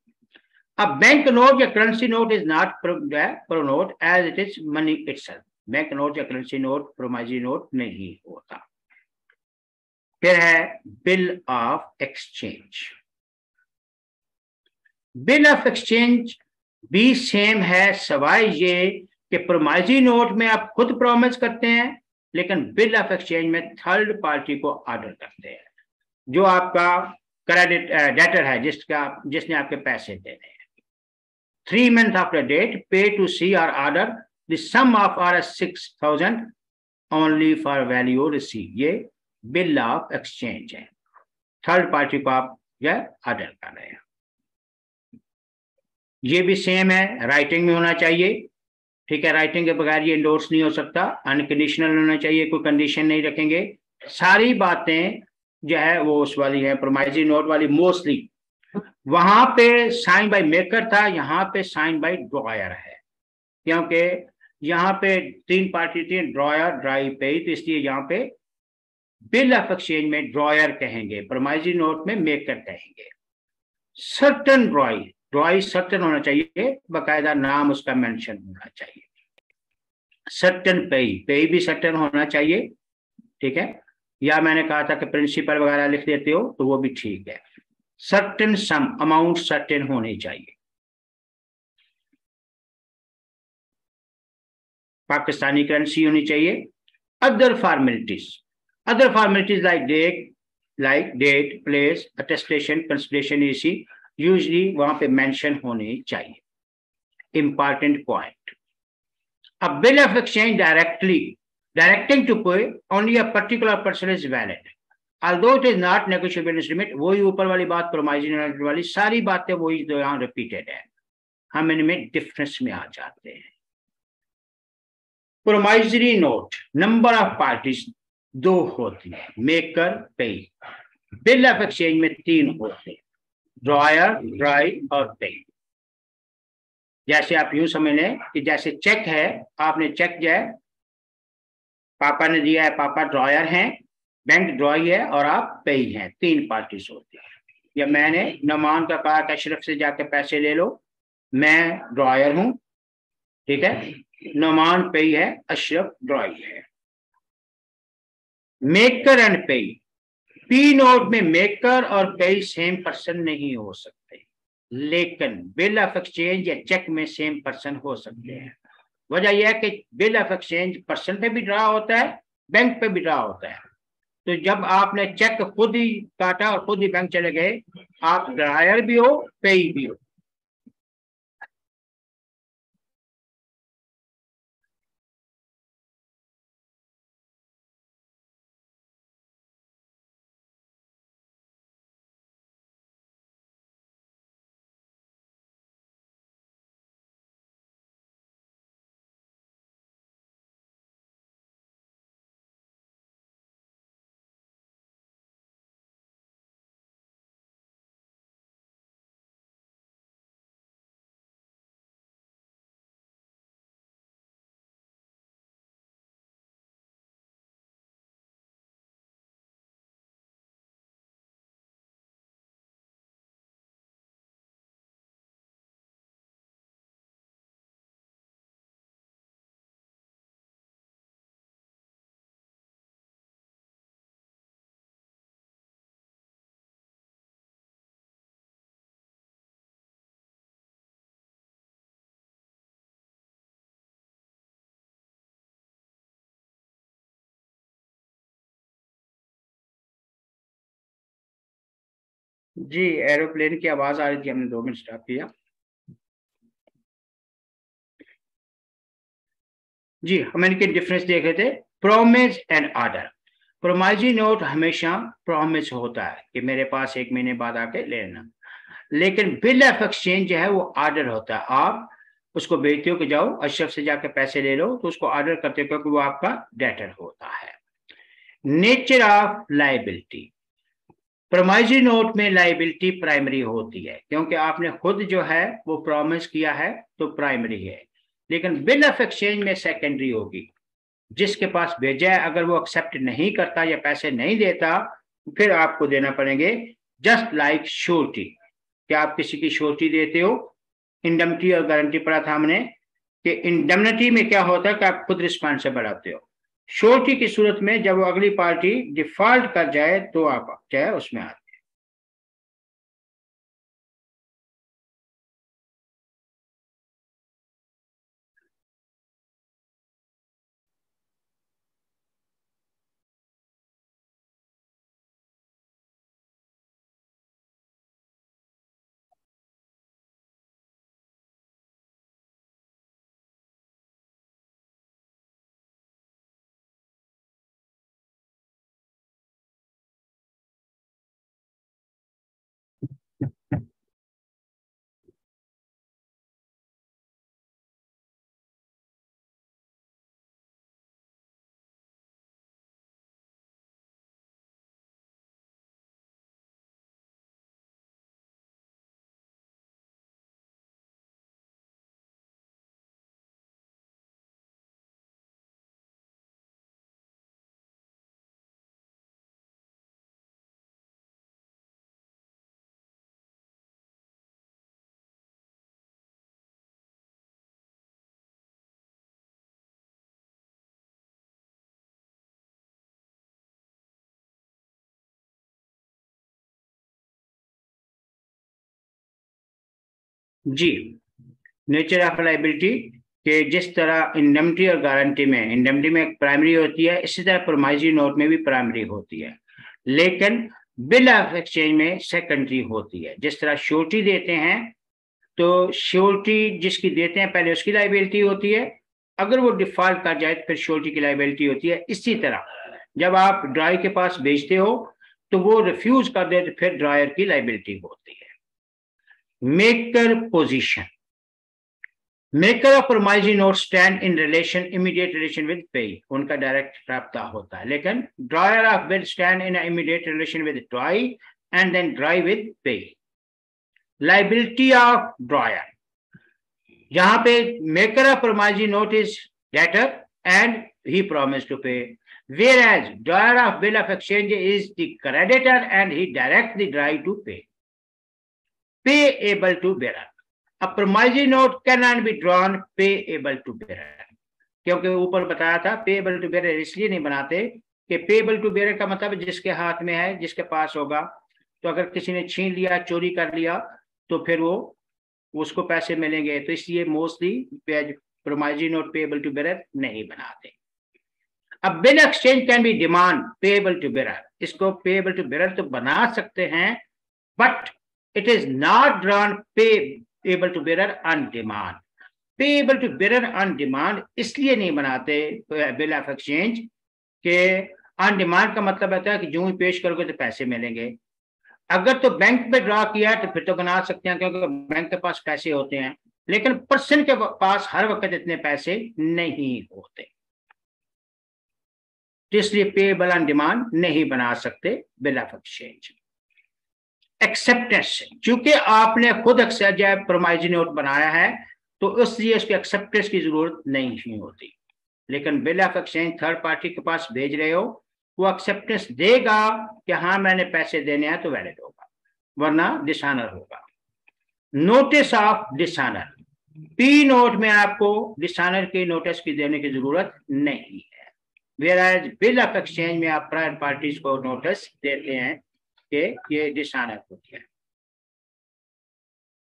अब बैंक नोट या currency note is not pro note as it is money itself, bank note या करेंसी नोट प्रोमाइजरी नोट नहीं होता। फिर है bill of exchange, bill of exchange भी सेम है, सवाए ये कि प्रोमाइजरी नोट में आप खुद प्रॉमिस करते हैं, लेकिन बिल ऑफ एक्सचेंज में थर्ड पार्टी को ऑर्डर करते हैं, जो आपका क्रेडिट डेटर है, जिसने आपके पैसे देने हैं। 3 months after date pay to C और order the sum of RS 6,000 only for value receive, ये बिल ऑफ एक्सचेंज है, थर्ड पार्टी को आप ऑर्डर कर रहे हैं। ये भी सेम है, राइटिंग में होना चाहिए। ठीक है, राइटिंग के बगैर ये इंडोर्स नहीं हो सकता। अनकंडीशनल होना चाहिए, कोई कंडीशन नहीं रखेंगे। सारी बातें जो है वो उस वाली है, प्रोमाइजरी नोट वाली मोस्टली। वहां पे साइन बाय मेकर था, यहाँ पे साइन बाय ड्रॉयर है, क्योंकि यहाँ पे तीन पार्टी थी, ड्रॉयर ड्राई पे, तो इसलिए यहाँ पे बिल ऑफ एक्सचेंज में ड्रॉयर कहेंगे, प्रोमाइजरी नोट में मेकर कहेंगे। सर्टन ड्रॉई, ड्रॉई सर्टन होना चाहिए, बाकायदा नाम उसका मेंशन होना चाहिए। सर्टन पेई, पेई भी सर्टन होना चाहिए। ठीक है, या मैंने कहा था कि प्रिंसिपल वगैरह लिख देते हो तो वो भी ठीक है। सर्टेन सम, अमाउंट सर्टेन होनी चाहिए। पाकिस्तानी करेंसी होनी चाहिए। Other formalities, other formalities like date, place, attestation, consideration, एसी, यूजली वहां पे मेंशन होने चाहिए। Important point, a bill of exchange directing to pay only a particular person is valid, although it is not negotiable instrument। वही ऊपर वाली बात, प्रोमाइजरी note वाली सारी बातें वही जो यहाँ रिपीटेड है, हम इनमें डिफरेंस में आ जाते हैं। प्रोमाइजरी नोट नंबर ऑफ पार्टीज दो होती है, मेकर पे। बिल ऑफ एक्सचेंज में तीन होते हैं, ड्रॉयर, ड्राई और पे। जैसे आप यूं समझ लें कि जैसे चेक है, आपने चेक जो है पापा ने दिया है, पापा ड्रॉयर हैं, बैंक ड्रॉई है और आप पे ही हैं, तीन पार्टीज होती है। या मैंने नमान का कहा कि अशरफ से जाके पैसे ले लो, मैं ड्रॉयर हूं, ठीक है, नमान पे है, अशरफ ड्रॉई है। मेकर एंड पे, पी नोट में मेकर और पे सेम पर्सन नहीं हो सकते, लेकिन बिल ऑफ एक्सचेंज या चेक में सेम पर्सन हो सकते हैं। वजह यह है कि बिल ऑफ एक्सचेंज पर्सन पे भी ड्रा होता है, बैंक पे भी ड्रा होता है। तो जब आपने चेक खुद ही काटा और खुद ही बैंक चले गए, आप ड्रायर भी हो, पेई भी हो। जी, एरोप्लेन की आवाज आ रही थी, हमने 2 मिनट स्टॉप किया। जी, हम इनके डिफरेंस देख रहे थे। प्रोमिस एंड ऑर्डर, प्रोमाइजरी नोट हमेशा प्रॉमिस होता है कि मेरे पास 1 महीने बाद आके लेना, लेकिन बिल ऑफ एक्सचेंज जो है वो ऑर्डर होता है। आप उसको बेचते हो कि जाओ अशरफ से जाके पैसे ले लो, तो उसको ऑर्डर करते हो क्योंकि वो आपका डेटर होता है। नेचर ऑफ लाइबिलिटी, प्रोमाइजरी नोट में लाइबिलिटी प्राइमरी होती है, क्योंकि आपने खुद जो है वो प्रॉमिस किया है तो प्राइमरी है, लेकिन बिल ऑफ एक्सचेंज में सेकेंडरी होगी। जिसके पास भेजा है अगर वो एक्सेप्ट नहीं करता या पैसे नहीं देता, फिर आपको देना पड़ेंगे। जस्ट लाइक श्योरिटी, क्या आप किसी की श्योरिटी देते हो, इंडमनिटी और गारंटी पढ़ा था हमने कि इंडमनिटी में क्या होता है कि आप खुद रिस्पॉन्सिबल होते हो। श्योरिटी की सूरत में जब वो अगली पार्टी डिफॉल्ट कर जाए तो आप चाहे उसमें आते जी, नेचर ऑफ लायबिलिटी के जिस तरह इंडemnity और गारंटी में, इंडemnity में प्राइमरी होती है, इसी तरह प्रोमाइजरी नोट में भी प्राइमरी होती है, लेकिन बिल ऑफ एक्सचेंज में सेकेंडरी होती है। जिस तरह श्योरिटी देते हैं तो श्योरिटी जिसकी देते हैं पहले उसकी लायबिलिटी होती है, अगर वो डिफॉल्ट कर जाए तो फिर श्योरिटी की लायबिलिटी होती है। इसी तरह जब आप ड्राई के पास बेचते हो तो वो रिफ्यूज कर दे तो फिर ड्रायर की लायबिलिटी होती है। Maker position, maker of promissory note stand in relation, immediate relation with payee, उनका डायरेक्ट राब्ता होता है, लेकिन drawer of bill stand in immediate relation with drawee and then drawee with payee. Liability of drawer, यहां पे maker of promissory note is debtor and he promise to pay, whereas drawer of bill of exchange is the creditor and he directs the dry to pay. Payable to bearer. A promissory note cannot be drawn payable to bearer, क्योंकि ऊपर बताया था payable to bearer इसलिए नहीं बनाते कि payable to bearer का मतलब जिसके हाथ में है, जिसके पास होगा, तो अगर किसी ने छीन लिया, चोरी कर लिया तो फिर वो उसको पैसे मिलेंगे, तो इसलिए mostly promissory note payable to bearer नहीं बनाते। अब bill exchange can be demand payable to bearer, इसको पेएबल टू बेरर तो बना सकते हैं, but it is not drawn payable to bearer on demand. Payable to bearer on demand इसलिए नहीं बनाते बिल ऑफ एक्सचेंज के ऑन डिमांड का मतलब होता है कि जो ही पेश करोगे तो पैसे मिलेंगे। अगर तो बैंक पे ड्रा किया तो फिर तो बना सकते हैं क्योंकि बैंक के पास पैसे होते हैं, लेकिन पर्सन के पास हर वक्त इतने पैसे नहीं होते, इसलिए पेएबल ऑन डिमांड नहीं बना सकते बिल ऑफ एक्सचेंज। एक्सेप्टेंस, चूंकि आपने खुद प्रोमाइजरी नोट बनाया है तो इसलिए उसकी एक्सेप्टेंस की जरूरत नहीं होती, लेकिन bill of exchange third party के पास भेज रहे हो, वो एक्सेप्टेंस देगा कि हाँ मैंने पैसे देने हैं तो वैलिड होगा, वरना डिसऑनर होगा। Notice of dishonour, P note में आपको डिसऑनर की नोटिस की देने की जरूरत नहीं है, वेयरएज बिल ऑफ एक्सचेंज में आप प्रायर पार्टीज को नोटिस देते हैं कि ये डिसऑनर होती है।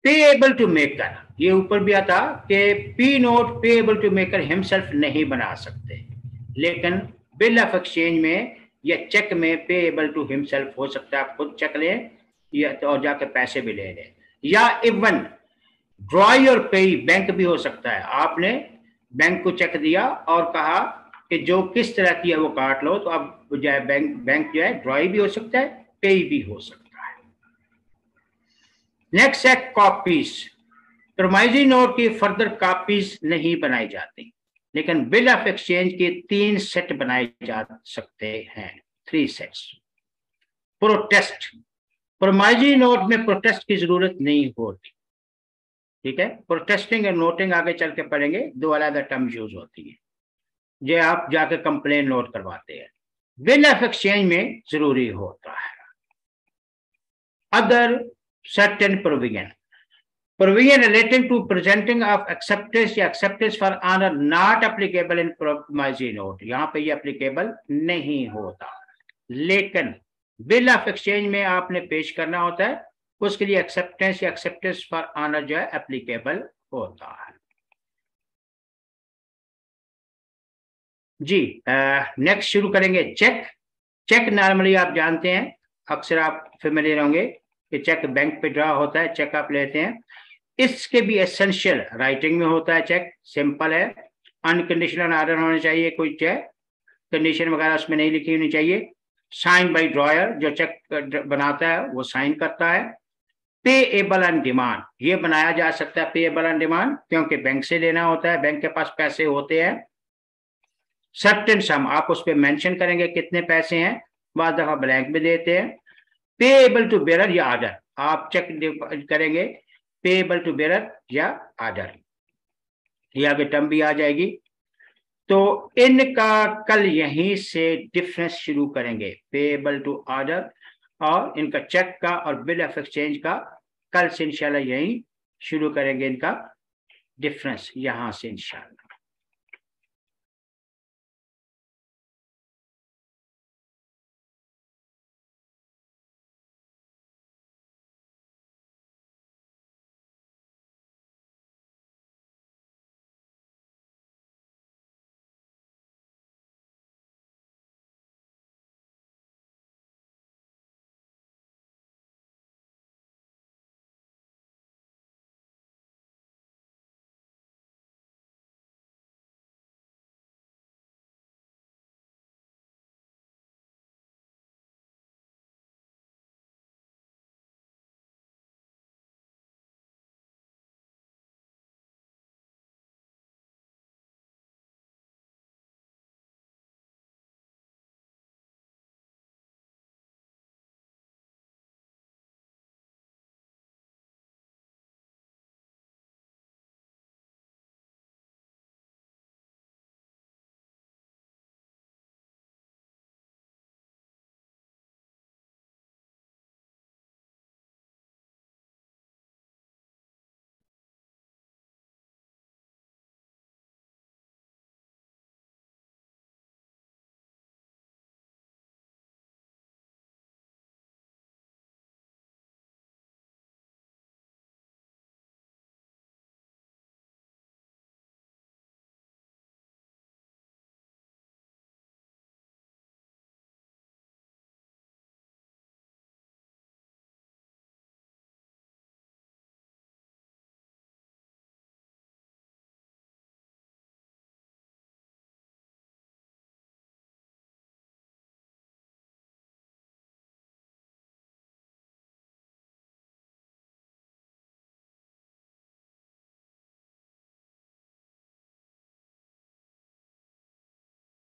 पेएबल टू मेकर, ये ऊपर भी आता कि P note payable to maker himself नहीं बना सकते, लेकिन बिल ऑफ एक्सचेंज में या चेक में पेएबल टू हिमसेल्फ हो सकता है, आप खुद चेक लें या तो और जाकर पैसे भी ले लें, या इवन ड्रॉई और पेई बैंक भी हो सकता है। आपने बैंक को चेक दिया और कहा कि जो किस तरह की है वो काट लो, तो अब जो है बैंक जो है ड्रॉई भी हो सकता है, पेई भी हो सकता है। नेक्स्ट है कॉपीज, प्रोमाइजरी नोट की फर्दर कॉपीज नहीं बनाई जाती, लेकिन बिल ऑफ एक्सचेंज के 3 सेट बनाए जा सकते हैं, 3 सेट्स। प्रोटेस्ट, प्रोमाइजरी नोट में प्रोटेस्ट की जरूरत नहीं होती, ठीक है, प्रोटेस्टिंग और नोटिंग आगे चल के पढ़ेंगे, 2 अलग टर्म यूज होती है, ये आप जाके कंप्लेन नोट करवाते हैं, बिल ऑफ एक्सचेंज में जरूरी होता है। Other certain provision, provision relating to presenting of acceptance या acceptance for honor not applicable in promissory note, यहाँ पे ये applicable नहीं होता, लेकिन बिल ऑफ एक्सचेंज में आपने पेश करना होता है, उसके लिए एक्सेप्टेंस या एक्सेप्टेंस फॉर ऑनर जो है एप्लीकेबल होता है। जी नेक्स्ट शुरू करेंगे चेक। चेक नॉर्मली आप जानते हैं, अक्सर आप फेमिलियर होंगे कि चेक बैंक पे ड्रा होता है, चेक आप लेते हैं, इसके भी एसेंशियल राइटिंग में होता है, चेक सिंपल है, अनकंडीशनल ऑर्डर होना चाहिए, कोई चेक कंडीशन वगैरह उसमें नहीं लिखी होनी चाहिए, साइन बाय ड्रॉयर, जो चेक बनाता है वो साइन करता है। पेएबल ऑन डिमांड, ये बनाया जा सकता है पेएबल ऑन डिमांड क्योंकि बैंक से लेना होता है, बैंक के पास पैसे होते हैं। सर्टेन सम, आप उस पर मेंशन करेंगे कितने पैसे हैं, बाद दफा ब्लैंक भी देते हैं। पेएबल टू बेरर या ऑर्डर, आप चेक करेंगे पेएबल टू बेरर या ऑर्डर, ये आगे टर्म भी आ जाएगी। तो इनका कल यहीं से डिफरेंस शुरू करेंगे, पेएबल टू ऑर्डर और इनका चेक का और बिल ऑफ एक्सचेंज का कल से इंशाल्लाह यहीं शुरू करेंगे इनका डिफरेंस, यहां से इंशाल्लाह।